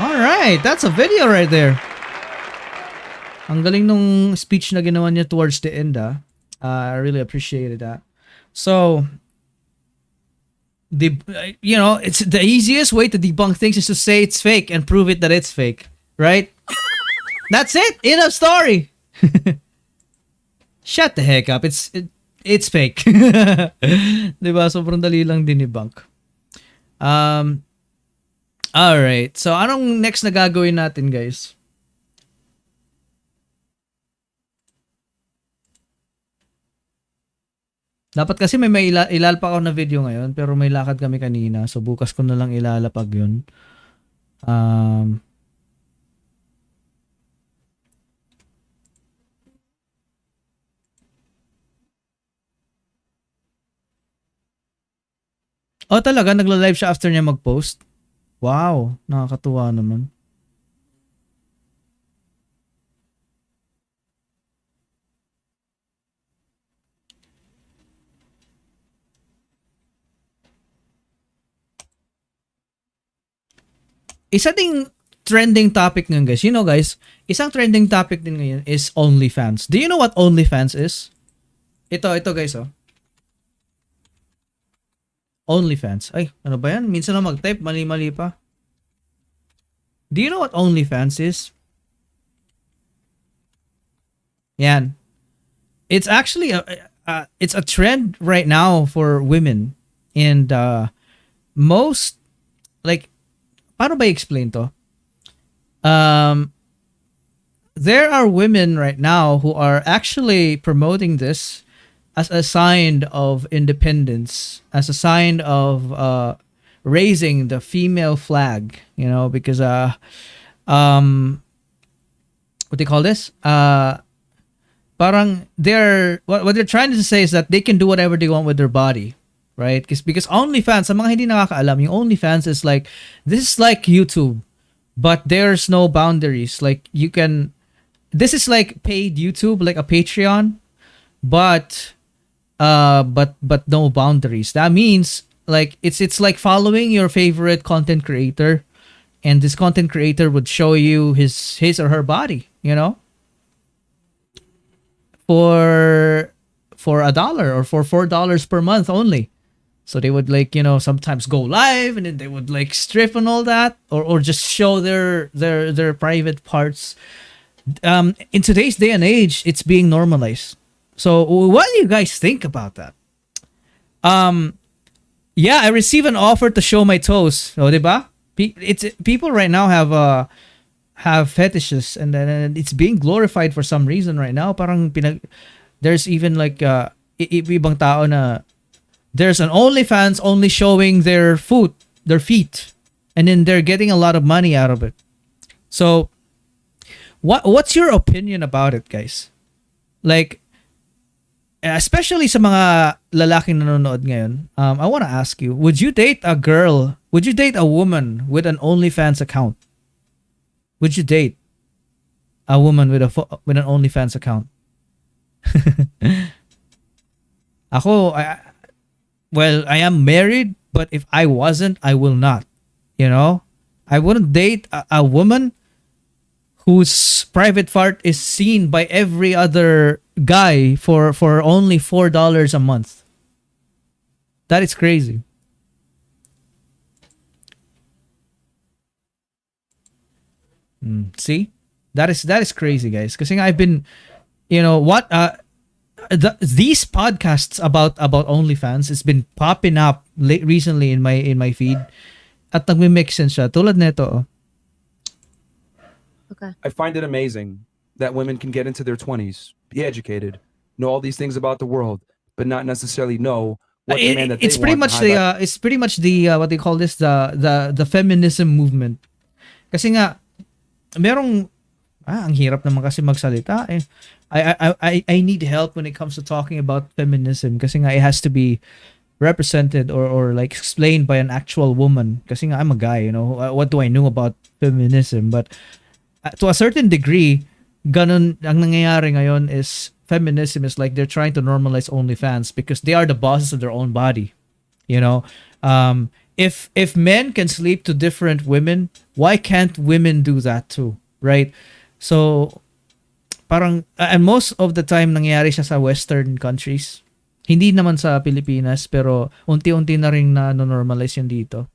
Alright, that's a video right there. Ang galing nung speech na ginawa niya towards the end, ah. I really appreciated that. So, it's the easiest way to debunk things is to say it's fake and prove it that it's fake, right? That's it. In a story. Shut the heck up. It's fake. Diba? Sobrang dali lang dinibunk. Alright. So, anong next na gagawin natin, guys? Dapat kasi may ilalapag ako na video ngayon, pero may lakad kami kanina. So, bukas ko na lang ilalapag yun. Oh, talaga? Nagla-live siya after niya mag-post? Wow, nakakatuwa naman. Isa ding trending topic ngayon, guys. You know, guys, isang trending topic din ngayon is OnlyFans. Do you know what OnlyFans is? Ito guys, oh. OnlyFans. Ay, ano ba yan? Minsan na mag-type, mali-mali pa. Do you know what OnlyFans is? Yan. It's actually it's a trend right now for women, and most, like, paano ba i-explain to? There are women right now who are actually promoting this as a sign of independence, as a sign of raising the female flag, because what do you call this? Parang what they're trying to say is that they can do whatever they want with their body, right? Because OnlyFans, sa mga hindi nakakaalam, yung OnlyFans is like, this is like YouTube, but there's no boundaries. Like you can, this is like paid YouTube, like a Patreon, but no boundaries. That means like it's like following your favorite content creator, and this content creator would show you his or her body, you know, for $1 or for $4 per month only. So they would like, you know, sometimes go live and then they would like strip and all that, or just show their private parts. In today's day and age, it's being normalized. So what do you guys think about that? Yeah, I received an offer to show my toes. Oh, diba? People right now have fetishes, and then it's being glorified for some reason right now. Parang there's even like ibang tao na there's an OnlyFans only showing their feet, and then they're getting a lot of money out of it. So what's your opinion about it, guys? Like, especially sa mga lalaking nanonood ngayon, I want to ask you, would you date a woman with an OnlyFans account? Would you date a woman with an OnlyFans account? I am married, but if I wasn't, I will not. You know, I wouldn't date a woman whose private part is seen by every other guy for only $4 a month. That is crazy. See, that is crazy, guys. Because I've been, you know what, these podcasts about OnlyFans has been popping up recently in my feed. At nagmi-make sense siya. Tulad nito. Okay. I find it amazing that women can get into their 20s, be educated, know all these things about the world, but not necessarily know what the man that it's they pretty want. It's pretty much the what they call this, the feminism movement. Kasi nga merong ang hirap naman kasi magsalita eh. I need help when it comes to talking about feminism kasi nga it has to be represented or like explained by an actual woman kasi nga I'm a guy, you know. What do I know about feminism? But to a certain degree, ganun ang nangyayari ngayon is feminism is like they're trying to normalize OnlyFans because they are the bosses of their own body, you know. If men can sleep to different women, why can't women do that too, right? So parang and most of the time nangyayari siya sa Western countries. Hindi naman sa Pilipinas, pero unti-unti na ring na-normalize yun dito.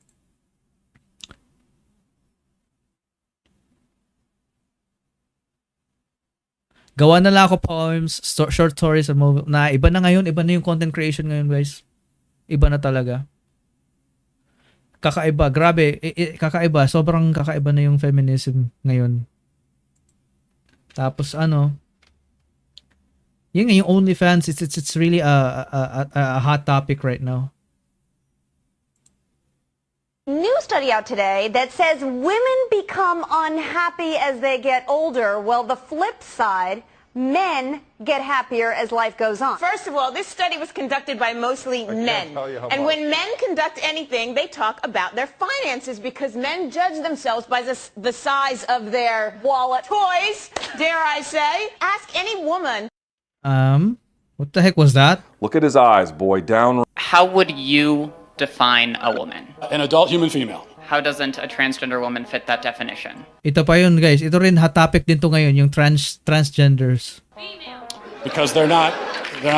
Gawa na lang ako poems, short stories, na iba na ngayon, iba na yung content creation ngayon, guys. Iba na talaga. Kakaiba, grabe, kakaiba, sobrang kakaiba na yung feminism ngayon. Tapos yung OnlyFans, it's really a hot topic right now. New study out today that says women become unhappy as they get older. Well, the flip side, men get happier as life goes on. First of all, this study was conducted by mostly men. And when men conduct anything, they talk about their finances because men judge themselves by the size of their wallet, toys, dare I say. Ask any woman. What the heck was that? Look at his eyes, boy. Down. How would you define a woman? An adult human female. How doesn't a transgender woman fit that definition? Ito pa yun, guys. Ito rin hot topic din to ngayon, yung transgenders. Because they're not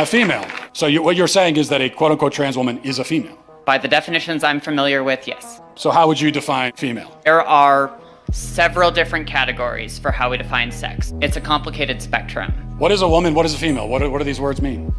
female. So what you're saying is that a quote-unquote trans woman is a female. By the definitions I'm familiar with, yes. So how would you define female? There are several different categories for how we define sex. It's a complicated spectrum. What is a woman? What is a female? What do these words mean?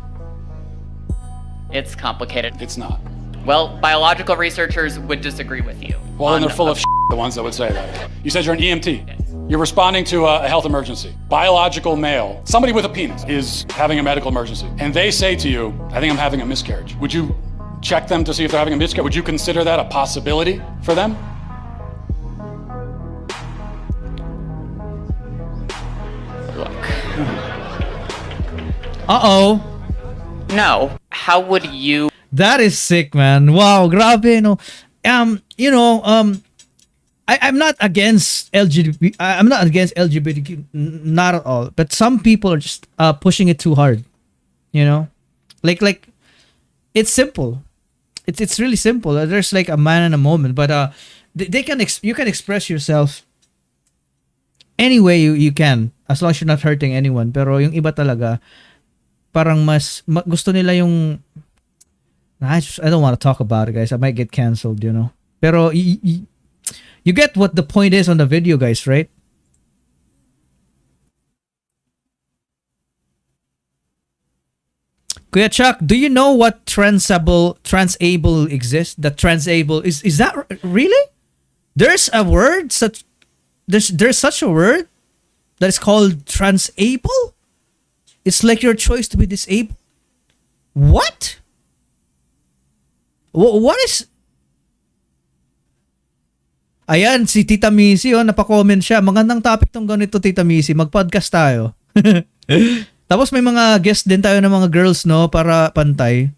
It's complicated. It's not. Well, biological researchers would disagree with you. Well, then they're full of the ones that would say that. You said you're an EMT. Yes. You're responding to a health emergency. Biological male, somebody with a penis, is having a medical emergency. And they say to you, I think I'm having a miscarriage. Would you check them to see if they're having a miscarriage? Would you consider that a possibility for them? Uh-oh. No. How would you... That is sick, man. Wow, grabe, no. I'm not against LGBT. I'm not against LGBTQ, not at all. But some people are just pushing it too hard. You know, like it's simple. It's really simple. There's like a man and a woman, but they can you can express yourself any way you can, as long as you're not hurting anyone. Pero yung iba talaga, parang gusto nila yung I don't want to talk about it, guys. I might get canceled, you know. Pero you get what the point is on the video, guys, right? Kuya Chuck, do you know what transable exists? The transable is that really? There's a word such there's such a word that is called transable? It's like your choice to be disabled. What? What is... Ayan, si Tita Missy, napaka-comment siya. Magandang topic tong ganito, Tita Missy. Mag-podcast tayo. Tapos may mga guest din tayo ng mga girls, no? Para pantay.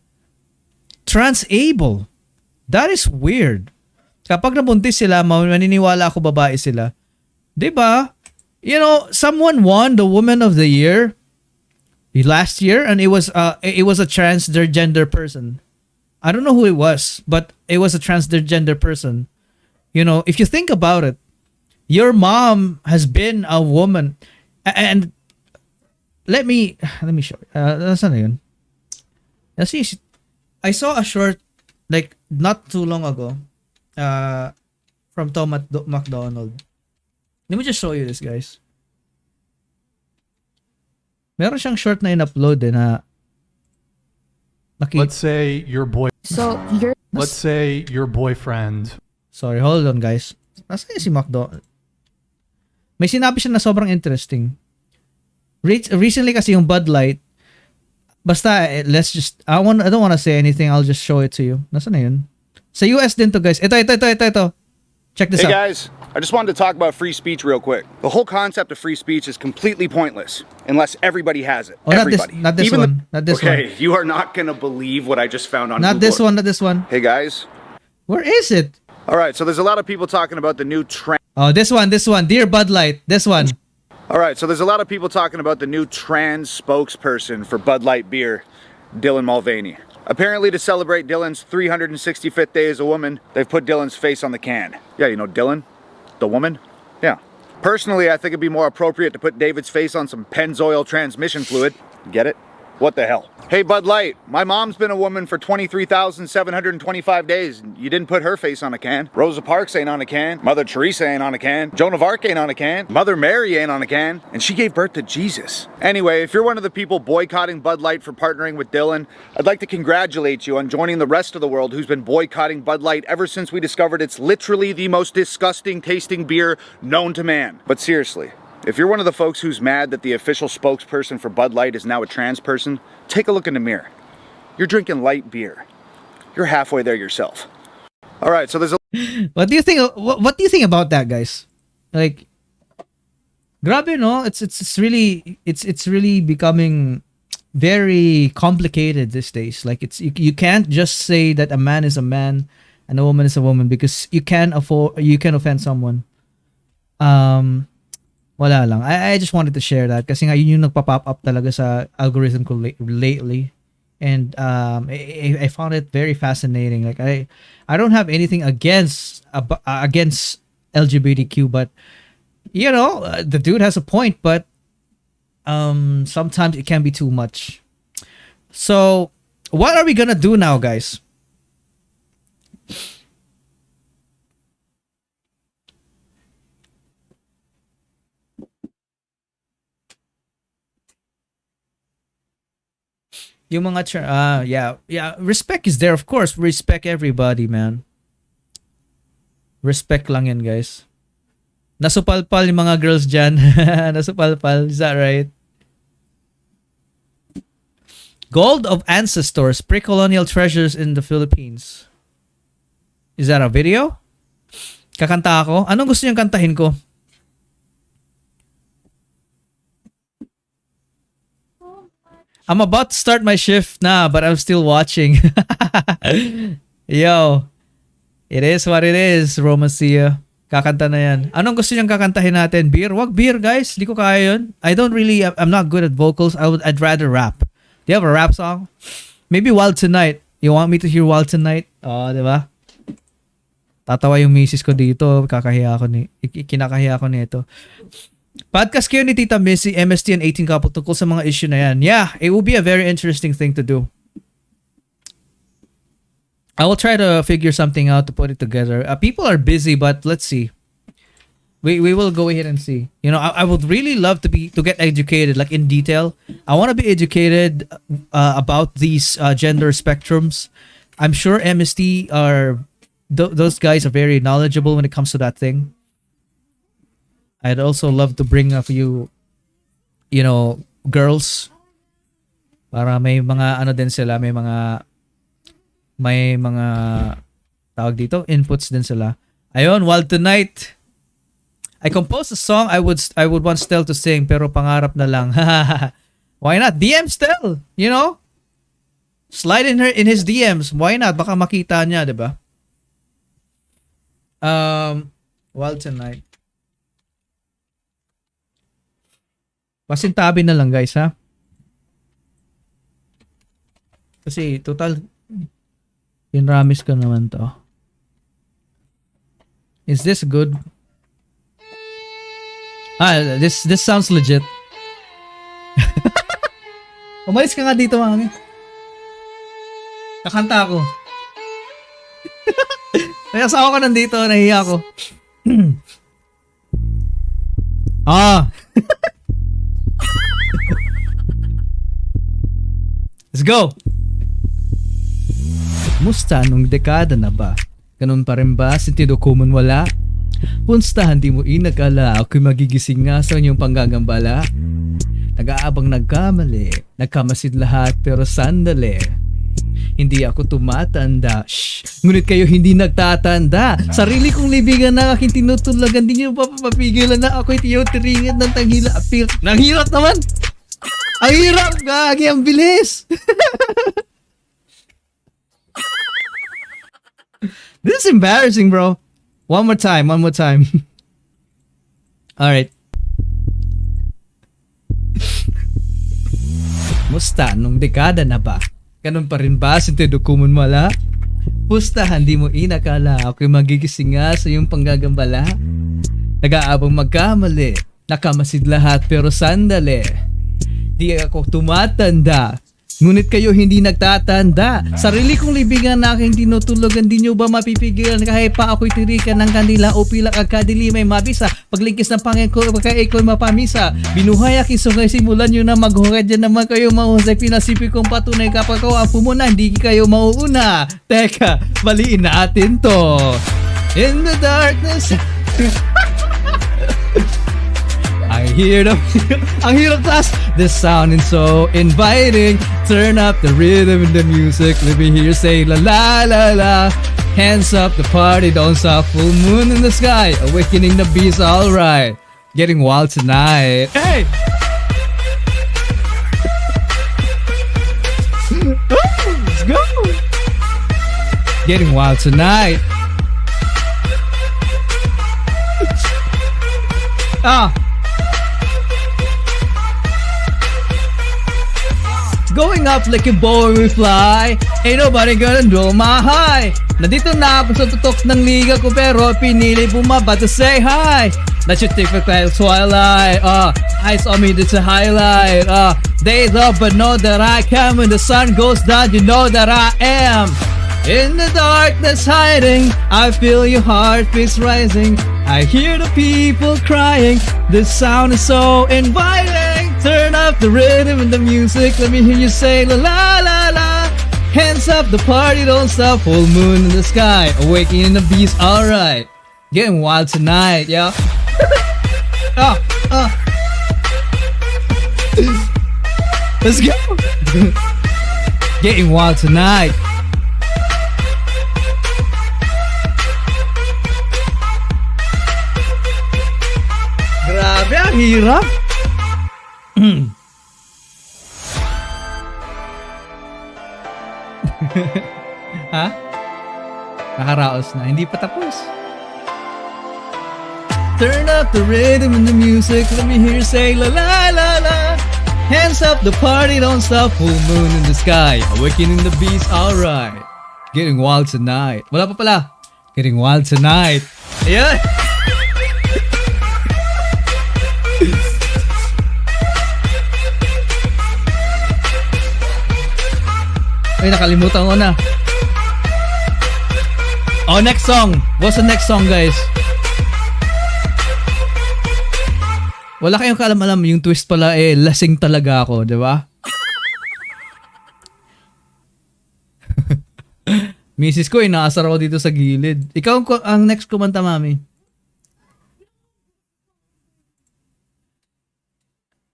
Transable. That is weird. Kapag nabuntis sila, maniniwala ako babae sila. Diba? You know, someone won the Woman of the Year last year, and it was a transgender person. I don't know who it was, but it was a transgender person. You know, if you think about it, your mom has been a woman, and let me show you. Nasaan na yun? I saw a short, like, not too long ago, from Tom McDonald. Let me just show you this, guys. Meron siyang short na in-upload na let's say your boyfriend. Sorry, hold on, guys. Nasaan si McDonald? May sinabi siya na sobrang interesting. Recently kasi yung Bud Light, basta let's just I don't want to say anything. I'll just show it to you. Nasaan na yun? Sa US din to, guys. Ito. Check this out. Hey guys, I just wanted to talk about free speech real quick. The whole concept of free speech is completely pointless unless everybody has it. Oh, everybody. Not this one. Okay, you are not gonna believe what I just found on Not Google. Not this one. Hey guys. Where is it? All right, so there's a lot of people talking about the new Oh, this one. Dear Bud Light. This one. All right, so there's a lot of people talking about the new trans spokesperson for Bud Light beer, Dylan Mulvaney. Apparently, to celebrate Dylan's 365th day as a woman, they've put Dylan's face on the can. Yeah, you know Dylan? The woman? Yeah. Personally, I think it'd be more appropriate to put David's face on some Pennzoil transmission fluid. Get it? What the hell? Hey, Bud Light, my mom's been a woman for 23,725 days, and you didn't put her face on a can. Rosa Parks ain't on a can. Mother Teresa ain't on a can. Joan of Arc ain't on a can. Mother Mary ain't on a can. And she gave birth to Jesus. Anyway, if you're one of the people boycotting Bud Light for partnering with Dylan, I'd like to congratulate you on joining the rest of the world who's been boycotting Bud Light ever since we discovered it's literally the most disgusting tasting beer known to man. But seriously, if you're one of the folks who's mad that the official spokesperson for Bud Light is now a trans person, take a look in the mirror. You're drinking light beer. You're halfway there yourself. All right, so there's a... What do you think? What do you think about that, guys? Like, grabe, no? It's really becoming very complicated these days. Like, you can't just say that a man is a man and a woman is a woman because you can offend someone. Wala lang. I just wanted to share that kasi nga yun yung nagpa-pop up talaga sa algorithm ko lately. And I found it very fascinating. Like I don't have anything against LGBTQ, but you know, the dude has a point, but sometimes it can be too much. So, what are we going to do now, guys? Yung mga yeah, respect is there, of course. Respect everybody, man. Respect lang yan, guys. Nasupalpal yung mga girls dyan. Nasupalpal, is that right? Gold of Ancestors, pre-colonial treasures in the Philippines. Is that a video? Kakanta ako? Anong gusto niyong kantahin ko? I'm about to start my shift now, but I'm still watching. Yo, it is what it is, Romacia. Kakanta na yan. Anong gusto niyang kakantahin natin? Beer? Wag beer, guys. Di ko kaya yun. I'm not good at vocals. I'd rather rap. Do you have a rap song? Maybe Wild Tonight. You want me to hear Wild Tonight? Oh, di ba? Tatawa yung misis ko dito. Kinakahiya ko nito. Podcast kayo ni Tita Missy, MST and 18 couple tungkol sa mga issue na yan. Yeah, it will be a very interesting thing to do. I will try to figure something out to put it together. People are busy, but let's see. We will go ahead and see. You know, I would really love to get educated, like in detail. I want to be educated about these gender spectrums. I'm sure MST those guys are very knowledgeable when it comes to that thing. I'd also love to bring a few, girls. Para may mga din sila, may mga tawag dito, inputs din sila. Ayun, Wild Tonight. I composed a song I would want Stel to sing, pero pangarap na lang. Why not? DM Stel, Slide in his DMs. Why not? Baka makita niya, 'di ba? Wild Tonight. Pasintabi na lang, guys, ha? Kasi total Pinramis ko naman to. Is this good? This sounds legit. Umalis ka nga dito, mami. Kakanta ako. Kaya sa ako nandito, nahiya ako. Let's go! Musta nung dekada na ba? Ganun pa rin ba? Sentido common wala? Punstahan di mo inakala ako'y magigising nga sa inyong panggagambala. Nag-aabang nagkamali, nagkamasid lahat pero sandali. Hindi ako tumatanda. Shh! Ngunit kayo hindi nagtatanda. Sarili kong libigan na aking tinutulagan. Di nyo papapigilan na ako'y tiyutiringan ng tanghila. Apil. Nang hirap naman! Ang hirap! Gagi, ang bilis! This is embarrassing, bro. One more time. Alright. Musta nung dekada na ba? Ganun pa rin ba? Sentido common wala? Pustahan di mo inakala ako'y magigising nga sa iyong panggagambala. Nag-aabang magkamali, nakamasid lahat pero sandali. Di ako tumatanda. Ngunit kayo hindi nagtatanda. Sarili kong libingan na aking tinutulugan. Di nyo ba mapipigilan kahit pa ako'y tirikan ng kandila o pilak ang kadili may mabisa. Paglingkis ng pangin ko kaya iko'y mapamisa. Binuhay aking sungay simulan nyo na maghukad. Dyan naman kayo mahusay. Pinasipi kong patunay kapag ako ang pumuna. Hindi kayo mauuna. Teka, baliin natin to. In the darkness. I hear ang hirap taas. This sounding so inviting. Turn up the rhythm and the music. Let me hear you say la la la la. Hands up, the party don't stop. Full moon in the sky, awakening the beast, alright. Getting wild tonight. Hey! Let's go! Getting wild tonight. Going up like a boy we fly. Ain't nobody gonna do my high. Nandito na ako sa tutok ng liga ko pero pinili bumaba to say hi. That's your typical twilight. Eyes on me, that's a highlight. Days up but know that I can. When the sun goes down, you know that I am. In the darkness hiding, I feel your heartbeats rising. I hear the people crying. The sound is so inviting. Turn up the rhythm and the music. Let me hear you say la la la la. Hands up, the party don't stop. Full moon in the sky, awakening the beast. Alright, getting wild tonight, yeah. Let's go. Getting wild tonight. Grabe, ang hirap. Ha? Nakaraos na. Hindi pa tapos. Turn up the rhythm and the music. Let me hear you say la la la la. Hands up, the party don't stop. Full moon in the sky, awakening the beast. Alright. Getting wild tonight. Wala pa pala. Getting wild tonight. Ayan. Ay, nakalimutan ko na. Oh, next song. What's the next song, guys? Wala kayong kaalam-alam. Yung twist pala, lasing talaga ako, di ba? Misis ko, inaasar ako dito sa gilid. Ikaw ang next kumanta, mami.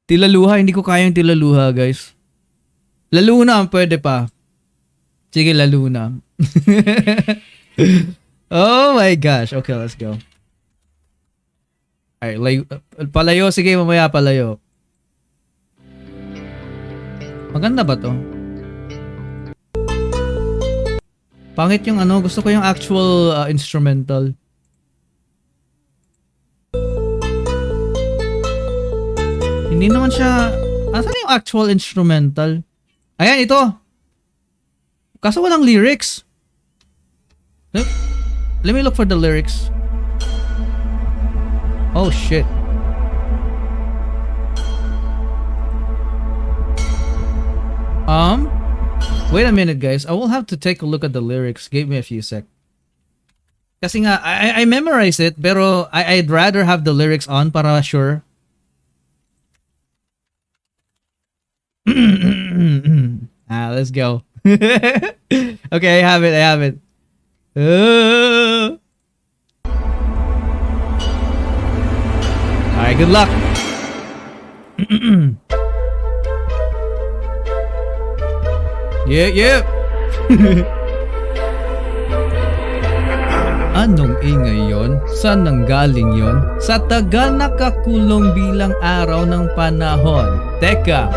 Tilaluha. Hindi ko kaya yung tilaluha, guys. Laluna, pwede pa. Sige, lalo na. Oh my gosh. Okay, let's go. Alright, palayo. Sige, mamaya palayo. Maganda ba to? Pangit yung ano. Gusto ko yung actual instrumental. Hindi naman siya... Asan yung actual instrumental? Ayan, ito. Kaso walang lyrics. Let me look for the lyrics. Oh shit. Wait a minute, guys. I will have to take a look at the lyrics. Give me a few sec. Kasi nga, I memorize it, pero I'd rather have the lyrics on para sure. Let's go. Okay, I have it. Alright, good luck. Yeah. Anong ingay yon? Saan nanggaling yon? Sa tagal nakakulong bilang araw ng panahon. Teka,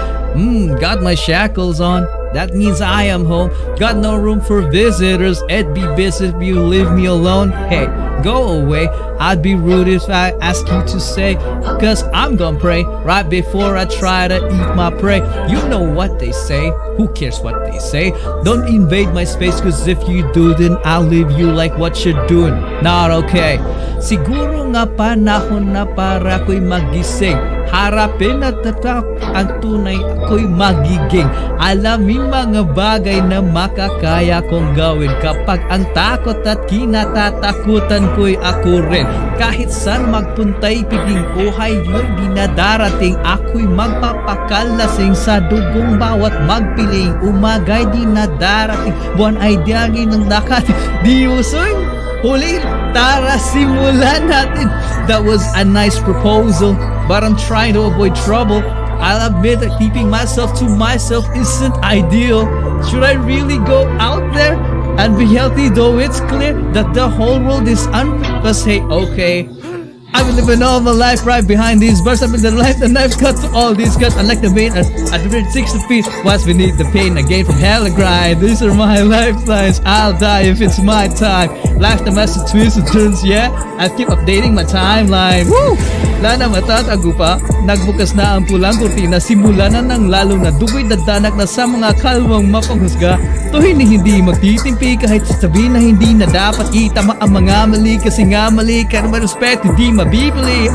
got my shackles on. That means I am home. Got no room for visitors. It'd be busy if you leave me alone. Hey, go away. I'd be rude if I ask you to stay. Cause I'm gonna pray right before I try to eat my prey. You know what they say. Who cares what they say? Don't invade my space, cause if you do, then I'll leave you like what you're doing. Not okay. Siguro nga panahon na para ko'y magising. Harapin at tatak ang tunay ako'y magiging. Alamin mga bagay na makakaya kong gawin. Kapag ang takot at kinatatakutan ko'y ako rin. Kahit saan magpuntay piging buhay yun di na darating. Ako'y magpapakalasing sa dugong bawat magpiling. Umagay di na darating. Buwan ay diagin ng dakating. Di usoy huli, tara simulan natin. That was a nice proposal, but I'm trying to avoid trouble. I'll admit that keeping myself to myself isn't ideal. Should I really go out there and be healthy, though it's clear that the whole world is unfair? Cause hey, okay, I've been living all my life right behind these bars. I've been the life, the knife cut to all these cuts. Unlike the vein, at the 6 feet, what's beneath the pain? Again from hell and grind. These are my lifelines. I'll die if it's my time. Lifetime has to twists and turns, yeah. I keep updating my timeline. Woo! Wala na matatago pa. Nagbukas na ang pulang kurtina. Simula na ng lalo na dugoy dadanak na sa mga kalwang mapanghusga. Tuhin hindi magtitimpi kahit sabihin na hindi na dapat itama ang mga mali. Kasi nga mali ka naman respect, hindi mabibili.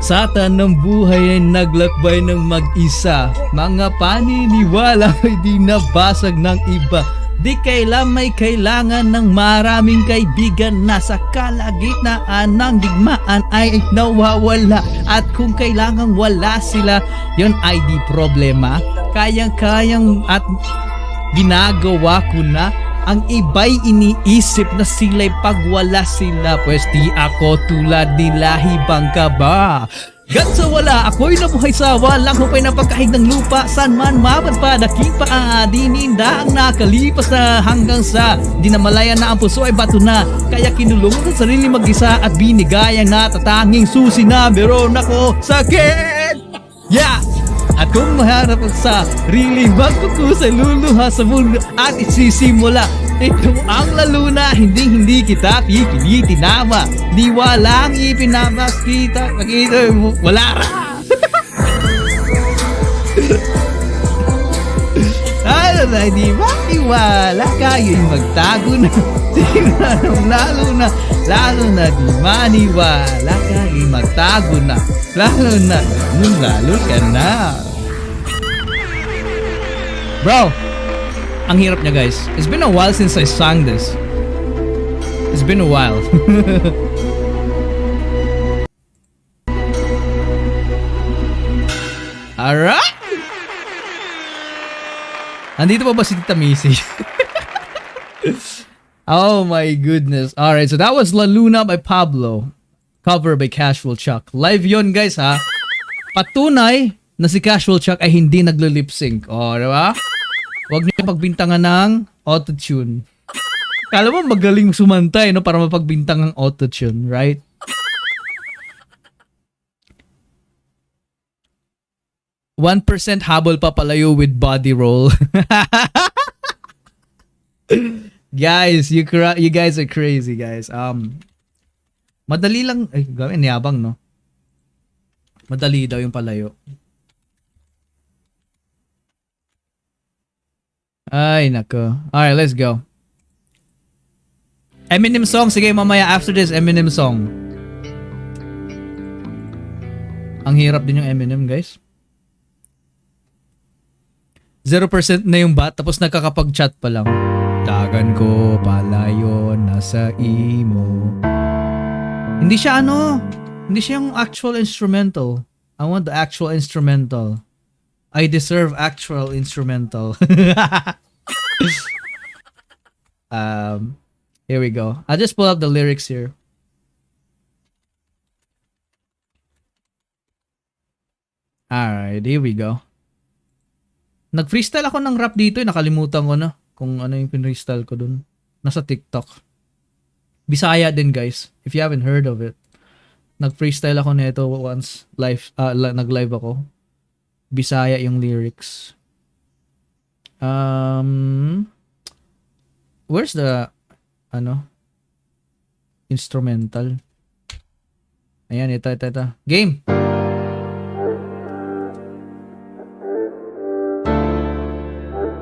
Sa tanang buhay ay naglakbay ng mag-isa. Mga paniniwala ay di nabasag ng iba. Di kailan may kailangan ng maraming kaibigan na sa kalagitnaan ng digmaan ay nawawala. At kung kailangan wala sila, yon ay di problema. Kayang-kayang at ginagawa ko na. Ang iba'y iniisip na sila'y pagwala sila. Pwes di ako tulad nila, hibang ka ba? Gat sa wala, ako'y nabuhay sa walang hupay na pagkahig ng lupa. San man mapadpad, aking paa, dininda ang nakalipas na hanggang sa di na malaya na ang puso ay bato na. Kaya kinulungan sa sarili mag-isa at binigay ang natatanging susi na meron ako sakit. Yeah! At kung maharap sa sarili, magkukusay luluha sa mundo at isisimula Ito ang lalo na hindi kita pipilitinama. Di walang ipinamas kita. Nakita mo, wala ra. Lalo na di maiwala kayo'y magtago na. Lalo na di maniwala kayo'y magtago na. Lalo ka na. Bro, ang hirap niya guys. It's been a while since I sang this. It's been a while. Alright. Andito pa ba si Tita Missy? Oh my goodness. Alright, so that was La Luna by Pablo. Cover by Casual Chuck. Live yon guys ha. Patunay na si Casual Chuck ay hindi naglo-lip sync. O, diba? Huwag niyo pagbintangan ng autotune. Kala mo magaling sumantay, no? Para mapagbintang ng autotune, right? "1% habol pa palayo with body roll." Guys, you guys are crazy, guys. Madali lang. Ay, gawin, niyabang, no? Madali daw yung palayo. Ay, nako. Alright, let's go. Eminem song. Sige, mamaya after this, Eminem song. Ang hirap din yung Eminem, guys. 0% na yung bat, tapos nakakapag-chat pa lang. Dagan ko, palayo, nasa imo. Hindi siya hindi siya yung actual instrumental. I want the actual instrumental. I deserve actual instrumental. Here we go. I'll just pull up the lyrics here. Alright, here we go. Nag-freestyle ako ng rap dito, nakalimutan ko na kung ano yung pin-freestyle ko dun. Nasa TikTok. Bisaya din guys, if you haven't heard of it. Nag-freestyle ako nito once live, nag-live ako. Bisaya yung lyrics. Where's the instrumental? Ayan, ito. Game!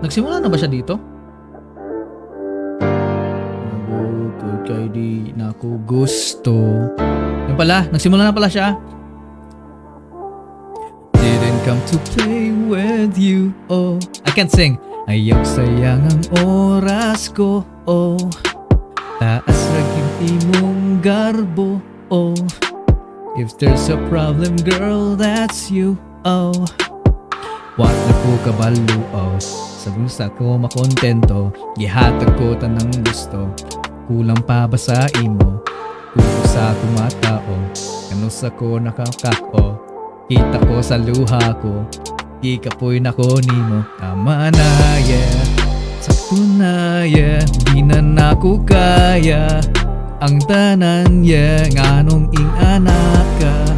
Nagsimula na ba siya dito? Nabukod kay di na ko gusto. Yan pala, nagsimula na pala siya. Didn't come to play with you, oh. I can't sing. Ayaw sayang ang oras ko, oh. Taas raging imong garbo, oh. If there's a problem, girl, that's you, oh. What na ko kabalo, oh. Sa gusto ko makontento, gihatag ko tanang gusto. Kulang pa ba sa imo? Kulo sa tumatao, kano sa ko nakakako. Kita ko sa luha ko, di ka po'y nako nimo. Tama na, yeah. Sakto na, yeah. Di na nako kaya ang tanan, yeah. Nganong ing anak ka,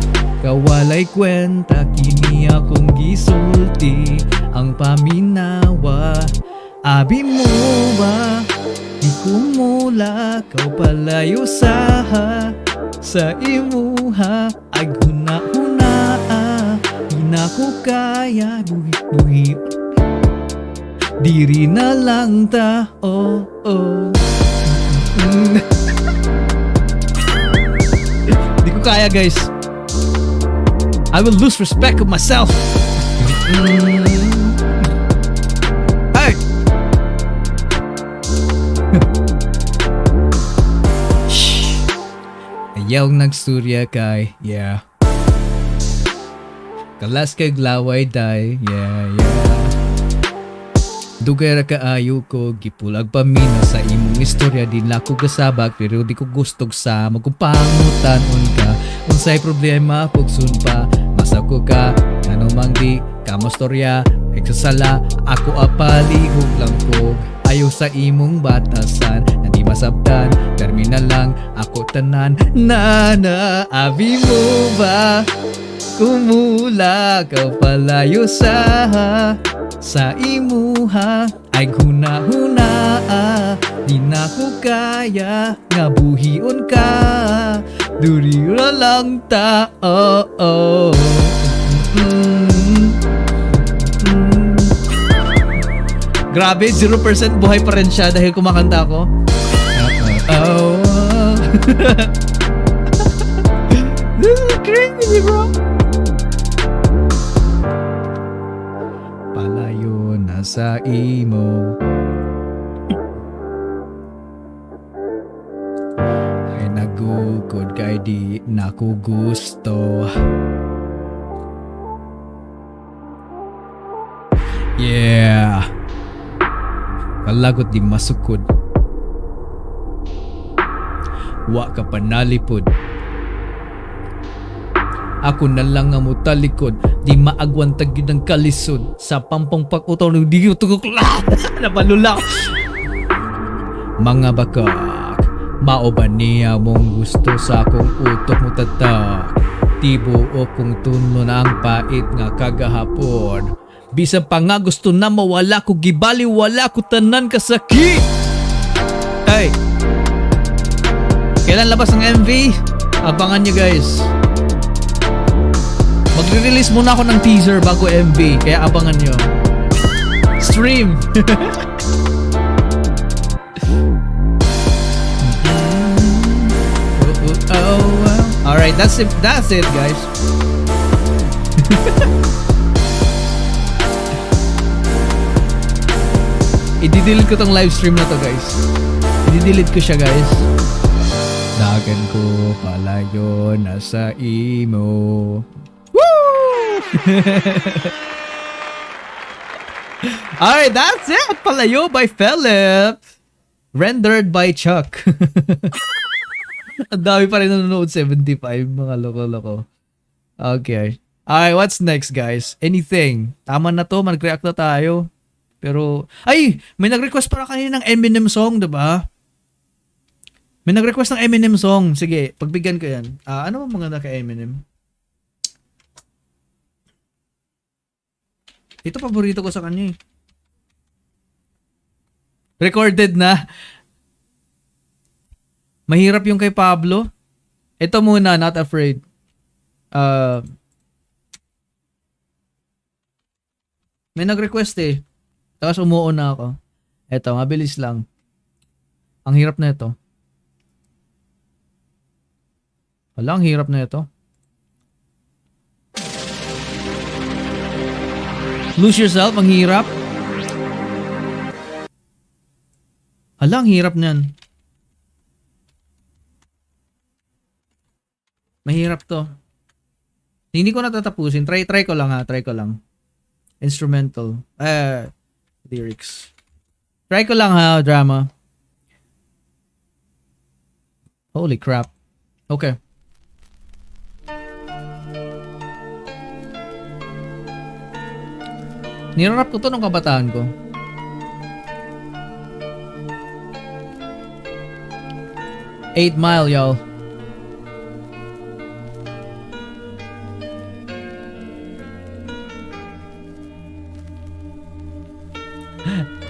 kawalay kwenta, kini akong gisulti ang paminawa. Abi mo ba, di ko mula, kau palayo sa imuha. Ay huna-huna, di na ko kaya, buhi-buhi. Diri na lang ta, oh, oh. Di ko kaya guys. I will lose respect of myself. Hey! Ayaw nagsurya kay, yeah. Kalas kay glaway day, yeah. Dugay ra kaayo ko, gipulag pamina sa imong istorya. Di la ko kasabag, pero di ko gustog sa magkumpangutan-on ka. Unsay problema, pugsun pa, masako ka, ano mang di, kamostorya, nagsasala, ako apalihog lang ko. Ayaw sa imong batasan, na di masabdan, terminal lang, ako tanan, abi mo ba? Kumula, kau palayo sa sa imuha ay huna-huna, di na ko kaya nga buhion ka, durira lang ta. Grabe, 0% buhay pa rin siya dahil kumakanta ako. This is crazy, bro. Palayo na sa imo ay nagugod kay di na ko gusto. Yeah. Kalagot di masukod. Wa ka panalipod. Ako na lang ang mutalikod, di maagwantag yun ang kalisod. Sa pampang pag-utaw ng di tugok napalula. Mga bakak, mao ba niya mong gusto sa akong utok mo tatak? Tibuo kong tunon ang pait nga kagahapon. Bisan pa nga gusto na mawala ko, gibali wala ko tanan kasakit. Hey, kailan labas ang MV? Abangan nyo guys. Magre-release muna ako ng teaser bago MV, kaya abangan nyo. Stream. Alright, that's it guys. I-delete ko tong live stream na to guys. I-delete ko siya guys. Dagan ko palayo na sa imo. Woo! Alright, that's it. Palayo by Philip. Rendered by Chuck. Ang dami pa rin nanonood, 75. Mga loko-loko. Okay. Alright, what's next guys? Anything? Tama na to, mag-react na tayo. Pero, ay! May nag-request para kanina ng Eminem song, diba? May nag-request ng Eminem song. Sige, pagbigyan ko yan. Ano ba maganda kay Eminem? Ito paborito ko sa kanya eh. Recorded na. Mahirap yung kay Pablo. Ito muna, Not Afraid. May nag-request eh. Tapos umuo na ako. Eto, mabilis lang. Ang hirap na ito. Wala, ang hirap na ito. Lose Yourself, ang hirap. Hala, ang hirap niyan. Mahirap to. Hindi ko natatapusin. Try ko lang ha. Try ko lang. Instrumental. Lyrics. Try ko lang ha, drama. Holy crap. Okay. Nirarap ko to nung kabataan ko. Eight Mile, y'all.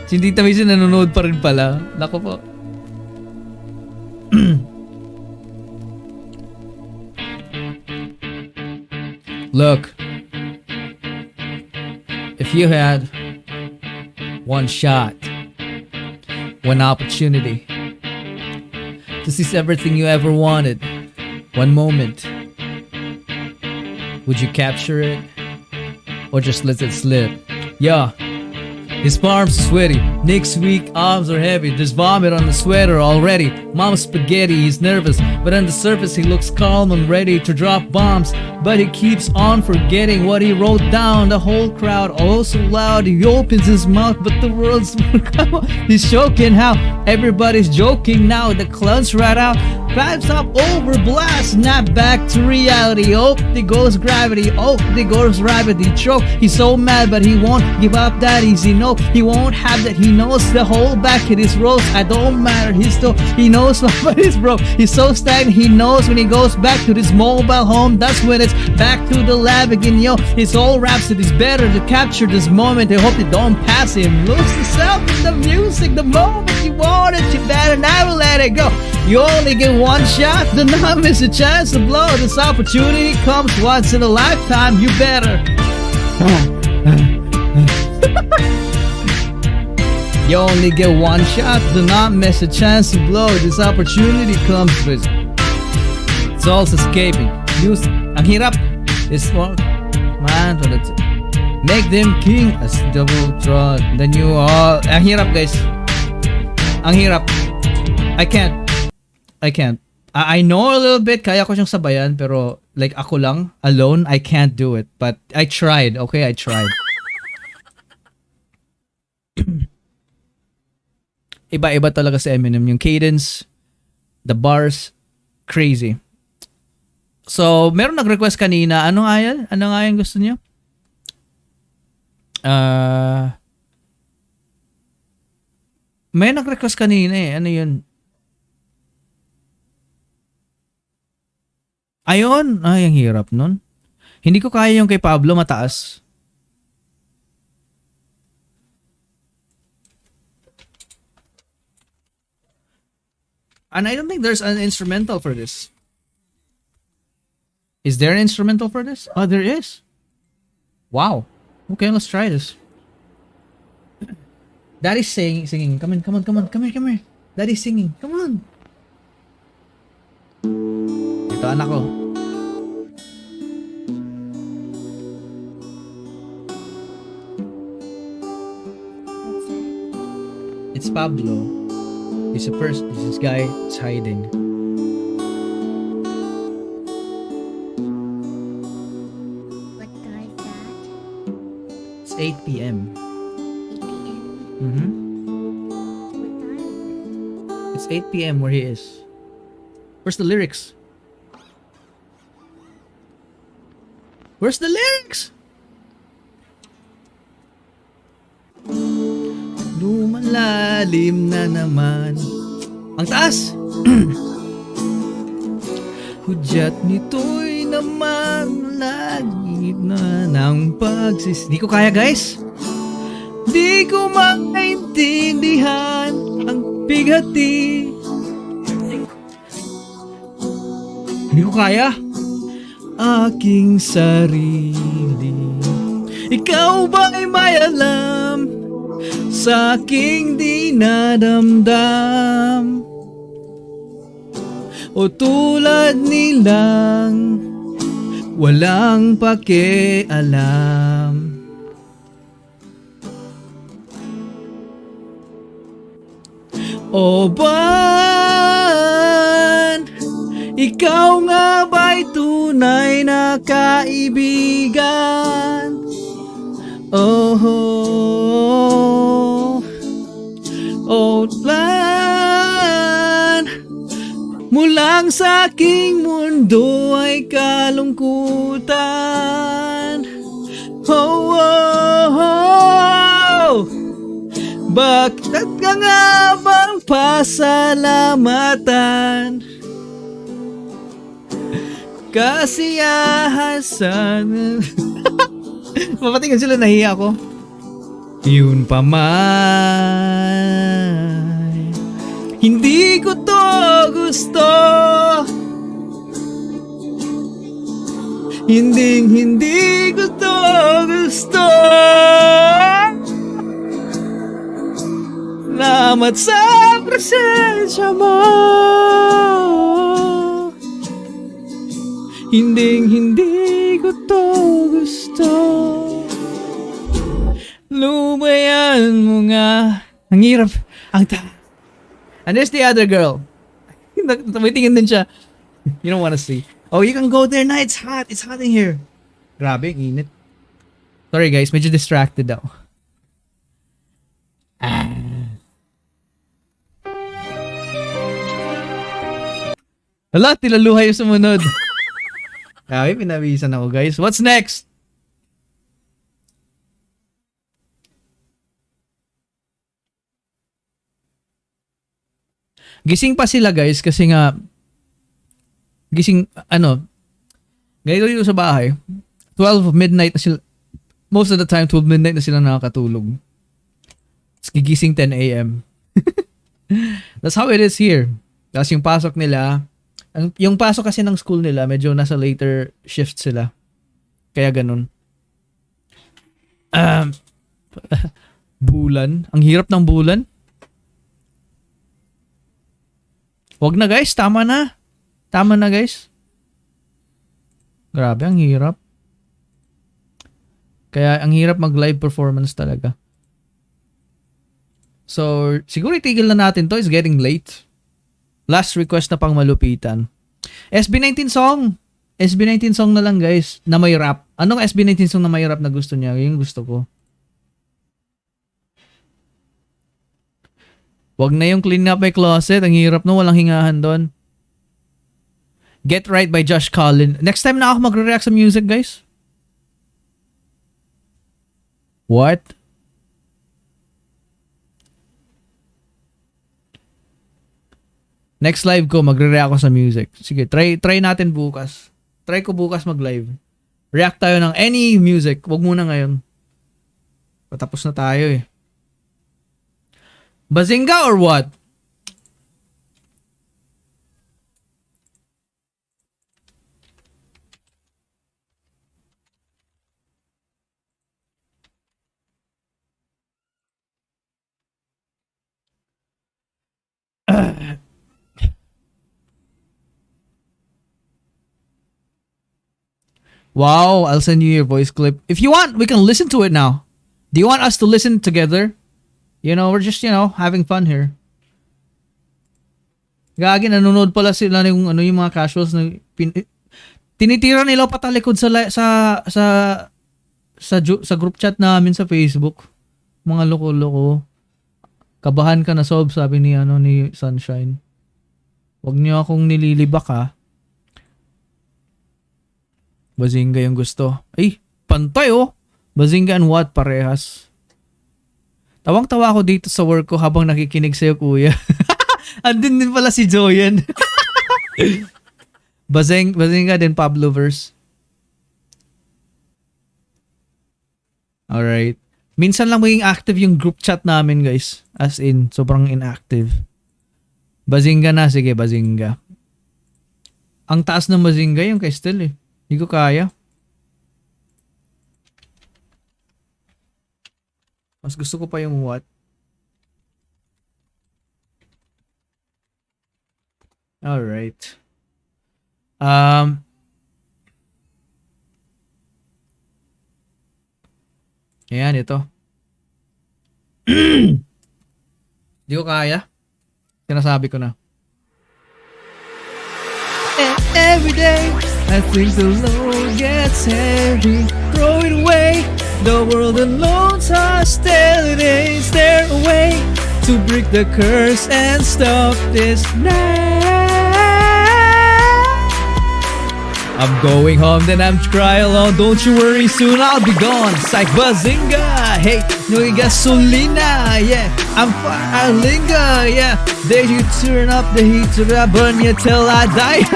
Si Tita Macy nanonood pa rin pala. Nako po. Look. If you had one shot, one opportunity to seize everything you ever wanted, one moment, would you capture it or just let it slip? Yeah. His palms are sweaty. Nick's weak arms are heavy. There's vomit on the sweater already. Mom's spaghetti. He's nervous, but on the surface he looks calm and ready to drop bombs. But he keeps on forgetting what he wrote down. The whole crowd all so loud. He opens his mouth, but the world's he's choking. How everybody's joking now. The clown's right out. Vibes up over blast. Snap back to reality. Oh, there goes gravity. Oh, there goes gravity. Choke. He's so mad, but he won't give up that easy. No. no, he won't have that. He knows the whole back of his rolls. I don't matter. He knows what is broke. He's so stagnant. He knows when he goes back to this mobile home, that's when it's back to the lab again, yo. His whole raps, it is better to capture this moment. I hope you don't pass him. Lose yourself in the music. The moment you want it, you better never let it go. You only get one shot, do not miss a chance to blow. This opportunity comes once in a lifetime. You better. You only get one shot, do not miss a chance to blow. This opportunity comes with souls escaping. Use ang hirap. This one man, make them king as double trot. Then you all ang hirap, guys. Ang hirap. I can't. I know a little bit, kaya ko siyang sabayan, pero like ako lang, alone, I can't do it. But I tried, okay? I tried. Iba-iba talaga sa Eminem. Yung cadence, the bars, crazy. So, meron nag-request kanina. Ano nga yan? Ano nga yan gusto niya? May nag-request kanina eh. Ano yun? Ayun. Ay, ang hirap nun. Hindi ko kaya yung kay Pablo mataas. And I don't think there's an instrumental for this. Is there an instrumental for this? Oh, there is. Wow. Okay, let's try this. Daddy's singing. Come here. Daddy's singing. Come on. Ito anak ko. It's Pablo. He's a person. This guy is hiding. What time is that? It's 8 p.m. 8 p.m. Mm-hmm. What time? It's 8 p.m. where he is. Where's the lyrics? Where's the lyrics? Lumalalim na naman. Ang taas! Hudyat nito'y naman lagi na ng pagsis... Di ko kaya, guys. Di ko maintindihan ang bigati. Hindi ko kaya. Aking sarili. Ikaw ba'y may alam sa aking dinadamdam? O tulad nilang walang pakialam? O ban, ikaw nga ba'y tunay na kaibigan? Oh, oh, lan, mulang sa aking mundo ay kalungkutan. Oh, oh, oh, bakit ka nga bang pasalamatan? Kasiyahan sana. Mapatingin sila, nahiya ako. Yun pa man, hindi ko to gusto. Hindi ko to gusto. Salamat sa presensya mo. Hindi ko to gusto. Lumayan mo nga. Ang hirap. And there's the other girl. Tumitingin din siya. You don't wanna see. Oh, you can go there na. It's hot. It's hot in here. Grabe, ang init. Sorry guys, medyo distracted daw. Hala, tilaluhay yung sumunod. Grabe, pinawisan ako guys. What's next? Gising pa sila guys kasi nga ganito dito sa bahay. 12 midnight na sila. Most of the time 12 midnight na sila nakakatulog. Tapos gigising 10 a.m. That's how it is here. Tapos yung pasok nila, yung pasok kasi ng school nila, medyo nasa later shift sila. Kaya ganun. Bulan. Ang hirap ng bulan. Wag na guys, tama na. Tama na guys. Grabe, ang hirap. Kaya ang hirap mag-live performance talaga. So, siguro itigil na natin to. It's getting late. Last request na pang malupitan. SB19 song. SB19 song na lang guys, na may rap. Anong SB19 song na may rap na gusto niya? Yung gusto ko. Wag na yung clean up my closet. Ang hirap no, walang hingahan doon. Get Right by Josh Collin. Next time na ako magre-react sa music guys. What? Next live ko, magre-react ako sa music. Sige, try natin bukas. Try ko bukas mag-live. React tayo ng any music. Wag muna ngayon. Patapos na tayo eh. Bazinga or what? Wow, I'll send you your voice clip. If you want, we can listen to it now. Do you want us to listen together? You know, we're just, having fun here. Gagi, nanonood pala sila yung mga casuals na tinitira nila patalikod sa group chat namin sa Facebook. Mga loko-loko. Kabahan ka na sob, sabi ni Sunshine. Wag niyo akong nililibak ha. Bazinga yung gusto. Ay, pantay oh. Bazinga and what parehas. Tawang-tawa ako dito sa work ko habang nakikinig sa'yo, kuya. Andun din pala si Joyan. Bazinga din, Pablo verse. Alright. Minsan lang maging active yung group chat namin, guys. As in, sobrang inactive. Bazinga na. Sige, Bazinga. Ang taas ng Bazinga yung kay Stel eh. Hindi ko kaya. Mas gusto ko pa yung what? Alright. Ayan, ito. Hindi ko kaya. Sinasabi ko na. Every day I think the load gets heavy. Throw it away. The world alone hostility. Stare away to break the curse and stop this night. I'm going home, then I'm cry alone. Don't you worry, soon I'll be gone. Psych Bazinga, hey, no gasolina, yeah. I'm fine, linger, yeah. There you turn up the heat to burn you till I die.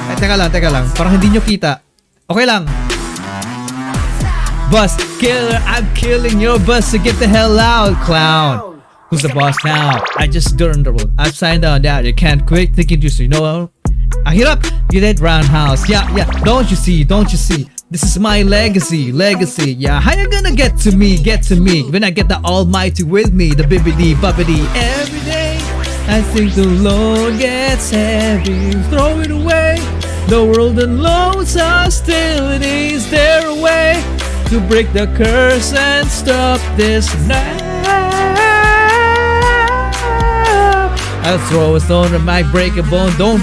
Ay, teka lang. Parang hindi nyo kita. Okay lang. Bus killer, I'm killing your bus, so get the hell out, clown. Who's the boss now? I just turned the road. I've signed on that. You can't quit thinking you know. I hit up, you that roundhouse. Yeah. Don't you see? This is my legacy. Yeah, how you gonna get to me? When I get the almighty with me, the bibbidi bobbidi. Every day, I think the load gets heavy. Throw it away. The world unloads hostilities. There a way to break the curse and stop this night? I'll throw a stone and might break a bone. Don't.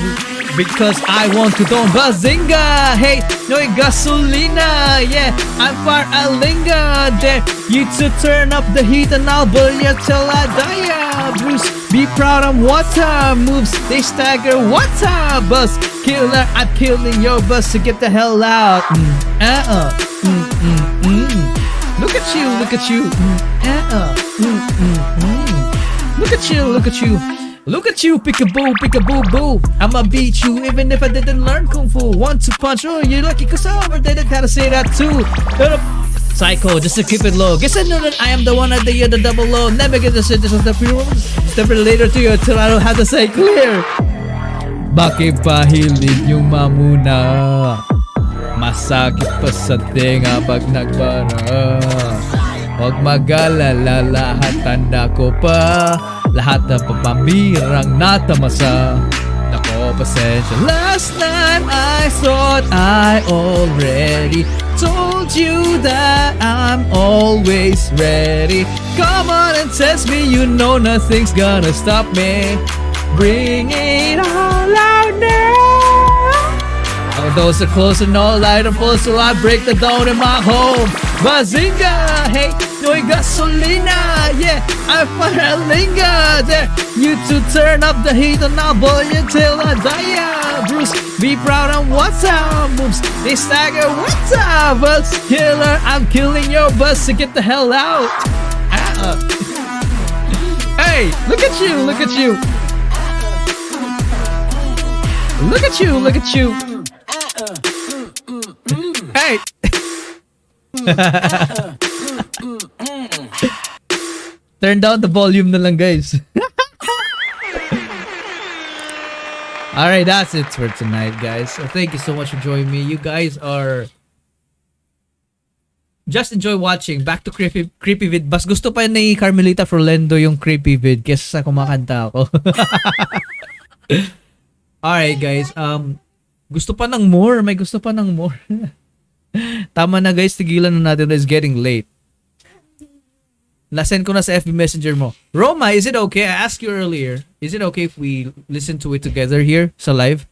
Because I want to don't Bazinga, hey, no gasolina, yeah, I'm far I linger there. You to turn up the heat and I'll burn you till I die. Bruce, be proud of water moves, they stagger water bus killer. I'm killing your bus to get the hell out. Look at you. Look at you. Look at you, peekaboo, peekaboo, boo. I'ma beat you even if I didn't learn kung fu. 1-2 punch, oh, you're lucky cause I didn't how to say that too. Psycho, just to keep it low. Guess I know that I am the one at the year, the double low. Never get the shit, just the fuel. Step it later to you until I don't have to say clear. Bakit pa hilig yung mamuna? Masakit pa sa tenga pag nagbara. Huwag mag-alala, lahat tanda ko pa. Lahat na papamirang natamasa. Nako, pasensya. Last night I thought I already told you that I'm always ready. Come on and test me, you know nothing's gonna stop me. Bring it all out now. Oh, those are close and all light and full, so I break the dawn in my home. Bazinga! Hey, no gasolina! Yeah, I fire linger there. You two turn up the heat and I'll boil you till I die. Bruce, be proud on what's up. Moves, they stagger what's up. Buzz killer, I'm killing your buzz, so get the hell out. Hey, look at you, look at you. Look at you, look at you. Hey. Turn down the volume na lang, guys. Alright, that's it for tonight, guys. So thank you so much for joining me. You guys are just enjoy watching. Back to creepy vid. Bas gusto pa ni Carmelita Frolendo yung creepy vid kesa sa kumakanta ako. Alright, guys. Gusto pa ng more. May gusto pa ng more. Tama na, guys. Tigilan na natin. It's getting late. Nasend ko na sa FB Messenger mo. Roma, is it okay? I asked you earlier. Is it okay if we listen to it together here sa live?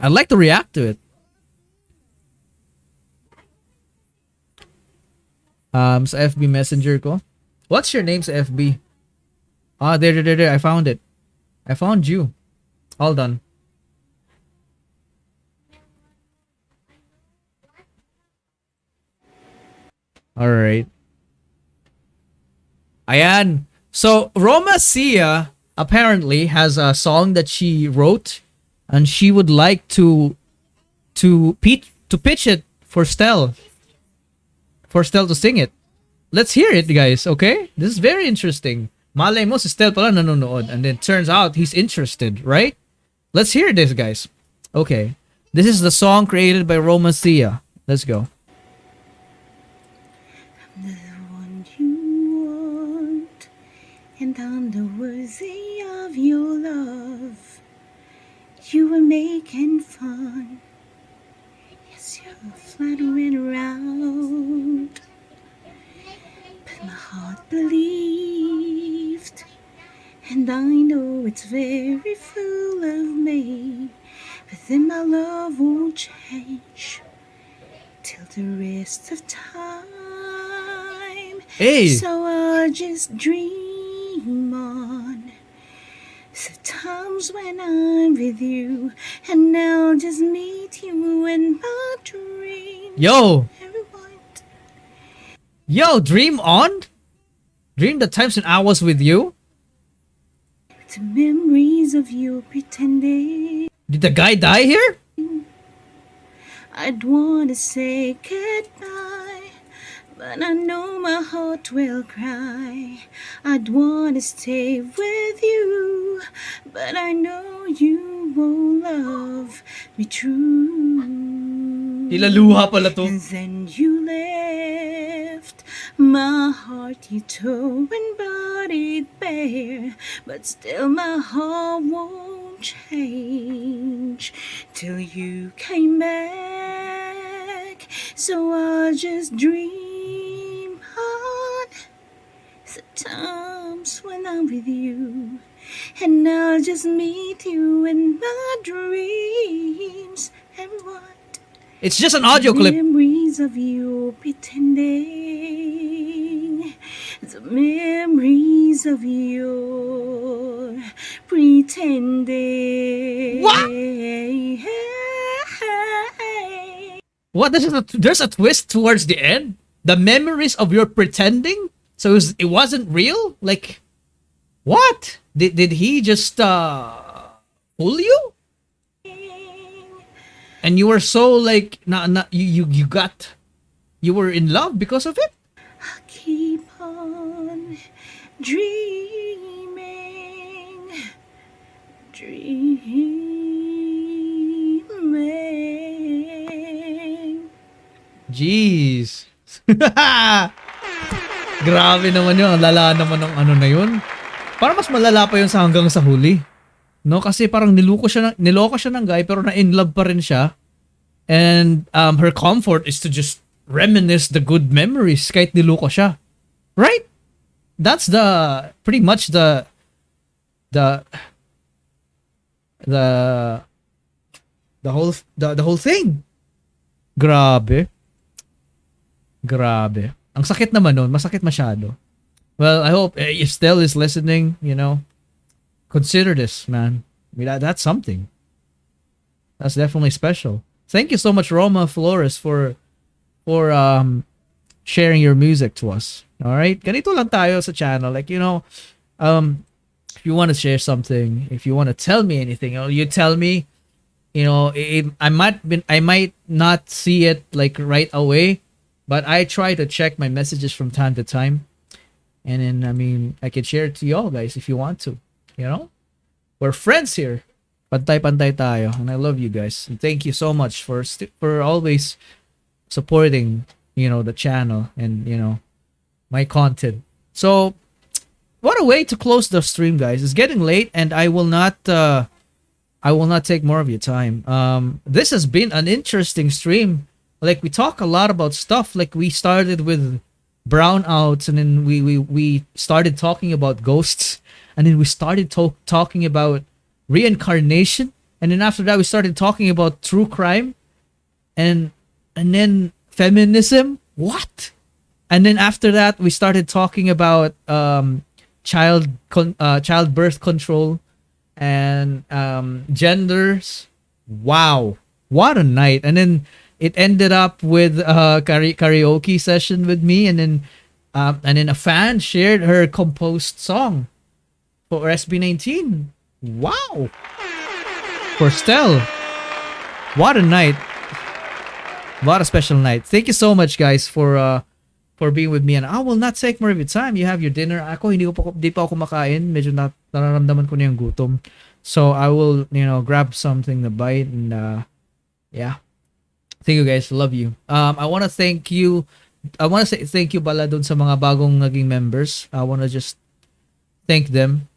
I'd like to react to it. Sa FB Messenger ko. What's your name sa FB? Ah, there. I found it. I found you. Hold on. Alright. Ayan. So, Roma Sia apparently has a song that she wrote and she would like to pitch it for Stel. For Stel to sing it. Let's hear it, guys, okay? This is very interesting. Malay mo si Stel pala nanonood and then turns out he's interested, right? Let's hear this, guys. Okay. This is the song created by Roma Sia. Let's go. I'm the one you want, and I'm the worthy of your love. You were making fun. Yes, you're flattering around. But my heart believed, and I know it's very full of me. But then my love won't change till the rest of time. Hey. So I'll just dream on the times when I'm with you, and I'll just meet you in my dreams. Yo. Yo, dream on? Dream the times when I was with you? The memories of you pretending. Did the guy die here? I'd want to say goodbye, but I know my heart will cry. I'd want to stay with you, but I know you won't love me true. Ilaluha pala to. And then you left my heart, you tore and bodied bare, but still my heart won't change till you came back. So I'll just dream on the times when I'm with you, and I'll just meet you in my dreams. And what? It's just an audio clip. Memories of you pretending. The memories of you pretending. What? What? There's a twist towards the end? The memories of your pretending? So it wasn't real? Like, what? Did he just fool you? And you were so like, you were in love because of it? Keep on dreaming, dreaming. Jeez. Grabe naman yun. Ang lala naman ng ano na yun. Parang mas malala pa yun sa hanggang sa huli. No? Kasi parang niloko siya ng guy pero na-in love pa rin siya. And her comfort is to just reminisce the good memories kahit niloko siya. Right? That's pretty much the whole thing. Grabe. Ang sakit naman nun. Masakit masyado. Well, I hope if Stell is listening, consider this, man. I mean, that's something. That's definitely special. Thank you so much, Roma Flores, for sharing your music to us. All right? Ganito lang tayo sa channel. Like, if you want to share something, if you want to tell me anything, you tell me. I might not see it like right away, but I try to check my messages from time to time. And then, I can share it to y'all guys if you want to. We're friends here. Pantay-pantay tayo. And I love you guys. And thank you so much for always supporting, the channel and, my content. So, what a way to close the stream, guys. It's getting late and I will not take more of your time. This has been an interesting stream. Like, we talk a lot about stuff. Like, we started with brownouts, and then we started talking about ghosts, and then we started talking about reincarnation, and then after that we started talking about true crime, and then feminism. What? And then after that we started talking about childbirth control and genders. Wow, what a night. And then it ended up with a karaoke session with me, and then a fan shared her composed song for SB19. Wow. For Stell. What a night. What a special night. Thank you so much, guys, for being with me. And I will not take more of your time. You have your dinner. Ako, hindi pa ako kumakain. Medyo nararamdaman ko na yung gutom. So I will, grab something to bite, and yeah. Thank you, guys. Love you. I want to thank you. I want to say thank you pala dun sa mga bagong naging members. I want to just thank them.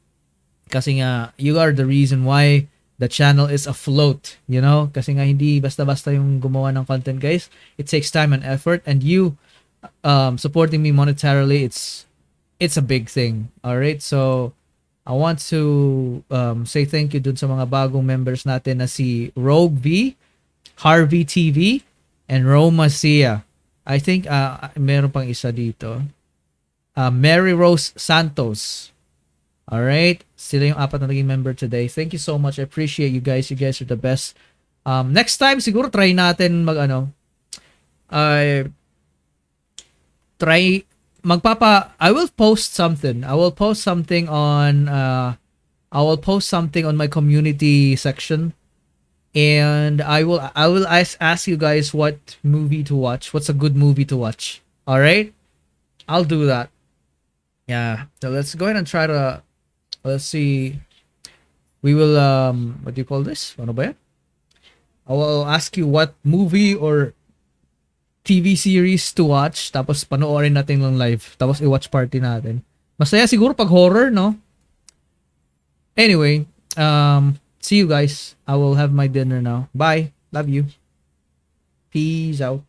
Kasi nga, you are the reason why the channel is afloat. Kasi nga, hindi basta-basta yung gumawa ng content, guys. It takes time and effort. And you supporting me monetarily, it's a big thing. Alright? So, I want to say thank you dun sa mga bagong members natin na si Rogue V, Harvey TV, and Roma Sia. I think meron pang isa dito. Mary Rose Santos. Alright? Sila yung apat na naging member today. Thank you so much. I appreciate you guys. You guys are the best. Next time, siguro try natin I will post something. I will post something on my community section. And I will ask you guys what movie to watch. What's a good movie to watch? All right, I'll do that. Yeah. So let's go ahead and try to. Let's see. We will what do you call this? Ano ba yan? I will ask you what movie or TV series to watch. Tapos panoorin natin lang live. Tapos i-watch party natin. Masaya siguro pag horror, no? Anyway, see you guys. I will have my dinner now. Bye. Love you. Peace out.